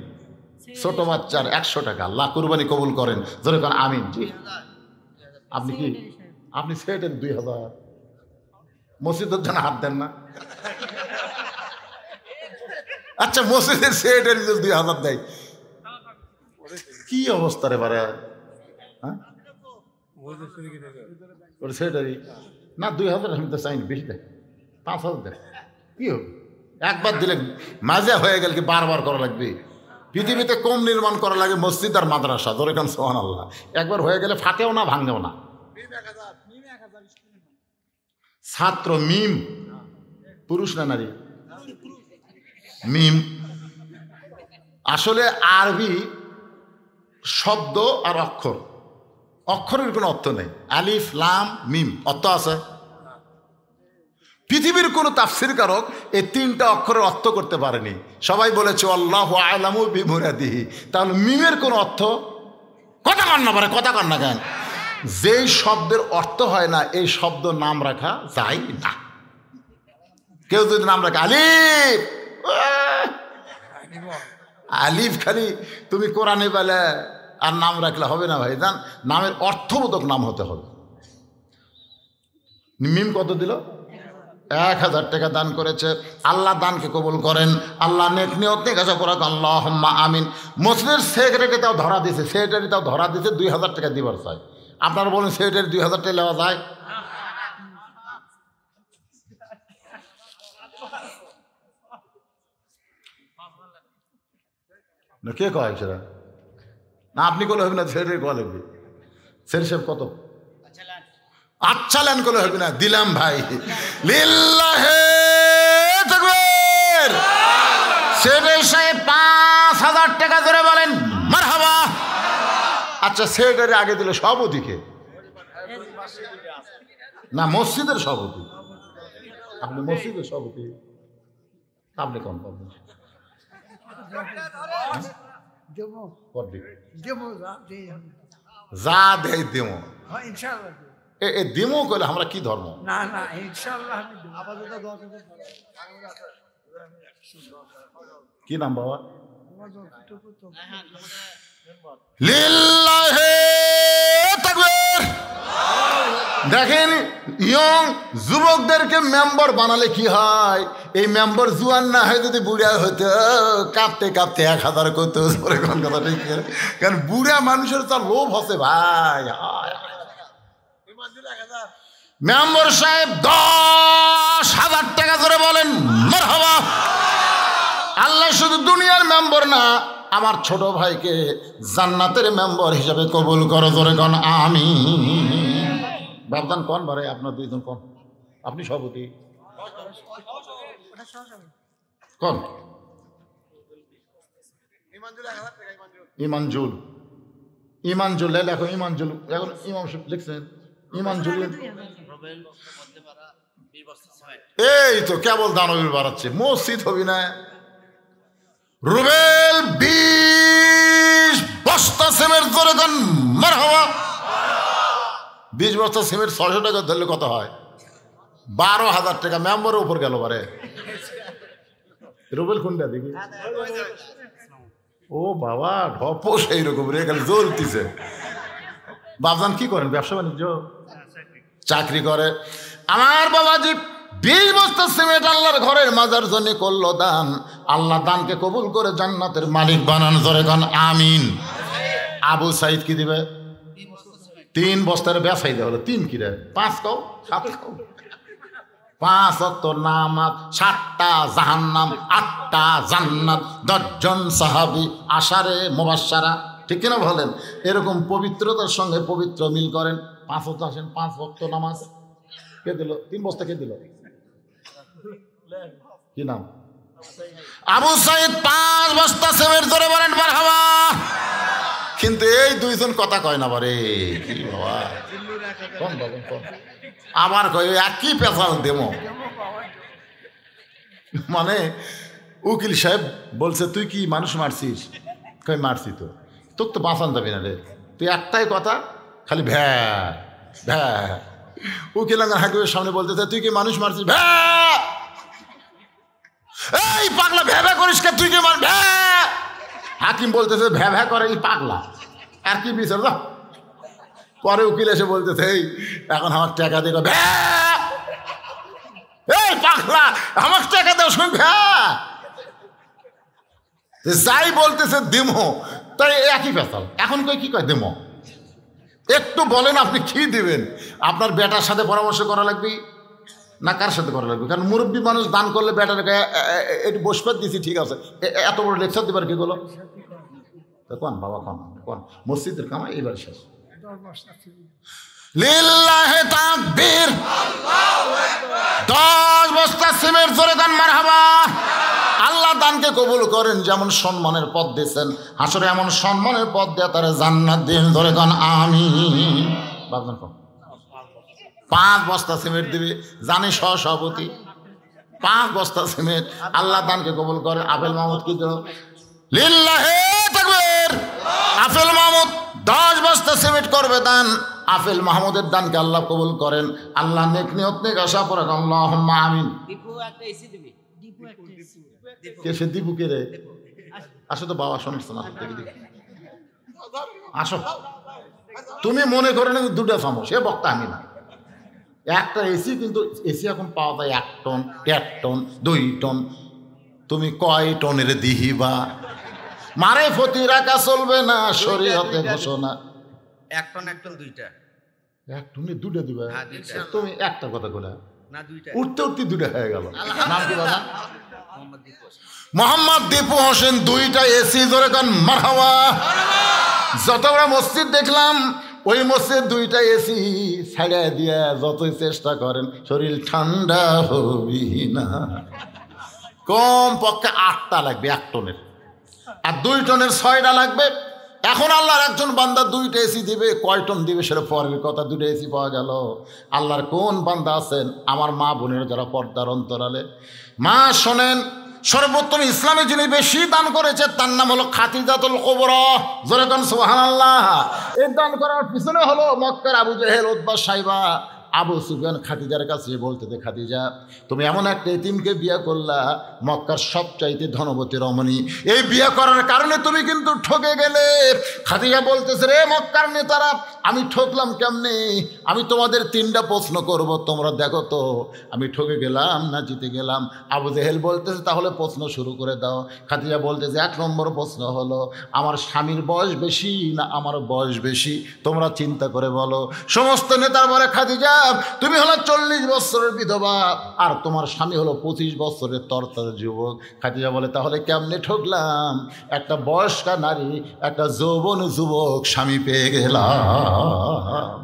ছোট বাচ্চার 100 টাকা আল্লাহ কুরবানি কবুল করেন। যখন আমিন। জি আপনি কি আপনি সেটের 2000 মসজিদের জন্য হাত দেন না? আচ্ছা মসজিদের সেটের 2000 দেয়, কি অবস্থা রে বারে? হ্যাঁ সেটারই না 2000 আমি তো চাইনি, বেশি দেয় 5000 দেয়। কি হবে? একবার দিলে মাজা হয়ে গেল কি বারবার করা লাগবে? পৃথিবীতে কম নির্মাণ করা লাগে মসজিদ আর মাদ্রাসা। ধরে কেন সুবহানাল্লাহ। একবার হয়ে গেলে ফাটেও না ভাঙেও না। ছাত্র মিম পুরুষ না নারী? মিম আসলে আরবি শব্দ আর অক্ষর, অক্ষরের কোনো অর্থ নেই। আলিফ লাম মিম অর্থ আছে? পৃথিবীর কোনো তাফসির কারক এই 3টা অক্ষরের অর্থ করতে পারেনি। সবাই বলেছে আল্লাহু আ'লামু বিমুরাদিহি। তাহলে মিমের কোনো অর্থ? কথা কন না পারে, কথা কন না কেন? যেই শব্দের অর্থ হয় না এই শব্দ নাম রাখা যায় না। কেউ যদি নাম রাখে আলিফ, আলিফ খালি তুমি কোরআনে বলে আর নাম রাখলে হবে না ভাই জান, নামের অর্থবোধক নাম হতে হবে। মিম কত দিল? 1000 টাকা দান করেছে। আল্লাহ দানকে কবুল করেন। আল্লাহ নেক নিয়ত নিয়ে গেছে পড়া আল্লাহুম্মা আমিন। মসজিদের সেক্রেটারি তাও ধরা দিছে, সেক্রেটারি তাও ধরা দিছে 2000 টাকা দিবার চাই। আপনারা বলেন সেক্রেটারি 2000 টাকা নেওয়া যায়? না কে কয় সেটা? না আপনি করলে হবে না, ছেড়ে কল হবে। ছেড়ে সাহেব কত আচ্ছা লেন করলে হবে না, দিলাম ভাই। লিল্লাহে তাকবীর। ছেড়ে সাহেব 5,000 টাকা ধরে বলেন মারহাবা। আচ্ছা ছেড়ে আগে দিল সভাপতিকে না মসজিদের সভাপতি? আপনি মসজিদের সভাপতি, আপনি কোন পাবেন? যা দেয় দেমো এ দেমো করলে আমরা কি ধর্ম? না না ইনশাআল্লাহ। কি নাম বাবা? লিল্লাহে তাকবীর। দেখেন ইয়ং যুবকদেরকে মেম্বার বানালে কি হয়? এই মেম্বার জুয়ান না হয় যদি বুড়া হতো কাঁপতে কাঁপতে 1000 করতো। কোন কথা ঠিক, কারণ বুড়া মানুষের তার লোভ হচ্ছে ভাই। মেম্বার সাহেব 10,000 টাকা ধরে বলেন মারহাবা। আল্লাহ শুধু দুনিয়ার মেম্বার না, আমার ছোট ভাইকে জান্নাতের মেম্বার হিসাবে কবুল করো, ধরে কোন আমিন। বাবদান কোন বারে আপনার দুইজন কোন? আপনি সভাপতি কোন? ইমানজুল। ইমানজুল লেখো, ইমানজুল এখন ইমাম লিখছেন ইমানজুল। এই তো কেবল দানবীর বাড়াচ্ছে, মসজিদ হবি না। রুবেল 20 বস্তা সিমেন্ট ধরে দেন মারহাবা। 20 বস্তা সিমেন্ট 600 টাকা ধরলে কত হয়? 12,000 টাকা মেম্বারের উপর গেল বারে। রুবেল কোনটা দেখি? ও বাবা ঢপো সেই রকম রে, খালি জ্বলতিছে। বাবজান কি করেন? ব্যবসা বাণিজ্য, চাকরি করে। আমার বাবাজি 20 বস্তা সিমেন্ট আল্লাহর ঘরের মাজার জন্য করলো দান। আল্লাহ দানকে কবুল করে জান্নাতের মালিক বানান, ধরে গান আমিন। আবু সাইদ কি দিবে? 3 বস্তার ব্যবসায়ী দেওয়া হলো। 3 কি রে? 5 কও 7 কও। 5 ওয়াক্ত নামাজ, 7টা জাহান্নাম, 8টা জান্নাত, 10 জন সাহাবী, আশারে মুবাশশারা, ঠিক কিনা বলেন? এরকম পবিত্রতার সঙ্গে পবিত্র মিল করেন। 5 ওয়াক্ত আসেন, 5 ওয়াক্ত নামাজ কে দিল? 3 বস্তা কে দিল? কি নাম? আবু সাইদ 5 বস্তা সিমেন্ট ধরে বলেন মারহাবা। কিন্তু এই দুইজন কথা কয় না বারে, কি বাবা কোন বাবা কোন? আবার কয় একই পেশাল দেমো। মানে উকিল সাহেব বলছে তুই কি মানুষ মারছিস? কই মারছি তো। তোর তো বাঁচান যাবি না রে, তুই একটাই কথা খালি ভ্যা ভ্যা। উকিল হাকিমের সামনে বলতেছে তুই কি মানুষ মারছিস? ভ্যা। এই পাগলা ভ্যা ভ্যা করিস কে? তুই কি মার? ভ্যা। হাকিম বলতেছে ভ্যা ভ্যা করে এই পাগলা, আর কি বিচার? পরে উকিল এসে বলতেছে এই এখন আমার টাকা দিয়ে ভ্যা। এই পাগলা আমার টাকা দেও, শুন ভ্যা। যাই বলতেছে দেমো, তাই একই পেশাল। এখন কই কি কয় দেমো? একটু বলেন আপনি কি দিবেন? আপনার বেটার সাথে পরামর্শ করা লাগবে না কার সাথে করা লাগবে? কারণ মুরব্বী মানুষ দান করলে বেটার একটু বসপাত দিছি, ঠিক আছে, এত বড় লেকচার দিবার কি বলো? কোন বাবা কোন কোন? মসজিদের কামাই এবার শেষ। লিল্লাহে তাকবীর। 10 বস্তা সিমেন্ট ধরে দেন মারহাবা। আল্লাহ দানকে কবুল করেন। যেমন সম্মানের পদ দিয়েছেন, হাসরে এমন সম্মানের পদ দেয়া তারা জান্নাত দিন, ধরে গান আমিন। 5 বস্তা সিমেন্ট দিবে, জানি সভাপতি। 5 বস্তা সিমেন্ট আল্লাহ দানকে কবুল করেন। আফেল মাহমুদ কি দিল? লিল্লাহে তাকবীর। আফেল মাহমুদ 10 বস্তা সিমেন্ট করবে দান। আফেল মাহমুদের দানকে আল্লাহ কবুল করেন। আল্লাহ নেক নিয়ত নেক আশা করে আল্লাহুম্মা আমিন। দীপু একটা এসি দিবি। দীপু একটা এসি। কে সে? দীপু কে রে? আসো তো বাবা, শোনাচ্ছ না দেখি আসো। তুমি মনে করে না 2টা চামচ, সে বক্তা আমি না। একটা এসি, কিন্তু এসি এখন পাওয়া যায় 1 টন, 1.5 টন, 2 টন। তুমি কয় টনের দিহিবা? মারে ফতি রাখা চলবে না, শরীয়তে ঘোষণা। 1 টন 2টা। 1 টনে 2টা দিবা? তুমি একটা কথা বলে না 2টা। উঠতে উঠতে 2টা হয়ে গেল। নাম কি বাবা? মোহাম্মদ দীপু। মোহাম্মদ দীপু হোসেন। 2টা এসি ধরে কান মারহাবা। যতগুলো মসজিদ দেখলাম ওই মসজিদ দুইটা এসি ছাড়া দিয়া যতই চেষ্টা করেন শরীর ঠান্ডা হবি না। কম পক্ষে 8টা লাগবে 1 টনের, আর 2 টনের 6টা লাগবে। এখন আল্লাহর একজন বান্দা 2টা এসি দিবে, কয় টন দিবে সেটা পরের কথা। 2টা এসি পাওয়া গেল। আল্লাহর কোন বান্দা আছেন আমার মা বোনের যারা পর্দার অন্তরালে, মা শোনেন, সর্বোত্তম ইসলামে যিনি বেশি দান করেছে তার নাম হলো খাদিজাতুল কুবরা। জোরে কোন সুবহানাল্লাহ। এই দান করার পিছনে হলো মক্কার আবু জেহেল, উতবা, সাইবা, আবু সুফিয়ান খাদিজার কাছে বলতে দে, খাদিজা তুমি এমন একটা এতিমকে বিয়ে করলা, মক্কার সবচাইতে ধনবতী রমণী, এই বিয়ে করার কারণে তুমি কিন্তু ঠকে গেলে। খাদিজা বলতেছে, রে মক্কার নেতারা, আমি ঠকলাম কেমনে? আমি তোমাদের 3টা প্রশ্ন করব, তোমরা দেখো তো আমি ঠকে গেলাম না জিতে গেলাম। আবু জেহেল বলতেছে, তাহলে প্রশ্ন শুরু করে দাও। খাদিজা বলতেছে, 1 নম্বর প্রশ্ন হলো আমার স্বামীর বয়স বেশি না আমার বয়স বেশি? তোমরা চিন্তা করে বলো। সমস্ত নেতার বলে, খাদিজা তুমি হলো 40 বছরের বিধবা আর তোমার স্বামী হলো 25 বছরের তরতাজা যুবক। খাদিজা বলে, তাহলে কেমনে ঠকলাম? একটা বয়স্কা নারী, একটা যৌবন যুবক স্বামী পেয়ে গেলাম।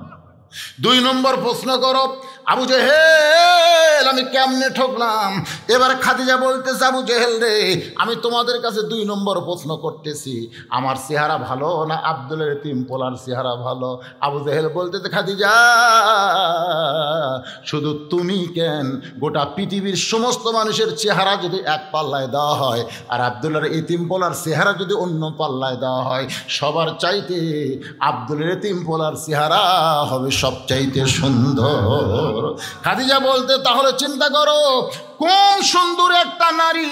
2 নম্বর প্রশ্ন করো আবু জেহেল, আমি কেমনে ঠকলাম? এবার খাদিজা বলতেছে, আবু জেহেল রে, আমি তোমাদের কাছে 2 নম্বর প্রশ্ন করতেছি, আমার চেহারা ভালো না আব্দুলের এতিম পোলার চেহারা ভালো? আবু জেহেল বলতেছে, খাদিজা শুধু তুমি কেন, গোটা পৃথিবীর সমস্ত মানুষের চেহারা যদি এক পাল্লায় দেওয়া হয় আর আব্দুলের এতিম পোলার চেহারা যদি অন্য পাল্লায় দেওয়া হয়, সবার চাইতে আব্দুলের এতিম পোলার চেহারা হবে সবচাইতে সুন্দর। খাদিজা বলতে, তাহলে চিন্তা করো কোন সুন্দর একটা নারী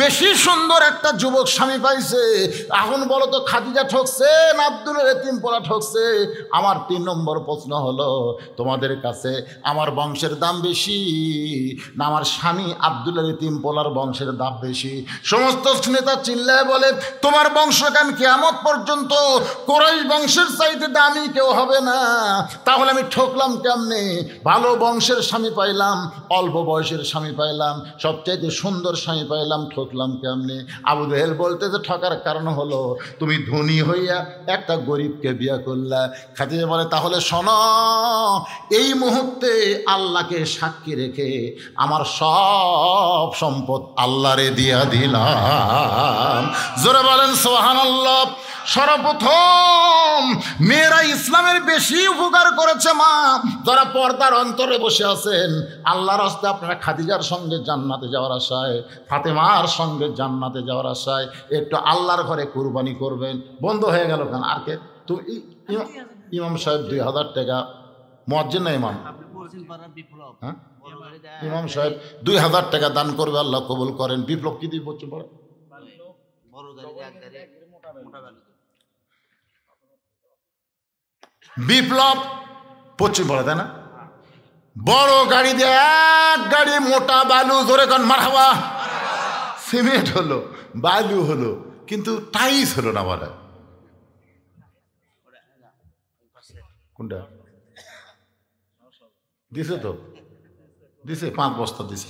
বেশি সুন্দর একটা যুবক স্বামী পাইছে। এখন বলো তো খাদিজা ঠকছে না আব্দুলের এতিম পোলা ঠকছে? আমার 3 নম্বর প্রশ্ন হলো, তোমাদের কাছে আমার বংশের দাম বেশি না আমার স্বামী আব্দুলের এতিম পোলার বংশের দাম বেশি? সমস্ত নেতা চিল্লায় বলে, তোমার বংশ কেন কিয়ামত পর্যন্ত কুরাইশ বংশের চাইতে দামি কেউ হবে না। তাহলে আমি ঠকলাম কেমনে? ভালো বংশের স্বামী পাইলাম, অল্প বয়সের স্বামী পাইলাম, সবচাইতে সুন্দর স্বামী পাইলাম, ঠকলাম কেমনে? আবু জেহেল বলতে যে ঠকার কারণ হলো তুমি ধনী হইয়া একটা গরিবকে বিয়ে করলা। খাদিজা বলে, তাহলে শোনো, এই মুহূর্তে আল্লাহকে সাক্ষী রেখে আমার সব সম্পদ আল্লাহরে দিয়া দিলাম। জোরে বলেন সুবহানাল্লাহ। সর্বপ্রথম মেয়েরা ইসলামের বেশি উপকার করেছে মা যারা পর্দার অন্তরে বসে আছেন। আল্লাহর রাস্তায় আপনারা খাদিজার সঙ্গে জান্নাতে যাওয়ার আশায়, ফাতেমার সঙ্গে জান্নাতে যাওয়ার আশায় একটু আল্লাহর ঘরে কুরবানি করবেন। বন্ধ হয়ে গেল কেন? আর কে? তুমি ইমাম সাহেব 2000 টাকা, মুয়াজ্জিন না ইমাম? হ্যাঁ, ইমাম সাহেব 2000 টাকা দান করবে, আল্লাহ কবুল করেন। বিপ্লব কি দিয়ে বলছে? বিপ্লব পশ্চিম পড়ে, তাই না? বড় গাড়ি দিয়ে 1 গাড়ি মোটা বালু, ধরে কান মারহাবা, সিমেন্ট হলো, বালু হলো, কিন্তু টাইস হলো না। বলে কোনটা দিছে? তো দিছে, 5 বস্তা দিছে।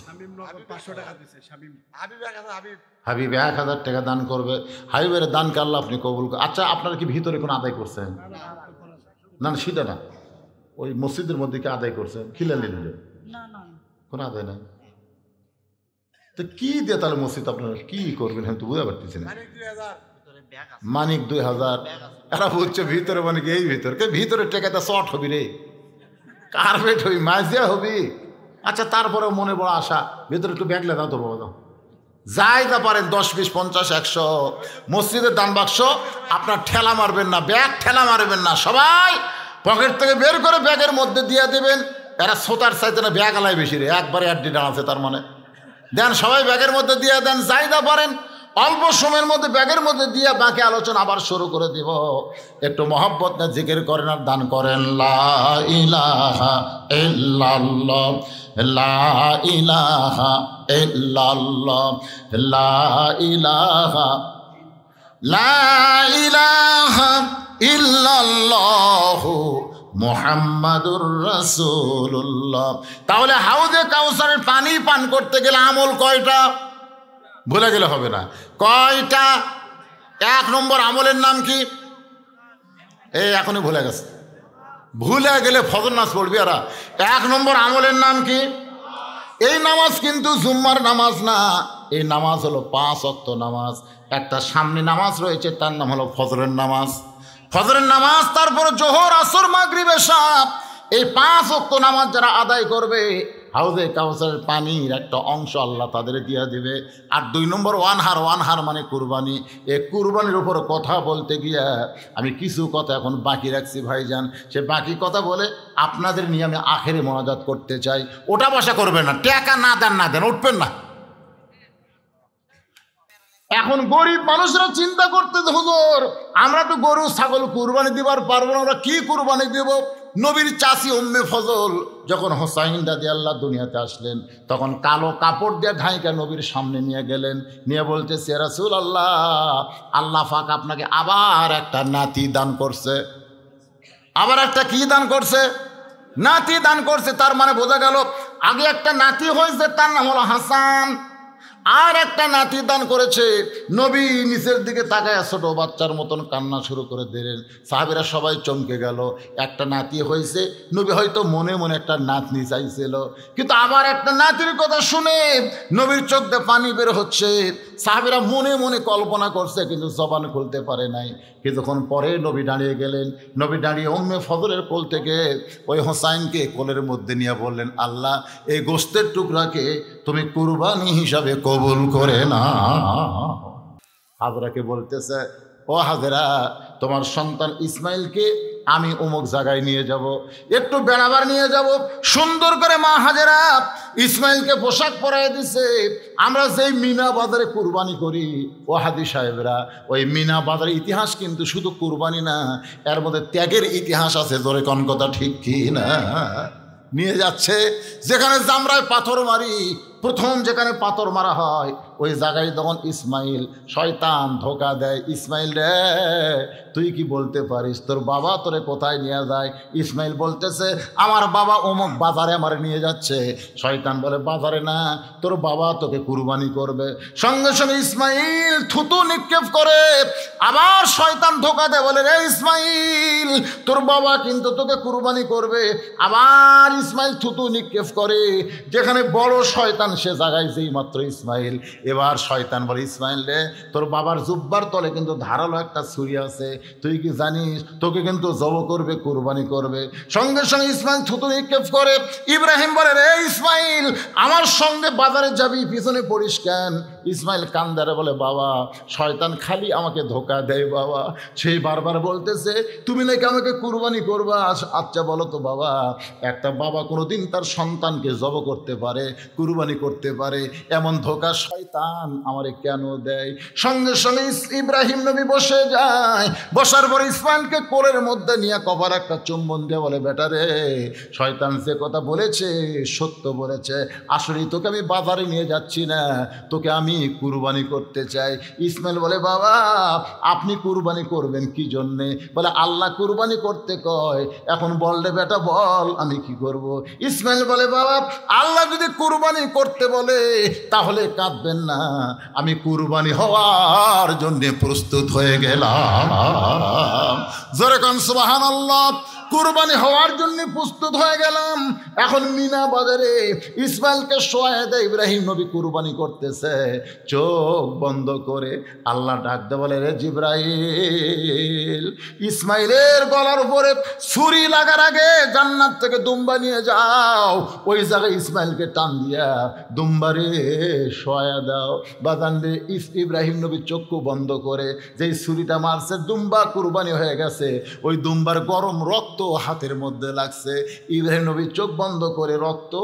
হাবিব 1000 টাকা দান করবে। হাবিবের দানকে আল্লাহ আপনি কবুল। আচ্ছা, আপনারা কি ভিতরে কোনো আদায় করছেন? না না, সেটা না, ওই মসজিদের মধ্যে কি আদায় করছেন? খিলালি দিলে কোনো আদায় নাই তো কি দিয়ে তাহলে মসজিদ আপনারা কি করবেন? হয়তো বুঝতে পারতেছি না। মানিক 2000 এরা বলছে ভিতরে, মানে কি এই ভিতরে টেকাতে শর্ট হবি রে, কার্পেট হবি, মাঝিয়া হবি। আচ্ছা, তারপরেও মনে বড় আশা, ভিতরে একটু ব্যাগলে দাও তো বাবা, দাও যাই তা পারেন 10, 20, 50, 100। মসজিদের দান বাক্স আপনার ঠেলা মারবেন না, ব্যাগ ঠেলা মারবেন না, সবাই পকেট থেকে বের করে ব্যাগের মধ্যে দিয়ে দেবেন। এরা সোতার চাইতে না ব্যাগ আলাই বেশি রে, একবারে অ্যাড্ডি ডানাছে, তার মানে দেন সবাই ব্যাগের মধ্যে দিয়ে দেন, যাইদা পারেন অল্প সময়ের মধ্যে ব্যাগের মধ্যে দিয়ে বাকি আলোচনা আবার শুরু করে দিব। একটু মহব্বত না জিকির করেন আর দান করেন। লা ইলাহা ইল্লাল্লাহ, লা ইলাহা ইল্লাল্লাহ, লা ইলাহা, লা ইলাহা ইল্লাল্লাহু মুহাম্মাদুর রাসূলুল্লাহ। তাহলে হাউজে কাউসারের পানি পান করতে গেলে আমল কয়টা? ভুলে গেলে হবে না। কয়টা? 1 নম্বর আমলের নাম কি? এই এখনই ভুলে গেছে, ভুলে গেলে ফজর নামাজ পড়বি। আর 1 নম্বর আমলের নাম কি? এই নামাজ কিন্তু জুম্মার নামাজ না, এই নামাজ হলো 5 ওয়াক্ত নামাজ। একটা সামনে নামাজ রয়েছে, তার নাম হলো ফজরের নামাজ। ফজরের নামাজ, তারপরে জোহর, আসর, মাগরিব, এশা, এই 5 ওয়াক্ত নামাজ যারা আদায় করবে, হাউজে কাউসারের পানির একটা অংশ আল্লাহ তাদের দিয়ে দেবে। আর 2 নম্বর ওয়ানহার মানে কুরবানি। এই কুরবানির উপর কথা বলতে গিয়া আমি কিছু কথা এখন বাকি রাখছি ভাইজান। সে বাকি কথা বলে আপনাদের নিয়ে আমি আখেরে মোনাজাত করতে চাই। ওটা বসা করবেন না, টাকা না দেন উঠবেন না। এখন গরিব মানুষরা চিন্তা করতে, হুজুর আমরা তো গরু ছাগল কুরবানি দিবার পারবো না, আমরা কি কুরবানি দেব? নবীর চাচি উম্মে ফজল যখন হোসাইন রাদিয়াল্লাহু দুনিয়াতে আসলেন, তখন কালো কাপড় দিয়ে ঢাইকা নবীর সামনে নিয়ে গেলেন, নিয়ে বলতেছে, রাসূলুল্লাহ, আল্লাহ পাক আপনাকে আবার একটা নাতি দান করছে। আবার একটা কি দান করছে? নাতি দান করছে। তার মানে বোঝা গেল আগে একটা নাতি হয়েছে, তার নাম হলো হাসান, আর একটা নাতি দান করেছে। নবী নিচের দিকে তাকায় ছোট বাচ্চার মতন কান্না শুরু করে দিলেন। সাহাবীরা সবাই চমকে গেল। একটা নাতি হয়েছে, নবী হয়তো মনে মনে একটা নাতনি চাইছিল, কিন্তু আবার একটা নাতির কথা শুনে নবীর চোখ দিয়ে পানি বের হচ্ছে। সাহাবীরা মনে মনে কল্পনা করছে, কিন্তু জবান খুলতে পারে নাই। কিছুক্ষণ পরে নবী দাঁড়িয়ে গেলেন। নবী দাঁড়িয়ে উম্মে ফজলের কোল থেকে ওই হোসাইনকে কোলের মধ্যে নিয়ে বললেন, আল্লাহ এই গোশতের টুকরাকে তুমি কুরবানি হিসাবে কবুল করে না। হাজরাকে বলতেছে, ও হাজরা, তোমার সন্তান ইসমাইলকে আমি অমুক জায়গায় নিয়ে যাব, একটু বেড়াবার নিয়ে যাব। সুন্দর করে মা হাজেরা ইসমাইলকে পোশাক পরাই দিছে। আমরা যেই মিনা বাজারে কুরবানি করি, ও হাদি সাহেবরা, ওই মিনা বাজারের ইতিহাস কিন্তু শুধু কুরবানি না, এর মধ্যে ত্যাগের ইতিহাস আছে। জোরে কোন কথা ঠিক কি না? নিয়ে যাচ্ছে যেখানে জামরায় পাথর মারি, প্রথম যেখানে পাথর মারা হয় ওই জায়গায় তখন ইসমাইল, শয়তান ধোকা দেয়, ইসমাইল রে তুই কি বলতে পারিস তোর বাবা তোরে কোথায় নিয়ে যায়? ইসমাইল বলতেছে, আমার বাবা অমুক বাজারে আমার নিয়ে যাচ্ছে। শয়তান বলে, বাজারে না, তোর বাবা তোকে কুরবানি করবে। সঙ্গে সঙ্গে ইসমাইল থুতু নিক্ষেপ করে। আবার শয়তান ধোকা দেয়, বলে, রে ইসমাইল, তোর বাবা কিন্তু তোকে কুরবানি করবে। আবার ইসমাইল থুতু নিক্ষেপ করে। যেখানে বড় শয়তান সে জায়গায় যেই মাত্র ইসমাইল, এবার শয়তান বলে, ইসমাইল রে, তোর বাবার জুব্বার তলে কিন্তু ধারালো একটা ছুরি আছে, তুই কি জানিস তোকে কিন্তু জব করবে, কুরবানি করবে। সঙ্গে সঙ্গে ইসমাইল থুতু নিক্ষেপ করে। ইব্রাহিম বলে, রে ইসমাইল, আমার সঙ্গে বাজারে যাবি, পিছনে পড়িস কেন? ইসমাইল কান্দারে বলে, বাবা শয়তান খালি আমাকে ধোকা দেয় বাবা। সেই বারবার বলতেছে, তুমি নাকি আমাকে কুরবানি করবা। আচ্ছা বলো তো বাবা, একটা বাবা কোনোদিন তার সন্তানকে জব করতে পারে, কুরবানি করতে পারে, এমন ধোকা শয়তান আমারে কেন দেয়? সঙ্গে সঙ্গে ইব্রাহিম নবী বসে যায়। বসার পর ইসমাইলকে কোলের মধ্যে নিয়ে কপালে একটা চুম্বন দিয়ে বলে, বেটা রে, শয়তান যে কথা বলেছে সত্য বলেছে। আসলে তোকে আমি বাজারে নিয়ে যাচ্ছি না, তোকে আমি কুরবানি করতে চাই। ইসমাইল বলে, বাবা আপনি কুরবানি করবেন কি জন্যে? বলে, আল্লাহ কুরবানি করতে কয়। এখন বল রে বেটা, বল আমি কি করব? ইসমাইল বলে, বাবা আল্লাহ যদি কুরবানি করতে বলে তাহলে কাঁদবেন না, আমি কুরবানি হওয়ার জন্য প্রস্তুত হয়ে গেলাম। জোরে কোন সুবহানাল্লাহ। কুরবানি হওয়ার জন্য প্রস্তুত হয়ে গেলাম। এখন মিনা বাজারে ইসমাইলকে শোয়া দেয়, ইব্রাহিম নবী কুরবানি করতেছে। চোখ বন্ধ করে আল্লাহ ডাকতে বলে, রে জিবরাইল, ইসমাইলের গলার উপরে ছুরি লাগার আগে জান্নাত থেকে দুম্বা নিয়ে যাও, ওই জায়গায় ইসমাইলকে টান দিয়া দুম্বারে শোয়া দাও। বাজানরে ইব্রাহিম নবী চক্ষু বন্ধ করে যেই ছুরিটা মারছে, দুম্বা কুরবানি হয়ে গেছে। ওই দুম্বার গরম রক্ত হাতের মধ্যে লাগছে। ইব্রাহিম নবী চোখ বন্ধ করে রক্ত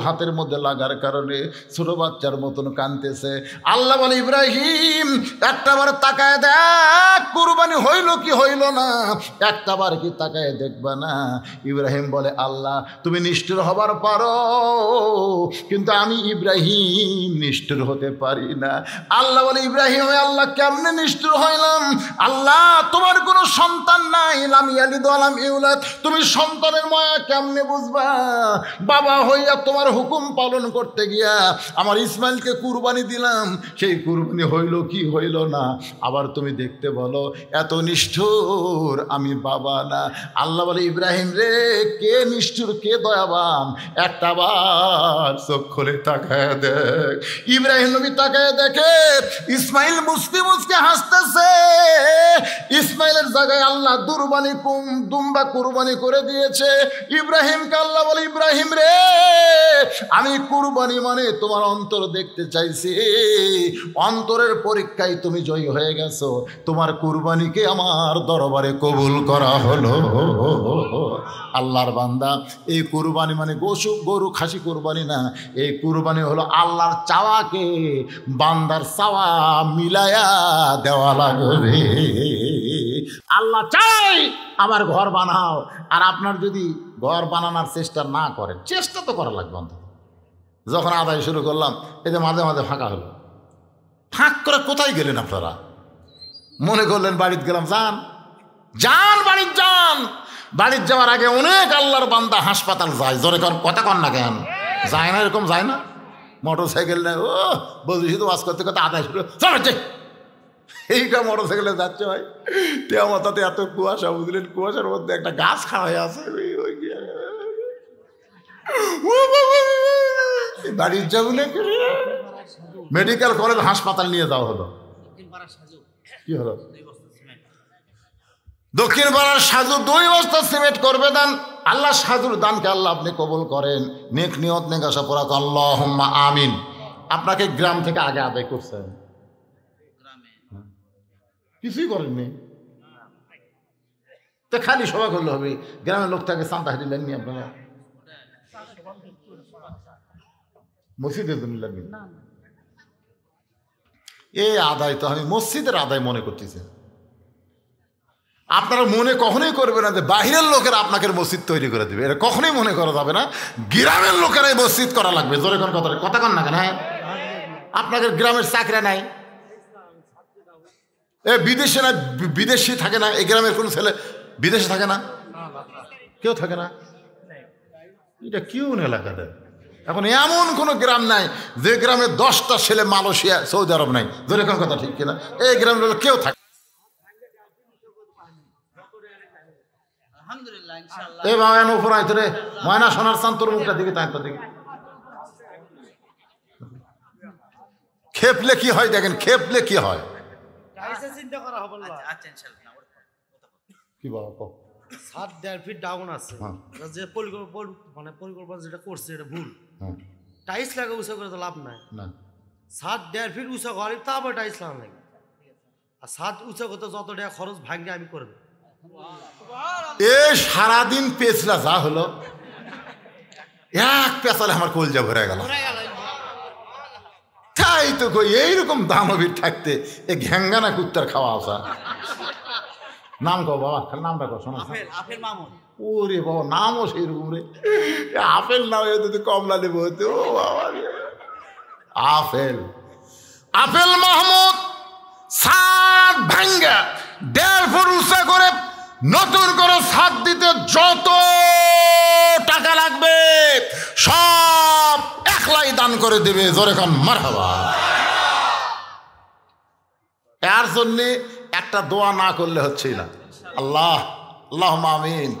হাতের মধ্যে লাগার কারণে ছোট বাচ্চার মতন কাঁদতেছে। আল্লাহ বলে, ইব্রাহিম একটাবার তাকায় দেখ কুরবানি হইল কি হইল না, একটাবার কি তাকায় দেখবা না? ইব্রাহিম বলে, আল্লাহ তুমি নিষ্ঠুর হবার পারো, কিন্তু আমি ইব্রাহিম নিষ্ঠুর হতে পারি না। আল্লাহ বলে, ইব্রাহিম আল্লাহ কেমনে নিষ্ঠুর হইলাম? আল্লাহ তোমার কোনো সন্তান নাই, লাম ইয়ালিদ ওয়া লাম ইউলাদ, তুমি সন্তানের মায়া কেমনে বুঝবা? বাবা হইয়া তোমার হুকুম পালন করতে গিয়া আমার ইসমাইলকে কুরবানি দিলাম, সেই কুরবানি হইল কি হইল না, আবার তুমি দেখতে বলো এত নিষ্ঠুর আমি বাবা না। আল্লাহ বলে ইব্রাহিম রে, কে নিষ্ঠুর কে দয়াবান, একটা বার চোখ খুলে তাকায় দেখ। ইব্রাহিম নবী তাকায় দেখে ইসমাইল মুসকে মুসকে হাসতেছে। ইসমাইলের জায়গায় আল্লাহ দুম্বা কুরবানি করে দিয়েছে। ইব্রাহিমকে আল্লাহ বলে ইব্রাহিম রে, আমি কুরবানি মানে তোমার অন্তর দেখতে চাইছি, অন্তরের পরীক্ষায় তুমি জয়ী হয়ে গেছো, তোমার কুরবানিকে আমার দরবারে কবুল করা হলো। আল্লাহর বান্দা, এই কুরবানি মানে গরু খাসি কুরবানি না, এই কুরবানি হলো আল্লাহর চাওয়াকে বান্দার চাওয়া মিলায়া দেওয়া লাগবে। আল্লাহ চাই আমার ঘর বানাও, আর আপনার যদি ঘর বানানোর চেষ্টা না করেন, চেষ্টা তো করা লাগবে অন্তত। যখন আদায় শুরু করলাম, এতে মাঝে মাঝে ফাঁকা হলো, ফাঁক করে কোথায় গেলেন আপনারা? মনে করলেন বাড়িতে গেলাম, যান যান বাড়িতে যান। বাড়িতে যাওয়ার আগে অনেক আল্লাহর বান্দা হাসপাতাল যায়, জোরে কথা কন না কেন? যায় না, এরকম যায় না? মোটর সাইকেল নেই, ও বলছি শুধু ওয়াজ করতে করতে আদায় শুরু চলে, এইটা মোটর সাইকেলে যাচ্ছে ভাই, আমার তাতে এত কুয়াশা, বুঝলেন, কুয়াশার মধ্যে একটা গাছ খাড়া হয়ে আছে, বাড়ির যাবো না, মেডিকেল কলেজ হাসপাতাল নিয়ে যাওয়া হলো। কি হলো? দক্ষিণ পাড়ার সাজু 2 বস্তা সিমেন্ট করবে দান। আল্লাহ সাজুর দানকে আল্লাহ আপনি কবুল করেন, নেক নিয়ত নেক আশা পড়া আল্লাহুম্মা আমিন। আপনাকে গ্রাম থেকে আগে আদায় করছেন, কিছুই করেননি তো, খালি সভা করলে হবে? গ্রামের লোকটাকে চাঁদা দিলেননি আপনারা? মসজিদের জন্য লাগবে এই আদায়, তো আমি মসজিদের আদায় মনে করতেছি। আপনারা মনে কখনোই করবে না যে বাহিরের লোকেরা আপনাকে মসজিদ তৈরি করে দেবে, এটা কখনোই মনে করা যাবে না। গ্রামের লোকেরাই মসজিদ করা লাগবে। জোরে কোন কথা কন না কেন? হ্যাঁ, আপনাদের গ্রামের চাকরি নাই, বিদেশে না, বিদেশি থাকে না, এই গ্রামের কোন ছেলে বিদেশে থাকে না, কেউ থাকে না। এটা কেউন এলাকাটা এখন এমন কোনো গ্রাম নাই যে গ্রামে 10টা ছেলে মালয়েশিয়া সৌদি আরব নাই। ধরে কোন কথা ঠিক কিনা? এই গ্রামের কেউ থাকে। এই বাবা উপর আইতো রে, ময়না সোনার চান, তোর মুখটা দিকে তাই দিকে খেপলে কি হয় দেখেন, খেপলে কি হয় কি বাবা? 7.5 ফিট ডাউন আছে, যে পরিকল্পনা যেটা করছে এটা ভুল। টাইলস লাগা উঁচা করে তো লাভ নাই। 7.5 ফিট উঁচা ঘরে তারপর টাইলস লাগা লাগে, আর 7 উঁচা করতে যত টাকা খরচ ভাঙলে আমি করে দেবো। এ সারাদিন পেছলা যা হলো, এক পেছালে আমার কলজা ভরে গেল। তাই তো কই, এইরকম দানবীর থাকতে এ ঘ্যাঙ্গানা কুত্তার খাওয়া আসা। নাম কো বাবা, নামটা কো শোনা। ওরে বাবা, নামও সেইরকম রে, আপেল নাম যদি কমলা নেব হতো। আপেল আপেল মাহমুদ 7 ভাঙ্গা 1.5 ফুট উঁচা করে নতুন করে ছাদ দিতে যত টাকা লাগবে সব একলাই দান করে দেবে। জোরে খান মারহাবা। এর জন্যে একটা দোয়া না করলে হচ্ছেই না। আল্লাহ আল্লাহুম্মা আমিন।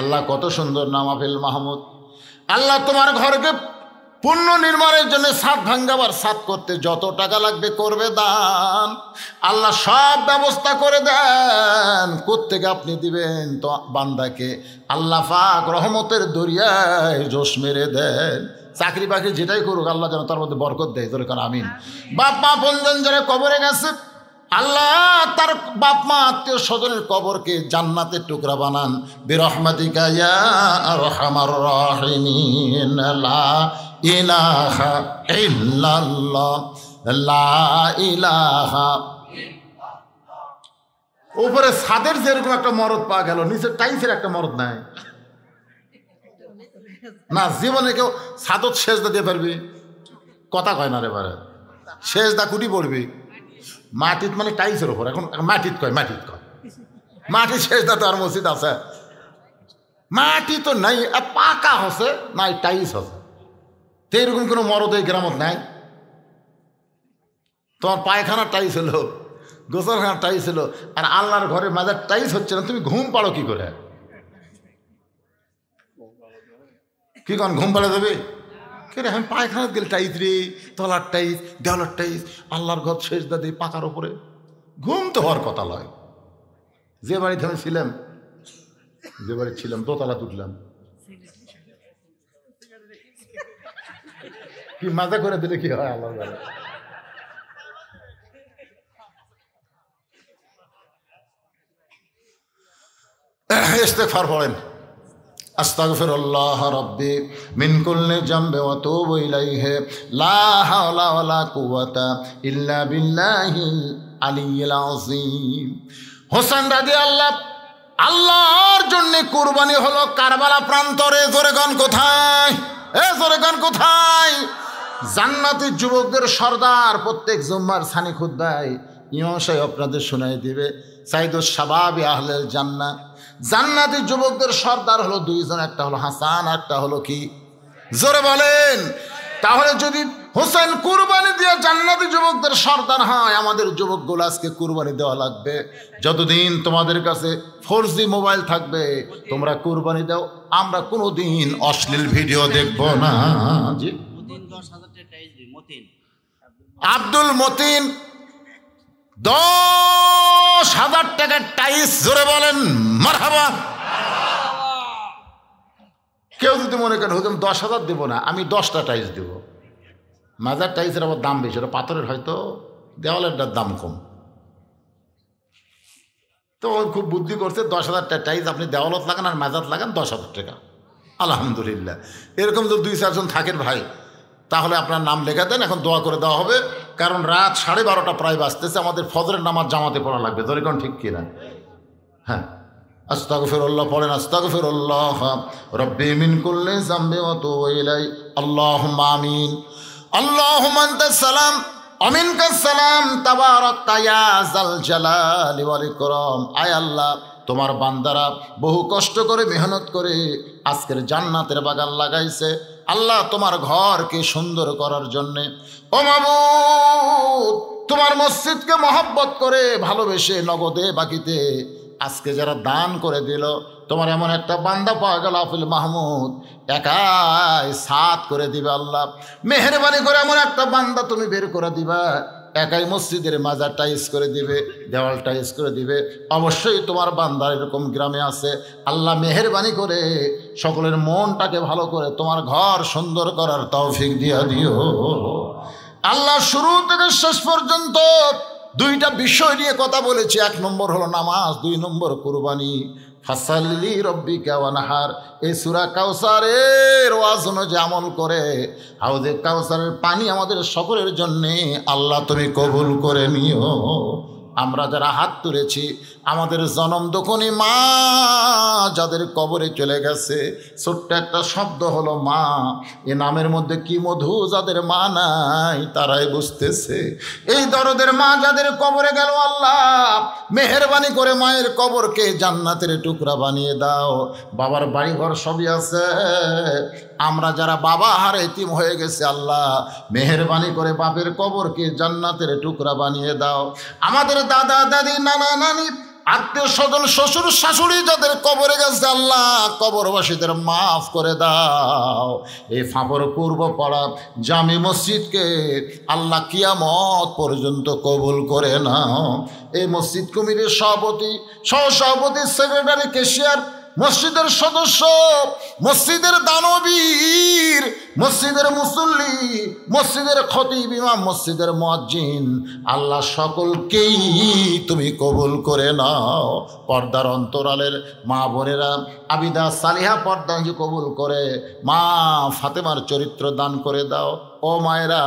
আল্লাহ কত সুন্দর নাম আপেল মাহমুদ। আল্লাহ তোমার ঘরকে পুণ্য নির্মাণের জন্য ছাদ ভাঙ্গাবার, ছাদ করতে যত টাকা লাগবে করবে দান। আল্লাহ সব ব্যবস্থা করে দেন। কোত্থেকে আপনি দিবেন তো বান্দাকে আল্লাহ পাক রহমতের দরিয়ায় জোশ মেরে দেন। চাকরি বাকরি যেটাই করুক আল্লাহ যেন তার মধ্যে বরকত দেয়। তোর কারণ আমিন। বাপ মা বন্ধন যারা কবরে গেছে আল্লাহ তার বাপ মা আত্মীয় স্বজনের কবরকে জান্নাতের টুকরা বানান। বিরহমাতিকা ইয়া আরহামার রাহিমিন। লা ইলাহা ইল্লাল্লাহ, লা ইলাহা। উপরে ছাদের যেরকম একটা মরদ পাওয়া গেল, নিচে টাইসের একটা মরদ নাই না। জীবনে কেউ ছাদত সেজদা দিয়ে পারবি? কথা কয় না রে বারে, সেজদা কুটি পড়বি মাটিত, মানে টাইসের ওপর। এখন মাটিত কয়, মাটিত কয়, মাটির সেজদা তো আর মসজিদ আছে। মাটি তো নাই, পাকা হসে নাই টাইস হসে, তো এরকম কোনো মরদে গ্রামত নাই। তোমার পায়খানা টাইস হলো, গোসলখানা টাইস হলো, আর আল্লাহর ঘরে মাজার টাইস হচ্ছে না, তুমি ঘুম পাড়ো কি করে? কি কন ঘুম পাড়া দেবে? রে আমি পায়খানার গেলে টাইস রে, তলার টাইস, দেওয়ালার টাইস, আল্লাহর ঘর শেষ দাদি পাকার ওপরে, ঘুম তো হওয়ার কথা নয়। যে বাড়িতে আমি ছিলাম, যে বাড়ি ছিলাম দোতলা তুললাম, কি মাজা করে দিলে কি হয় আল্লাহ জানে। ইস্তেগফার পড়েন, আস্তাগফিরুল্লাহ রাব্বি মিন কুল্লি যামবি ওয়া তুবু ইলাইহি লা হাওলা ওয়ালা কুওয়াতা ইল্লা বিল্লাহিল আলিয়্যিল আযীম। হোসেন রাদিয়াল্লাহু আল্লাহর জন্য কুরবানি হলো কারবালা প্রান্তরে। জোরে গান কোথায়? জোরে গান কোথায়? জান্নাতি যুবকদের সর্দার প্রত্যেক জুম্মার সানি খুতবায় ইমাম সাহেব আপনাদের শোনাই দিবে, সাইদুস শাবাবি আহলেল জান্নাহ। জান্নাতি যুবকদের সর্দার হলো দুইজন, একটা হলো হাসান, একটা হলো কি? জোরে বলেন। তাহলে যদি হোসেন কুরবানি দিয়ে জান্নাতি যুবকদের সর্দার হয়, আমাদের যুবকগুলো আজকে কুরবানি দেওয়া লাগবে। যতদিন তোমাদের কাছে 4G মোবাইল থাকবে তোমরা কুরবানি দাও, আমরা কোনোদিন অশ্লীল ভিডিও দেখব না। জি, আব্দুল মতিন 10,000 টাকার টাইস। জোরে বলেন মারহাবা। কেউ যদি মনে করেন হুজুর 10,000 দেবো না, আমি 10টা টাইস দেবো, মাজার টাইসের আবার দাম বেশি, ওটা পাথরের হয়তো, দেওয়ালেরটার দাম কম। তো ও খুব বুদ্ধি করছে, 10,000 টাইস আপনি দেওয়ালত লাগান আর মাজার লাগান 10,000 টাকা। আলহামদুলিল্লাহ। এরকম যদি 2-4 জন থাকেন ভাই, তাহলে আপনার নাম লেখা দেন, এখন দোয়া করে দেওয়া হবে, কারণ রাত 12:30 প্রায় বাজতেছে, আমাদের ফজরের নামাজ জামাতে পড়া লাগবে। ধরে কোন ঠিক কিনা? হ্যাঁ, আস্তাগফিরুল্লাহ পড়েন, আস্তাগফিরুল্লাহ রাব্বি মিন কুল্লি যামবি ওয়া তুবু ইলাই আল্লাহুম্মা আমিন। আল্লাহুম্মা আনতাস সালাম ওয়া মিনকাস সালাম তাবারাকতা ইয়া যাল জালালি ওয়াল ইকরাম। আয় আল্লাহ, তোমার বান্দারা বহু কষ্ট করে মেহনত করে আজকের জান্নাতের বাগান লাগাইছে। আল্লাহ তোমার ঘরকে সুন্দর করার জন্যে, ও মাবুদ তোমার মসজিদকে মহব্বত করে ভালোবেসে নগদে বাকিতে আজকে যারা দান করে দিল, তোমার এমন একটা বান্দা পাওয়া গেল আফিল মাহমুদ, একাই 7 করে দিবে। আল্লাহ মেহেরবানি করে এমন একটা বান্দা তুমি বের করে দিবা, একাই মসজিদের মাজার টাইস করে দিবে, দেওয়াল টাইস করে দিবে। অবশ্যই তোমার বান্দার এরকম গ্রামে আছে। আল্লাহ মেহেরবানি করে সকলের মনটাকে ভালো করে তোমার ঘর সুন্দর করার তৌফিক দিয়া দিও। আল্লাহ শুরু থেকে শেষ পর্যন্ত 2টা বিষয় নিয়ে কথা বলেছি। 1 নম্বর হলো নামাজ, 2 নম্বর কুরবানি। ফাসাল্লি রব্বিকা ওয়ানহার, এই সূরা কাউসারের ওয়াজ অনুযায়ী আমল করে হাউজে কাউসারের পানি আমাদের সকলের জন্যে আল্লাহ তুমি কবুল করে নিও। আমরা যারা হাত তুলেছি, আমাদের জনম দোকনি মা যাদের কবরে চলে গেছে, ছোট্ট একটা শব্দ হলো মা, এ নামের মধ্যে কি মধু, যাদের মা নাই তারাই বুঝতেছে। এই দরদের মা যাদের কবরে গেল, আল্লাহ মেহেরবানি করে মায়ের কবরকে জান্নাতের টুকরা বানিয়ে দাও। বাবার বাড়িঘর সবই আছে, আমরা যারা বাবা হারে এতিম হয়ে গেছে, আল্লাহ মেহেরবানি করে বাপের কবরকে জান্নাতের টুকরা বানিয়ে দাও। আমাদের দাদা দাদি নানা নানি আত্মীয় স্বজন শ্বশুর শাশুড়ি যাদের কবরে গেছে, আল্লাহ কবরবাসীদের মাফ করে দাও। এই ফাঁপর পূর্ব পাড়া জামি মসজিদকে আল্লাহ কিয়ামত পর্যন্ত কবুল করে নাও। এই মসজিদ কমিটির সভাপতি, সহসভাপতি, সেক্রেটারি, ক্যাশিয়ার, মসজিদের সদস্য, মসজিদের দানবীর, মসজিদের মুসল্লি, মসজিদের খতিব, ইমাম, মসজিদের মুয়াজ্জিন, আল্লাহ সকলকেই তুমি কবুল করে নাও। পর্দার অন্তরালের মা বোনেরা আবিদা সালিহা পর্দা কবুল করে মা ফাতেমার চরিত্র দান করে দাও। ও মায়েরা,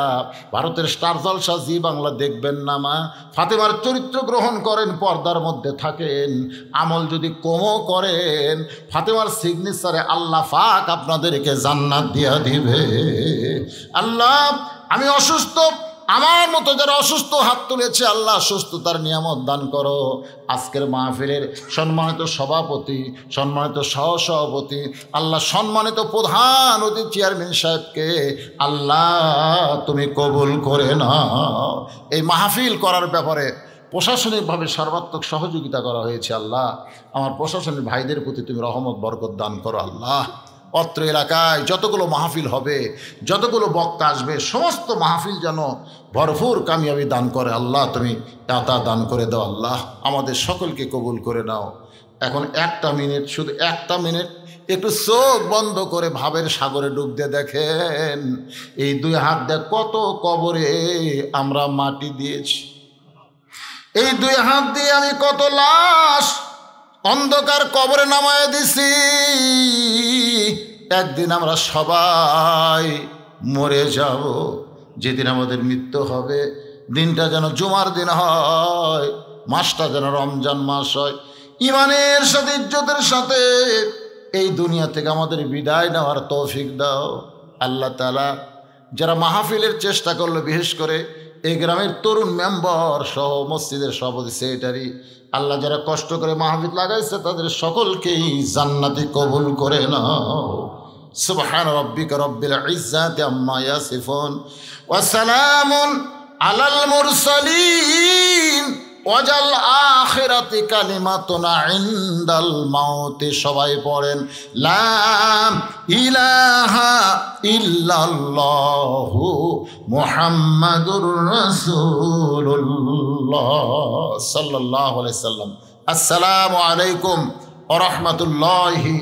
ভারতের স্টার জলসা জি বাংলা দেখবেন না মা, ফাতেমার চরিত্র গ্রহণ করেন, পর্দার মধ্যে থাকেন, আমল যদি কমও করেন ফাতেমার সিগনেচারে আল্লাহ পাক আপনাদেরকে জান্নাত দিয়া দিবে। আল্লাহ আমি অসুস্থ, আমার মতো যারা অসুস্থ হাত তুলেছে আল্লাহ সুস্থতার নিয়ামত দান করো। আজকের মাহফিলের সম্মানিত সভাপতি, সম্মানিত সহসভাপতি, আল্লাহ সম্মানিত প্রধান অতিথি চেয়ারম্যান সাহেবকে আল্লাহ তুমি কবুল করে নাও। এই মাহফিল করার ব্যাপারে প্রশাসনিকভাবে সর্বাত্মক সহযোগিতা করা হয়েছে। আল্লাহ আমার প্রশাসনিক ভাইদের প্রতি তুমি রহমত বরকত দান করো। আল্লাহ অত্র এলাকায় যতগুলো মাহফিল হবে, যতগুলো বক্তা আসবে, সমস্ত মাহফিল যেন ভরপুর কামিয়াবি দান করে। আল্লাহ তুমি দাতা দান করে দাও। আল্লাহ আমাদের সকলকে কবুল করে নাও। এখন একটা মিনিট, শুধু একটা মিনিট একটু চোখ বন্ধ করে ভাবের সাগরে ডুব দিয়ে দেখেন, এই দুই হাত দিয়ে কত কবরে আমরা মাটি দিয়েছি। এই দুই হাত দিয়ে আমি কত লাশ অন্ধকার কবরে নামায় দিছি। একদিন আমরা সবাই মরে যাব। যেদিন আমাদের মৃত্যু হবে, দিনটা যেন জুমার দিন হয়, মাসটা যেন রমজান মাস হয়। ইমানের সাথে, ইজ্জতের সাথে এই দুনিয়া থেকে আমাদের বিদায় নেওয়ার তৌফিক দাও। আল্লাহ তাআলা যারা মাহফিলের চেষ্টা করলো, বিশেষ করে এই গ্রামের তরুণ মেম্বার সহ মসজিদের সভাপতি সেক্রেটারি, আল্লাহ যারা কষ্ট করে মাহফিল লাগাইছে তাদের সকলকেই জান্নাতি কবুল করে নাও। সুবহান রাব্বিকা রব্বিল ইজ্জাতি আম্মা ইয়াসিফুন ওয়া সালামুন আলাল মুরসালিন ওয়াজাল আখিরাতি কালিমাতুনা ইনদাল মাউতি। সবাই পড়েন লা ইলাহা ইল্লাল্লাহু মুহাম্মাদুর রাসূলুল্লাহ সাল্লাল্লাহু আলাইহি সাল্লাম। আসসালামু আলাইকুম ওয়া রাহমাতুল্লাহি